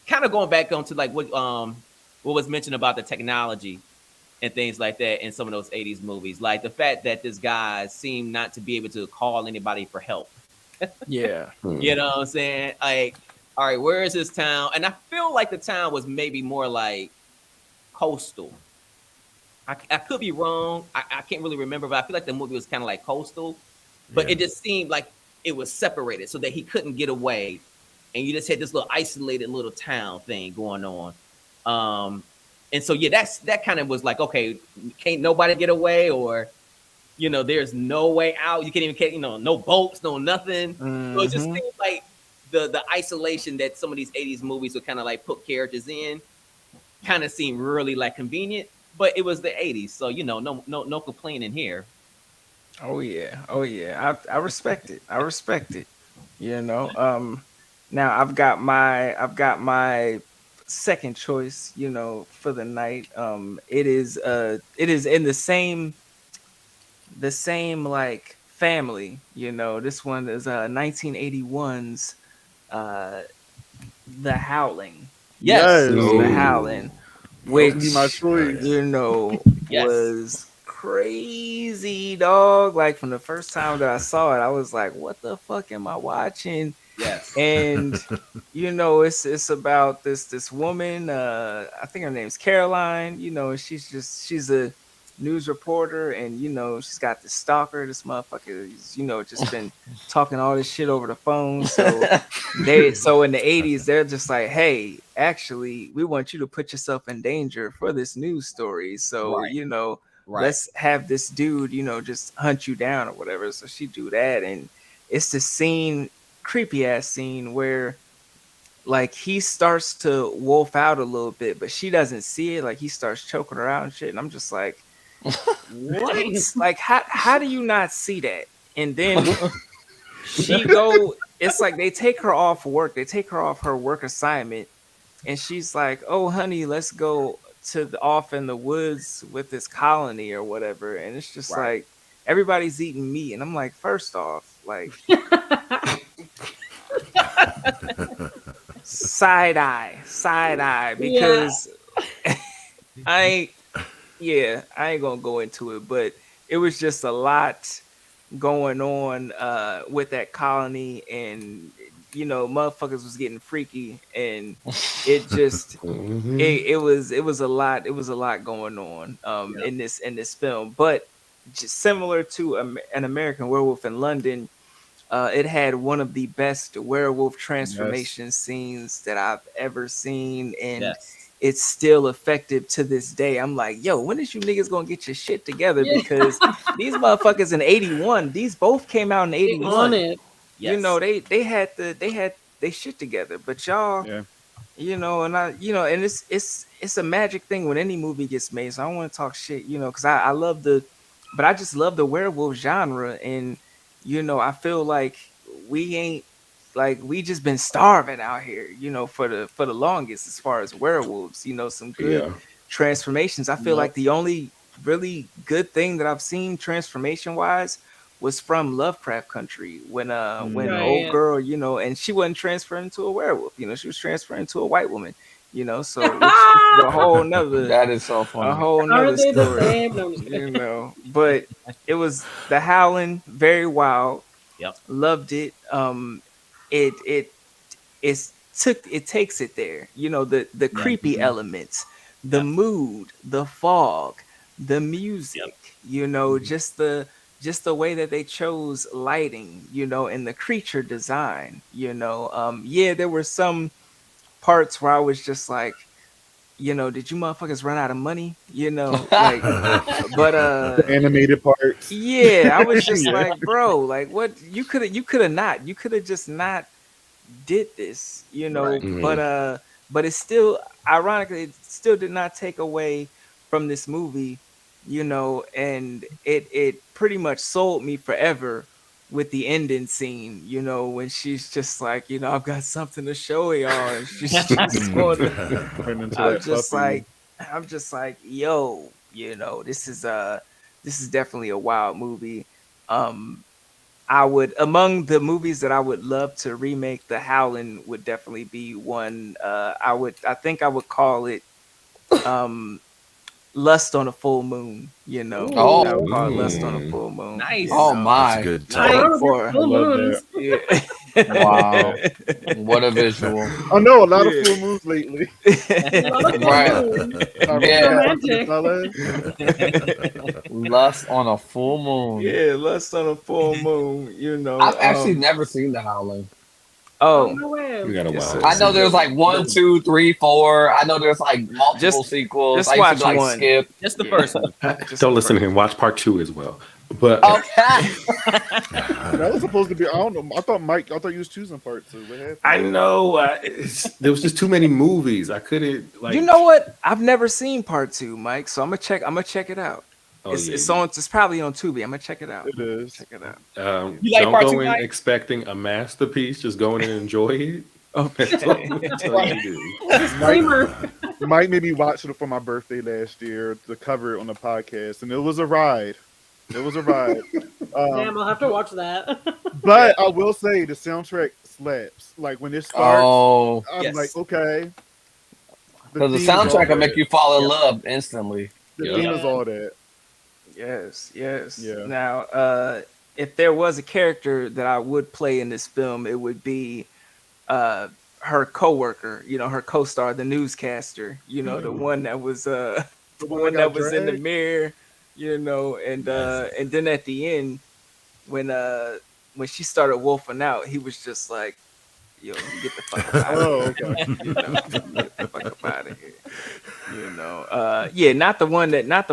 kind of going back onto like what was mentioned about the technology and things like that in some of those 80s movies, like the fact that this guy seemed not to be able to call anybody for help. Yeah. You know what I'm saying? Like, all right, where is this town? And I feel like the town was maybe more like coastal. I could be wrong. I can't really remember, but I feel like the movie was kind of like coastal. But it just seemed like it was separated so that he couldn't get away. And you just had this little isolated little town thing going on. And so, yeah, that kind of was like, okay, can't nobody get away, or, there's no way out. You can't even get, no boats, no nothing. So it just seems like the isolation that some of these 80s movies would kind of like put characters in kind of seemed really like convenient, but it was the 80s. So, no complaining here. Oh yeah. Oh yeah. I respect it. I respect it. Now I've got my second choice, for the night. It is in the same like family. This one is 1981's uh The Howling. Yes. The Howling, which Be my choice. Yes. was crazy, dog. Like from the first time that I saw it, I was like, "What the fuck am I watching?" Yes. And it's about this woman. I think her name's Caroline. And she's a news reporter, and she's got this stalker. This motherfucker, just been talking all this shit over the phone. So in the 80s, they're just like, hey, actually, we want you to put yourself in danger for this news story. So, Right. let's have this dude, just hunt you down or whatever. So she do that. And it's the creepy ass scene where like he starts to wolf out a little bit, but she doesn't see it. Like he starts choking her out and shit. And I'm just like, what? Like, how do you not see that? And then it's like they take her off work. They take her off her work assignment. And she's like, oh, honey, let's go off in the woods with this colony or whatever. And it's just like, everybody's eating meat. And I'm like, first off, like, side eye, because I ain't gonna go into it, but it was just a lot going on with that colony, and motherfuckers was getting freaky, and it just it was a lot going on in this film. But just similar to An American Werewolf in London, it had one of the best werewolf transformation scenes that I've ever seen, and it's still effective to this day. I'm like, yo, when is you niggas gonna get your shit together? Because these motherfuckers in 81, these both came out in 81. On it. They had they shit together, but y'all, and and it's a magic thing when any movie gets made. So I don't want to talk shit, because I love I just love the werewolf genre, and I feel like we just been starving out here, for the longest as far as werewolves. Some good transformations. I feel like the only really good thing that I've seen transformation wise was from Lovecraft Country when old girl, and she wasn't transferring into a werewolf, she was transferring into a white woman, so which is a whole nother That is so funny. a whole nother story, but it was The Howling, very wild. Loved it. It takes it there, the creepy elements, the mood, the fog, the music, just the way that they chose lighting, and the creature design, there were some parts where I was just like, did you motherfuckers run out of money? Like, but the animated parts. I was just like, bro, like what you could have just not did this, but it's still, ironically, it still did not take away from this movie, and it pretty much sold me forever with the ending scene, when she's just like, I've got something to show y'all, and she's just going to, I'm just like, yo, this definitely a wild movie. I would, among the movies that I would love to remake, The Howling would definitely be one. I think I would call it um Lust on a Full Moon. Oh. I would call it Lust on a Full Moon. Nice. Oh That's a my. good I title. don't For get full I love moons. yeah. Wow. What a visual. I know a lot of Yeah. full moons lately. A lot of full Right. moons. Yeah. Romantic. Lust on a full moon. Yeah, Lust on a Full Moon. I've actually never seen The Howling. Oh, Oh, no way. You got a Yes, wild. sir. I know there's like 1, 2, 3, 4. I know there's like multiple Just- sequels. just I used watch to like one. skip. Just the first one. Don't listen to him. Watch part 2 as well. But Okay. That was supposed to be. I don't know. I thought you was choosing part 2. What happened? I know there was just too many movies. I couldn't like. You know what? I've never seen part 2, Mike. So I'm gonna check it out. Oh, It's on. It's probably on Tubi. I'm gonna check it out. It is. Check it out. You like don't part go 2, in Mike? expecting a masterpiece. Just go in and enjoy it. Okay. That's all you do. Disclaimer. Mike made me watch it for my birthday last year to cover it on the podcast, and it was a ride. It was a ride. Damn, I'll have to watch that. But I will say the soundtrack slaps. Like when it starts, Oh. I'm Yes. like, okay. Because the theme is all soundtrack will that. make you fall in love instantly. The Yeah. theme is all that. Yes. Yes. Yeah. Now, if there was a character that I would play in this film, it would be her coworker. Her co-star, the newscaster. The one that was the one that was in the dragged? mirror. And then at the end, when she started wolfing out, he was just like, "Yo, you get the fuck out of Oh, here." okay. Get the fuck up out of here. Yeah, not the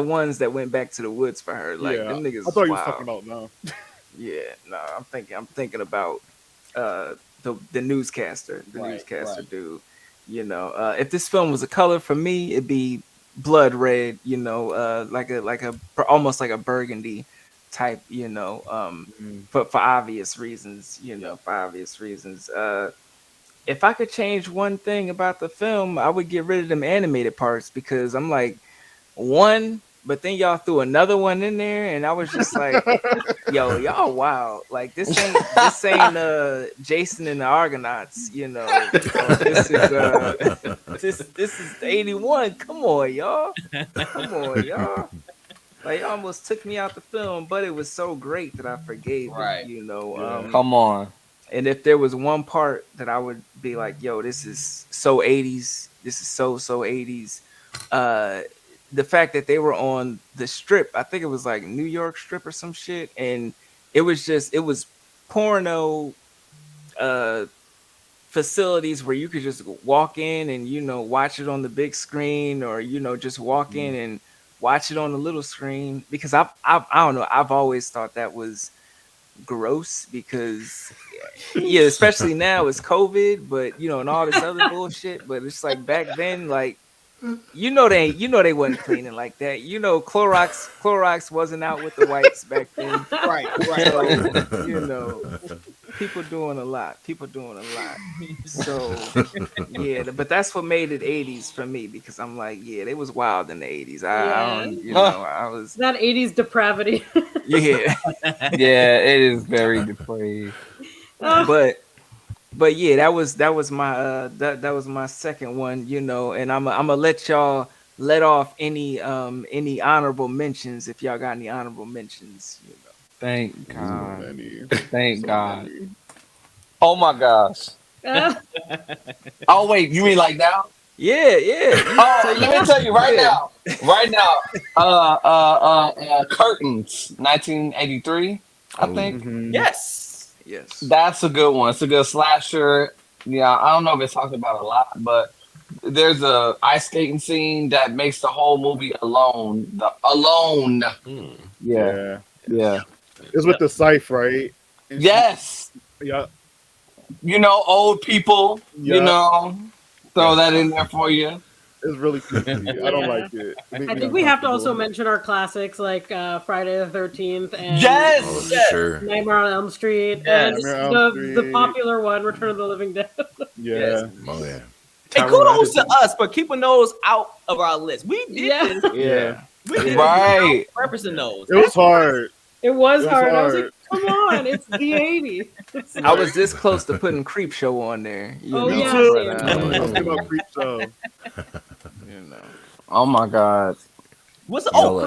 ones that went back to the woods for her. Like Yeah. them niggas. I thought you was wild. talking about now. Yeah, no, I'm thinking about the newscaster, Right. dude. If this film was a color for me, it'd be blood red. Almost like a burgundy type. For obvious reasons. For obvious reasons. If I could change one thing about the film, I would get rid of them animated parts because I'm like one. But then y'all threw another one in there, and I was just like, "Yo, y'all wow! Like this ain't Jason and the Argonauts, This is 81. Come on, y'all! Like it almost took me out the film, but it was so great that I forgave Right. it, Yeah. Come on. And if there was one part that I would be like, "Yo, this is so 80s. This is so 80s." The fact that they were on the strip, I think it was like New York strip or some shit, and it was porno facilities where you could just walk in and watch it on the big screen, or just walk in and watch it on the little screen. Because I don't know, I've always thought that was gross because especially now it's COVID, but and all this other bullshit. But it's like back then, like. They wasn't cleaning like that. Clorox wasn't out with the wipes back then. Right. So, people doing a lot. So yeah, but that's what made it 80s for me because I'm like, yeah, they was wild in the 80s. I was That 80s depravity. yeah. Yeah, it is very depraved. But yeah, that was my that was my second one, and I'm gonna let y'all let off any honorable mentions if y'all got any honorable mentions, Thank God. Many. Thank So God. many. Oh my gosh. Oh wait, you mean like now? Yeah. Oh, let me tell you right now. Curtains, 1983, I think. Mhm. Yes. Yes. That's a good one. It's a good slasher. Yeah, I don't know if it's talked about a lot, but there's a ice skating scene that makes the whole movie alone. Yeah. It's with the scythe, right? And Yes. Yeah. Old people. Yeah. Throw that in there for you. It's really creepy. I don't like it. I think we have to also mention our classics like Friday the 13th and Yes. Oh, sure. Nightmare on Elm Street Yes. and Nightmare on Elm the Street. popular one, Return of the Living Dead. Yeah. Oh yeah. And kudos to us for keeping those out of our list. We did Yeah. this. Yeah. We did Right. referencing those. It was hard. It was It was hard. I was like, hard. come on, it's the 80s. I was this close to putting Creep Show on there. Oh, Me yeah, too. same. I was talking about Creep Show. You know. Oh my god. What's You know, like-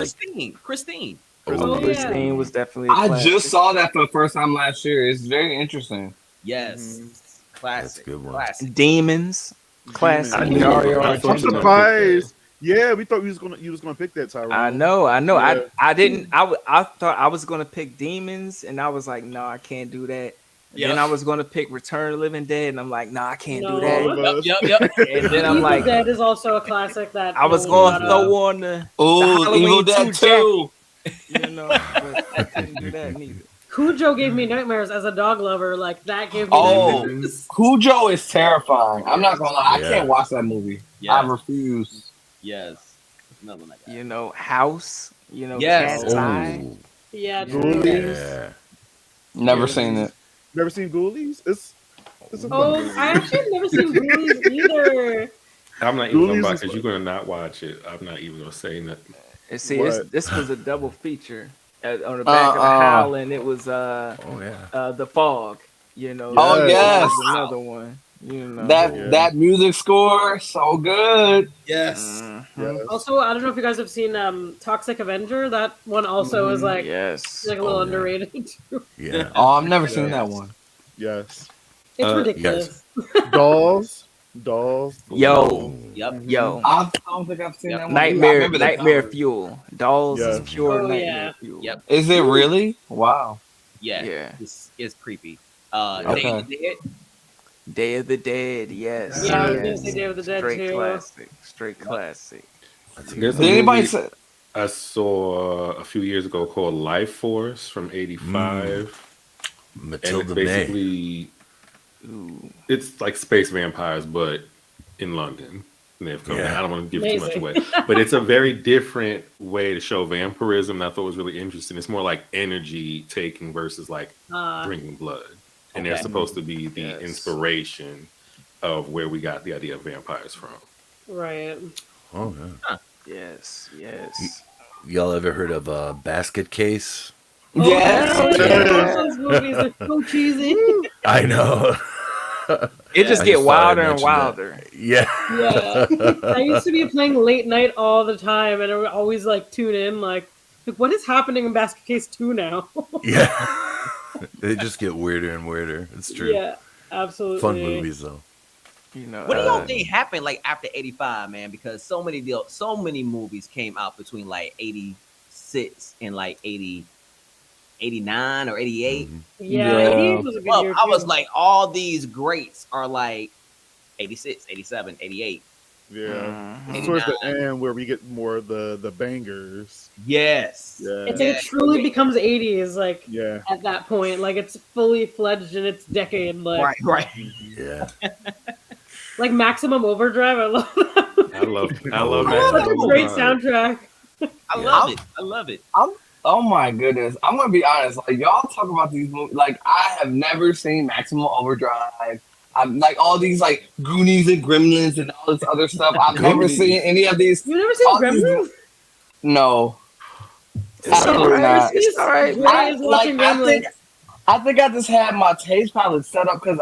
Christine. Oh, yeah. Christine was definitely. A I classic. just saw that for the first time last year. It's very interesting. Yes. Classic. That's a good one. Classic. Demons. Classic. I Demons. know. Dario I I'm thought you Argento. were surprised. Yeah, we thought you was gonna pick that, Tyrone. I know. Yeah. I didn't. I thought I was gonna pick Demons, and I was like, no, I can't do that. And then Yeah. I was gonna pick Return of the Living Dead, and I'm like, no, I can't No. do that. All of us. Yep. And then I'm Evil like, Dead is also a classic that I was no one gonna got throw on the Oh, Halloween Evil 2 Dead 2. you know, but I couldn't do that neither. Cujo gave me nightmares as a dog lover. Like that gave me Oh, nightmares. Cujo is terrifying. I'm not gonna lie. I Yeah. can't watch that movie. Yes. I refuse. Yes. Another one like that. You know, House. You know, Yes. Cat's Eye. Oh, Yeah, true. Ghoulies. yeah. Never seen it. Never seen Ghoulies? It's a fun Oh, movie. I actually have never seen Ghoulies either. I'm not even Ghoulies gonna buy is because you're gonna not watch it. I'm not even gonna say nothing. And see, What? this was a double feature. On the back of the Howling, it was Oh yeah. The Fog. You know, Oh, that yes. was another one. You know, That music score, so good. Yes. Mhm. Yes. Also, I don't know if you guys have seen Toxic Avenger. That one also is like Yes. like a little Oh, yeah. underrated too. Yeah. Oh, I've never seen that one. Yes. It's you ridiculous. Dolls. Yo, Yep. yo. I don't think I've seen Yep. that one. I Nightmare, remember the nightmare cover. fuel. Dolls is Yeah. pure Oh, nightmare yeah. fuel. Yep. Is it really? Wow. Yeah. Yeah. It's creepy. Okay. Day of the Dead. Day of the Dead. Yes. Yeah, I was yes. gonna say Day of the Dead Straight too. classic. Straight classic. There's a Did anybody movie say? I saw a few years ago called Life Force from '85, and Matilda it's May. basically Ooh. it's like space vampires, but in London. And they've come. Yeah. I don't want to give too much Amazing. away, but it's a very different way to show vampirism. That I thought was really interesting. It's more like energy taking versus like drinking blood, and they're Okay. supposed to be the Yes. inspiration of where we got the idea of vampires from. Right. Oh yeah. Yes. Yes. Y'all ever heard of Basket Case? Yes. Those movies are so cheesy. I know. It just I get just thought I'd wilder and mention that. wilder. Yeah. Yeah. I used to be playing late night all the time, and I would always like tune in, like what is happening in Basket Case 2 now? Yeah. They just get weirder and weirder. It's true. Yeah, absolutely. Fun movies though. You know. What do y'all think happened like after '85, man? Because so many movies came out between like '86 and like '89 or '88. Yeah, Yeah. 88 was a good Well, year. I was too. like, all these greats are like '86, '87, '88. Yeah. Mhm. It's towards the end where we get more of the bangers. Yes. Yeah. it's like it truly becomes 80s, like Yeah. at that point, like it's fully fledged in its decade, like Right. Yeah. like Maximum Overdrive. I love that. I love Such a Maximum great Overdrive. soundtrack. I love it. I love it. Oh my goodness. I'm gonna be honest. Like y'all talk about these movies. Like I have never seen Maximum Overdrive. I'm like all these like Goonies and Gremlins and all this other stuff. I've never Goonies. seen any of these. You've never seen all these- Gremlins? No. It's all Absolutely right. not. It's all right. Joy I, is watching I Gremlins. think I just had my taste palette set up because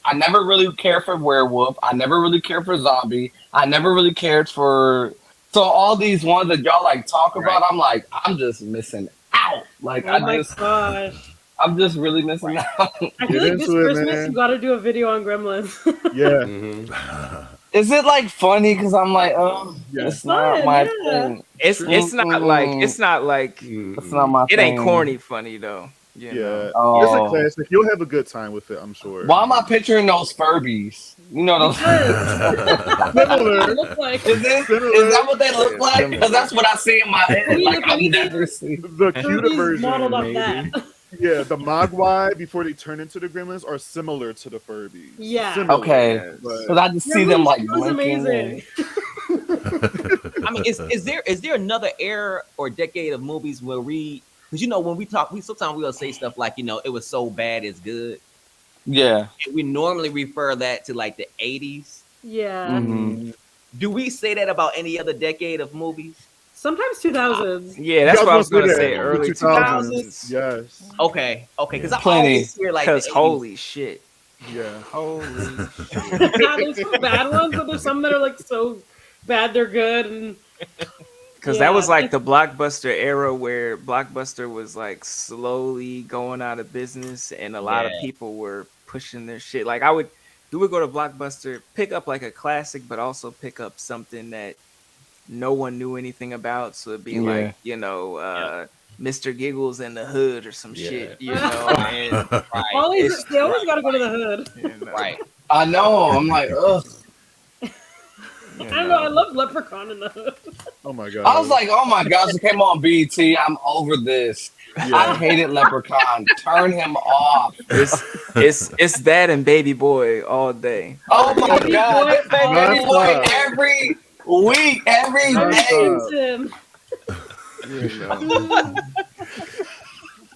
I never really cared for werewolf. I never really cared for zombie. I never really cared for so all these ones that y'all like talk about. I'm like I'm just missing out. Like Oh my gosh. I'm just really missing out. I Get feel like this into it, Christmas man. you gotta do a video on Gremlins. Yeah. Mhm. Is it like funny? Because I'm like, oh, Yeah. it's not Fun, my yeah. thing. It's not like It's not my it thing. ain't corny funny though. You know? Yeah. Oh. It's a classic. You'll have a good time with it, I'm sure. Why am I picturing those Furbies? You know those. Similar. It looks like Is that what they look like? Because that's what I see in my head. We Like look I've like- never seen. The cuter Furbies version. modeled off maybe. that. Yeah, the Mogwai before they turn into the Gremlins are similar to the Furbies. Yeah. Similar, Okay. but- Because I just see them like Gremlins was blinking. amazing. I mean, is there another era or decade of movies where because when we talk, sometimes we'll say stuff like it was so bad it's good. Yeah. And we normally refer that to like the '80s. Yeah. Mhm. Do we say that about any other decade of movies? Sometimes 2000s. Yeah, that's I was what I was gonna gonna say say. that. Early 2000s. 2000s. Yes. Okay, because I Plenty. always hear like the Because 80s. holy shit, Yeah. holy There's some bad ones, but there's some that are like so bad they're good. And Because that was like the Blockbuster era where Blockbuster was like slowly going out of business and a lot of Yeah. people were pushing their shit. Like we would go to Blockbuster, pick up like a classic, but also pick up something that no one knew anything about. So it'd be Yeah. like, Mr. Giggles in the Hood or some shit, Yeah. and always they always got to go to the hood. Right. I know. I'm like, ugh. I don't know. I love Leprechaun in the hood. Oh my god. I was like, oh my gosh, it came on BT. I'm over this. I yeah. hated Leprechaun. Turn him off. It's that and Baby Boy all day. Oh my Baby god, Boy, Baby Boy nonstop. every week, every day. Simpson.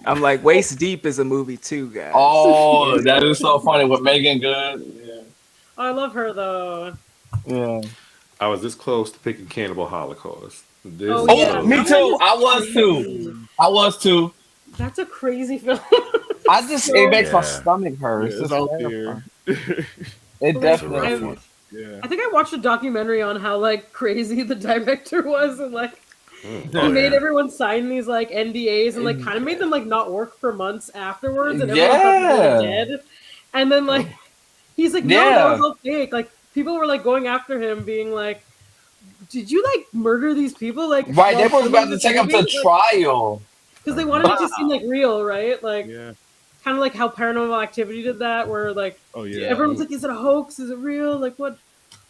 I'm like, Waist Deep is a movie too, guys. Oh, that is so funny with Megan Good. Yeah. I love her though. Yeah. I was this close to picking Cannibal Holocaust. This Oh, Oh, yeah. me That too. one I is was too. crazy. I was too. That's a crazy film. I just it makes my Yeah. stomach hurt. It's just out terrifying. there. It definitely. rough I'm- one. yeah. I think I watched a documentary on how like crazy the director was and like he Oh, made yeah. everyone sign these like NDAs and like kind of made them like not work for months afterwards and everyone Yeah. thought they were dead. And then like he's like, no, that Yeah. was all fake. Like people were like going after him, being like, did you like murder these people? Like Right, they were about to take him to trial. because they wanted it to seem like real, right? Like Yeah. kind of like how Paranormal Activity did that, where like Oh yeah. everyone's like, is it a hoax? Is it real? Like what?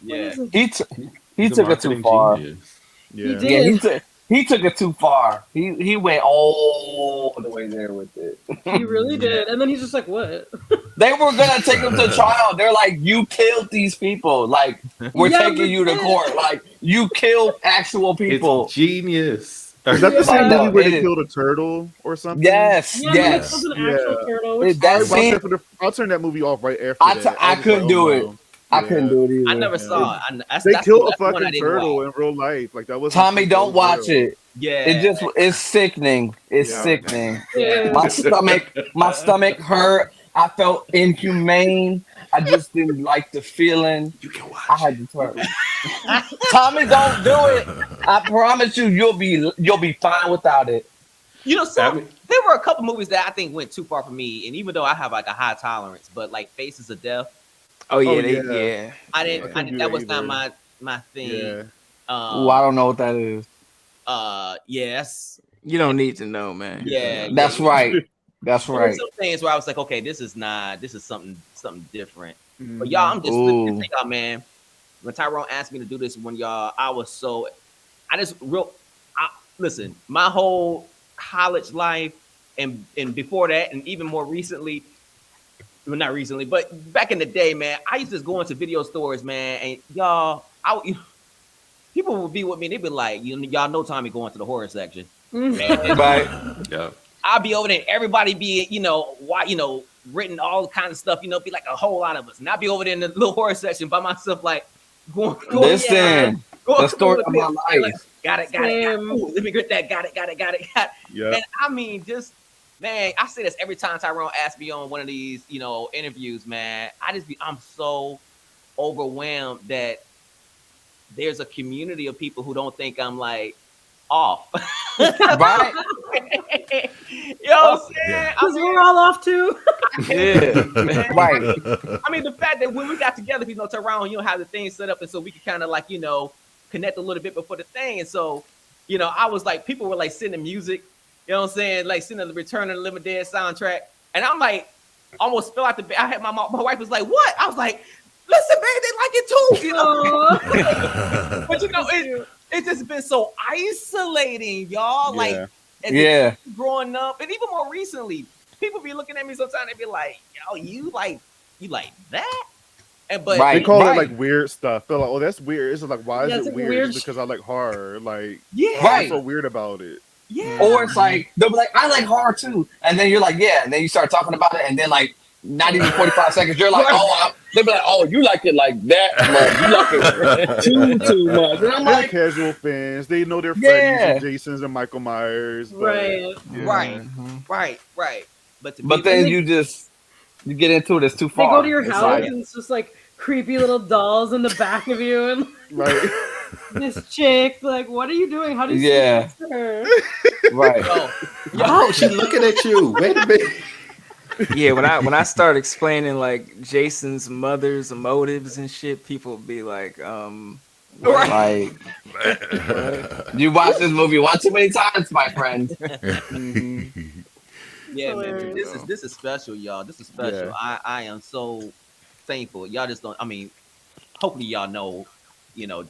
What Yeah. is it? He took He's a it too marketing far. genius. He Yeah. did. Yeah, he took it too far. He went all the way there with it. He really did. And then he's just like, what? They were gonna take him to trial. They're like, you killed these people. Like, we're Yeah, taking you to legit. court. Like, you killed actual people. It's genius. Is that the same Yeah. movie where It they is. killed a turtle or something? Yes, Yeah, yes. it was an actual Yeah. turtle. It- Which that I scene- watched that for I'll turn that movie off right after I that. I was couldn't like, do oh, it. wow. I Yeah. couldn't do it either. I never saw it. They killed a that's the one I fucking didn't turtle watch. in real life. Like that was Tommy, don't watch it. Yeah. It's sickening. It's Yeah. sickening. Yeah. My stomach hurt. I felt inhumane. I just didn't like the feeling. You can watch. I had to turn. Tommy, don't do it. I promise you, you'll be fine without it. You know, so I mean- there were a couple movies that I think went too far for me, and even though I have like a high tolerance, but like Faces of Death, Oh yeah, Oh, they, yeah. yeah. I didn't. couldn't do that that was not either. my thing. Yeah. Ooh, I don't know what that is. Yes, You don't need to know, man. yeah. That's right. That's There were right. some things where I was like, okay, this is something different. Mm-hmm. But y'all, I'm just Ooh. listening to y'all, man. When Tyrone asked me to do this, when y'all, listen, my whole college life and before that, and even more recently, well, not recently, but back in the day, man, I used to just go into video stores, man, and y'all, people would be with me, they'd be like, y'all know Tommy going to the horror section. Man, Right. Yeah. I'll be over there, and everybody be, written all kinds of stuff, be like a whole lot of us. And I'll be over there in the little horror section by myself, like, going Listen, the story of my like, life. got it. Same. Ooh, let me get that. Got it. Yeah. And I mean, just, man, I say this every time Tyrone asks me on one of these, interviews, man. I'm so overwhelmed that there's a community of people who don't think I'm like off. Right? You know what I'm saying? Yeah. I Because mean, we're all off too. Yeah. Right. I mean, the fact that when we got together, Tyrone, have the thing set up, and so we could kind of like, connect a little bit before the thing. And so, I was like, people were like sending music, you know what I'm saying? Like sending the Return of the Living Dead soundtrack. And I'm like, almost fell out the bed. I had my wife was like, what? I was like, listen, babe, they like it too, Aw. But it's just been so isolating, y'all. Yeah. Like, as Yeah. growing up, and even more recently, people be looking at me sometimes. They be like, "Yo, you like that?" And but Right. They call right. it like weird stuff. They're like, oh, that's weird. It's like, why is Yeah, it's it like weird? weird Just because I like horror. Like, yeah, Right. what's so weird about it? yeah. Or it's like they'll be like, I like horror too, and then you're like, yeah, and then you start talking about it, and then like not even 45 seconds. You're like, they be like, oh, you like it like that much. You like it too much. And I'm They're like, casual fans. They know they're Freddy's yeah. and Jasons and Michael Myers. But, Right. Right, Mhm. right. But to be But then They- you get into it, it's too They far. go to your It's house like, and it's just like creepy little dolls in the back of you, and right. this chick, like, what are you doing? How do you Yeah. speak to her? right. Oh, she looking at you. Wait a minute. Yeah, when I start explaining like Jason's mother's motives and shit, people be like, what? Like, What? you watch this movie one too many times, my friend. Mhm. Yeah, man. Hilarious. This is special, y'all. This is special. Yeah. I am so thankful. Y'all just don't. I mean, hopefully y'all know,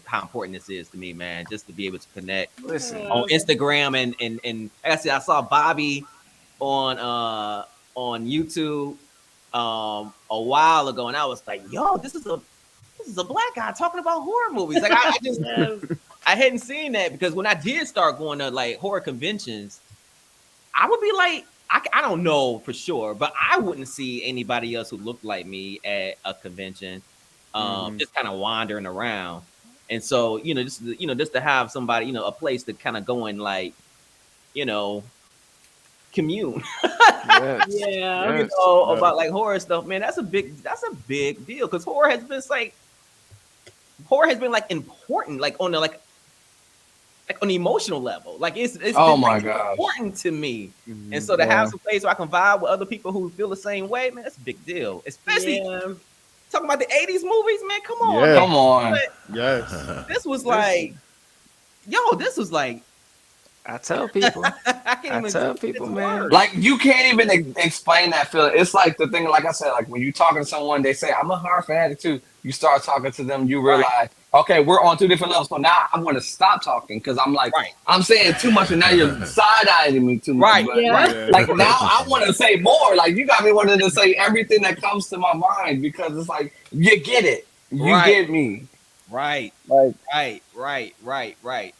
how important this is to me, man. Just to be able to connect Listen, on Instagram and like I said, I saw Bobby on YouTube a while ago, and I was like, yo, this is a black guy talking about horror movies. Like I just Yes. I hadn't seen that because when I did start going to like horror conventions, I would be like, I don't know for sure, but I wouldn't see anybody else who looked like me at a convention, just kind of wandering around. And so, just to have somebody, a place to kind of go and like, commune, yes, Yeah. yes. about like horror stuff, man. That's a big deal because horror has been like important, like on the like on the emotional level. Like it's Oh been my really gosh. important to me. Mhm. And so to Yeah. have some place where I can vibe with other people who feel the same way, man, that's a big deal. Especially Yeah. talking about the 80s movies, man. Come on. Yeah. Come on. Yes. This was like, this was like, I tell people, I can't I even tell put it people, into man. words. Like you can't even explain that feeling. It's like the thing, like I said, like when you talking to someone, they say, I'm a horror fanatic too. You start talking to them, you realize, okay, we're on two different levels. So now I want to stop talking because I'm like, Right. I'm saying too much and now you're side-eyeing me too much. Right, But, Yeah. Yeah. like now I want to say more. Like you got me wanting to say everything that comes to my mind because it's like, you get it. You Right. get me. Right. Like, Right,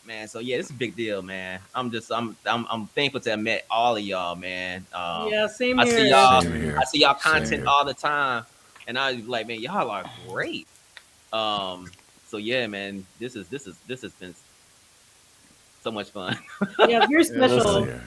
man. So yeah, this is a big deal, man. I'm thankful to have met all of y'all, man. Yeah, same I here. see y'all. Same here. I see y'all Same content here. all the time, and I was like, man, y'all are great. So yeah, man, this has been so much fun. Yeah, you're Same special. here.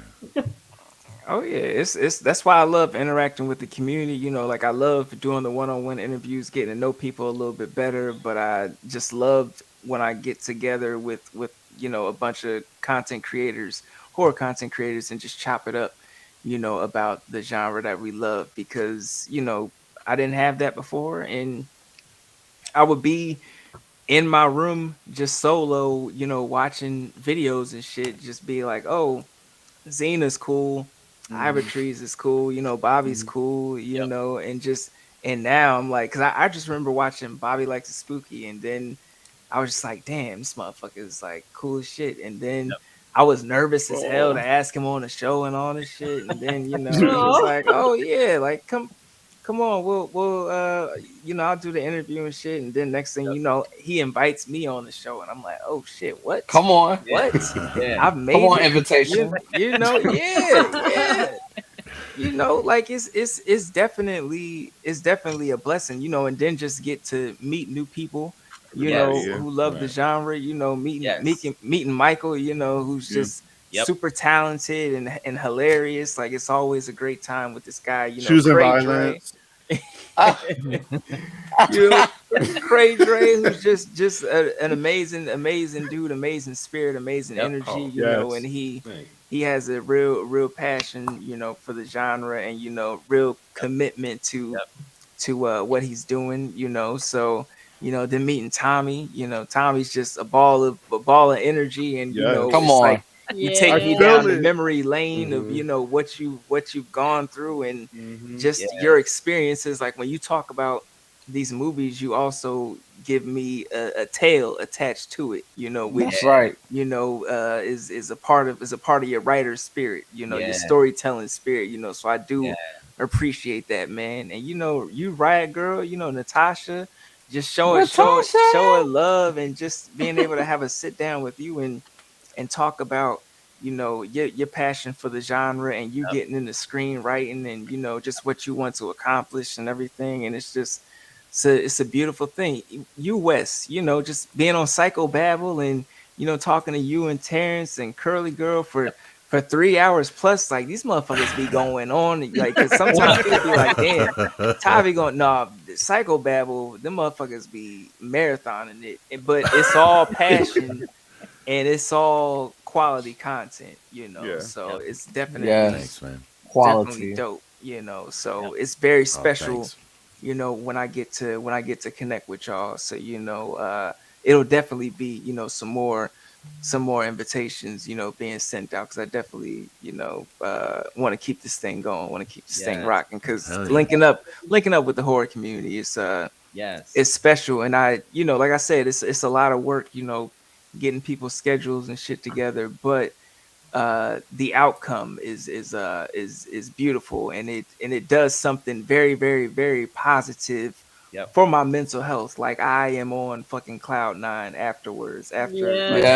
Oh yeah, it's that's why I love interacting with the community. Like I love doing the one-on-one interviews, getting to know people a little bit better. But I just love when I get together with a bunch of content creators, horror content creators, and just chop it up, about the genre that we love because I didn't have that before, and I would be in my room just solo, watching videos and shit, just be like, oh. Zena's cool. Trees is cool. Bobby's cool. Yep. And now I'm like, cause I just remember watching Bobby Likes It Spooky, and then I was just like, damn, this motherfucker is like cool as shit. And then Yep. I was nervous as hell to Oh. ask him on the show and all this shit. And then he was Aw. like, oh yeah, like come on, we'll I'll do the interview and shit. And then next thing you know, he invites me on the show, and I'm like, oh shit, what? come on. What? Yeah. I've made Come on, it. invitation. Yeah. Like it's definitely a blessing, and then just get to meet new people, Yes. who love the Right. genre, Yes. meeting Michael, who's Yeah. just Yep. super talented and hilarious. Like it's always a great time with this guy, Choosing Cray Dre. violence. Cray Dre, who's just an amazing dude, amazing spirit, amazing Yep. energy, Oh, yes. and he Thanks. has a real passion, for the genre and real commitment to what he's doing, So then meeting Tommie, Tommie's just a ball of energy, and Yes. Come it's on. like you take I me feel down the it. memory lane of Mhm. what you've gone through and Mhm. just Yeah. your experiences. Like when you talk about these movies, you also give me a tale attached to it, which That's right. is a part of your writer's spirit, your Yeah. storytelling spirit, So I do Yeah. appreciate that, man. And you Riot Girl, Natasha, just showing Natasha! love and just being able to have a sit down with you and talk about you know, your passion for the genre and you getting into screenwriting and, you know, just what you want to accomplish and everything. And it's just, it's a beautiful thing. You, Wes, you know, just being on Psychobabble and, you know, talking to you and Terrence and Curly Girl for 3 hours plus, like these motherfuckers be going on, like, cause sometimes people be like, damn, Tavi going, nah, Psychobabble, them motherfuckers be marathoning it, but it's all passion and it's all quality content, you know. Yeah. So it's definitely, Yes. Thanks, man. definitely Quality. dope, you know. So it's very Oh, special, thanks. you know, when I get to connect with y'all. So, you know, it'll definitely be, you know, some more invitations, you know, being sent out, because I definitely, you know, want to keep this thing going, want to keep this thing Yes. rocking, because Hell yeah. linking up with the horror community is Yes. it's special. And I, you know, like I said, it's a lot of work, you know, getting people's schedules and shit together, but the outcome is beautiful, and it does something very, very, very positive Yep. for my mental health. Like I am on fucking cloud nine afterwards, after Yeah. like I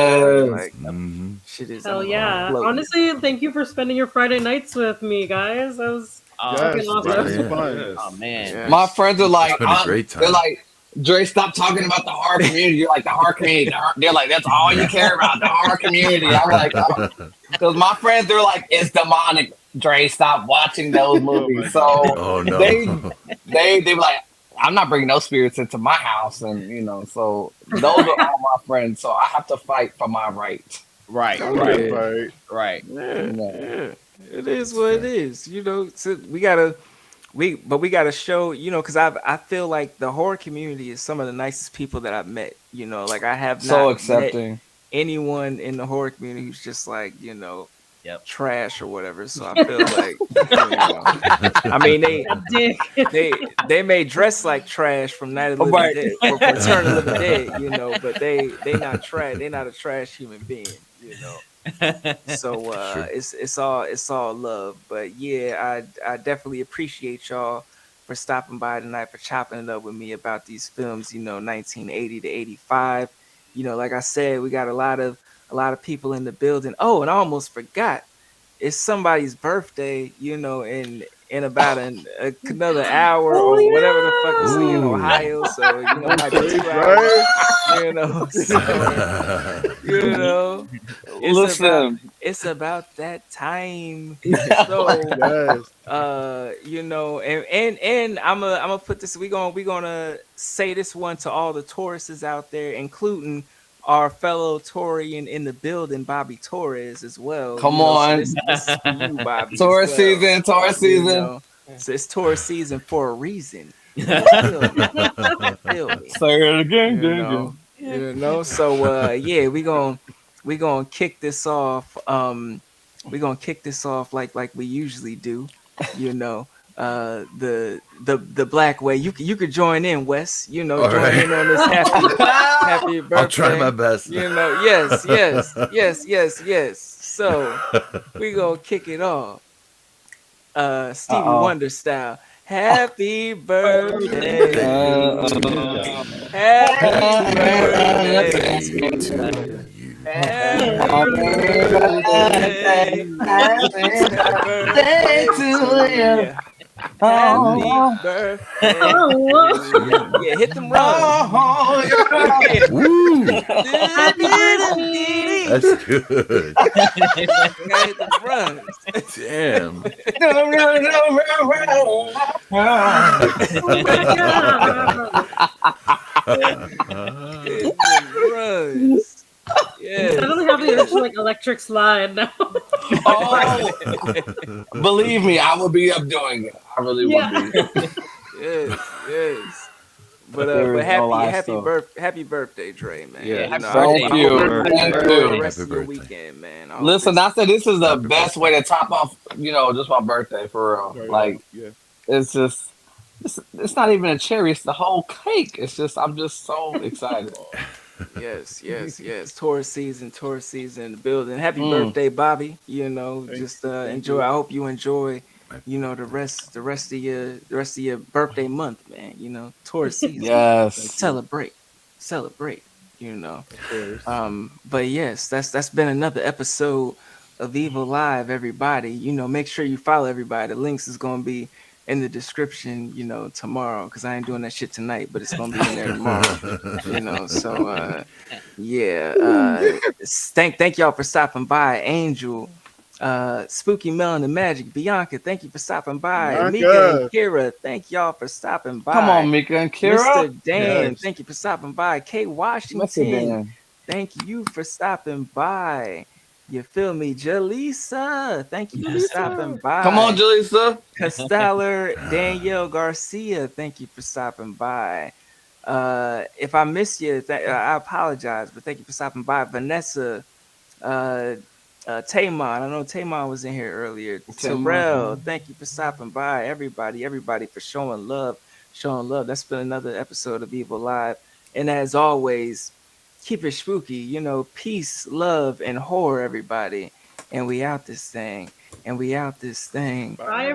talk about it. Yes. Like Mhm. shit is Hell I'm yeah. floating. Honestly, thank you for spending your Friday nights with me, guys. That was Oh, fucking Yes, awesome. Fridays Yeah. are fun. Yes. oh man. Yeah. My friends are like, It's been a great they're time. like, Dre, stop talking about the horror community. You're like the horror community. They're like, that's all you care about, the horror community. I'm like, because my friends, they're like, it's demonic. Dre, stop watching those movies. my So Oh no. they be like, I'm not bringing those spirits into my house, and you know, so those are all my friends. So I have to fight for my right. Right. All Right. right, right. Right. Yeah, No. yeah. It is what it is. You know, so we gotta show, you know, because I feel like the horror community is some of the nicest people that I've met. You know, like I have So not met accepting. anyone in the horror community who's just like, you know, Yep. trash or whatever. So I feel like, you know, I mean, Dick. they may dress like trash from Night of the Living Right. Dead, from Return of the Living Dead, you know, but they not trash. They not a trash human being, you know. So Sure. it's all love. But yeah, I definitely appreciate y'all for stopping by tonight, for chopping it up with me about these films, you know, 1980 to 85. You know, like I said, we got a lot of people in the building. Oh, and I almost forgot. It's somebody's birthday, you know, in about another hour Oh, or whatever the fuck we see in Ooh. Ohio. So, you know, it might be Okay, 2 hours, right? you know. So, you know, Listen, it's about that time. So Yes. you know, and I'm gonna put this, we gonna say this one to all the Tauruses out there, including our fellow Taurian in the building, Bobby Torrez, as well. come You know, so on. this is for you, Bobby, as Taurus well. season, Taurus You season. know, so it's Taurus season for a reason. You feel me? You feel me? Say it again, You know. So yeah, we gonna kick this off. We're gonna kick this off like we usually do, you know. The black way. You could join in, Wes. You know, All join right. in on this happy birthday. I'll try my best. You know, yes. So we gonna kick it off. Stevie Wonder style. Happy birthday. Happy birthday. To you. Happy birthday. Happy birthday. Happy birthday. Yeah, hit them runs. Woo! That's Gotta good. hit them runs. Damn. Hit them runs. I Yeah. suddenly have the urge to like electric slide now. Oh, believe me, I will be up doing it. I really will be. Yes. But There is no lie, so. happy birthday, Dre, man. Yeah, You know, thank I you. hope Thank enjoy you. the rest Happy of your birthday. weekend, man. I hope Listen, it's- I said this is the Happy best way to top off, you know, just my birthday for real. Like, Yeah. it's just, it's not even a cherry, it's the whole cake. It's just, I'm just so excited. yes. Taurus season in the building. Happy Mm. birthday, Bobby. You know, Thank- just thank enjoy. you. I hope you enjoy. You know, the rest of your birthday month, man. You know, Taurus season. Yes. Celebrate. you know. Of course. But yes, that's been another episode of Evil Live, everybody. Make sure you follow everybody. The links is gonna be in the description, tomorrow, because I ain't doing that shit tonight, but it's gonna be in there tomorrow. So yeah. Thank y'all for stopping by. Angel, Spooky Melon and Magic, Bianca, thank you for stopping by. Mika and Bianca. Kira, thank y'all for stopping by. Come on, Mika and Kira. Mr. Dan, Yes. thank you for stopping by. K. Mr. Washington, Dan. thank you for stopping by. You feel me? Jalisa, thank you for stopping by. Come on, Jalisa. Casteller Danielle Garcia, thank you for stopping by. If I missed you, I apologize, but thank you for stopping by. Vanessa, Taymon, I know Taymon was in here earlier. Terrell, thank you for stopping by. Everybody for showing love. That's been another episode of Evil Live. And as always, keep it spooky. Peace, love, and horror, everybody. And we out this thing. Bye, everybody.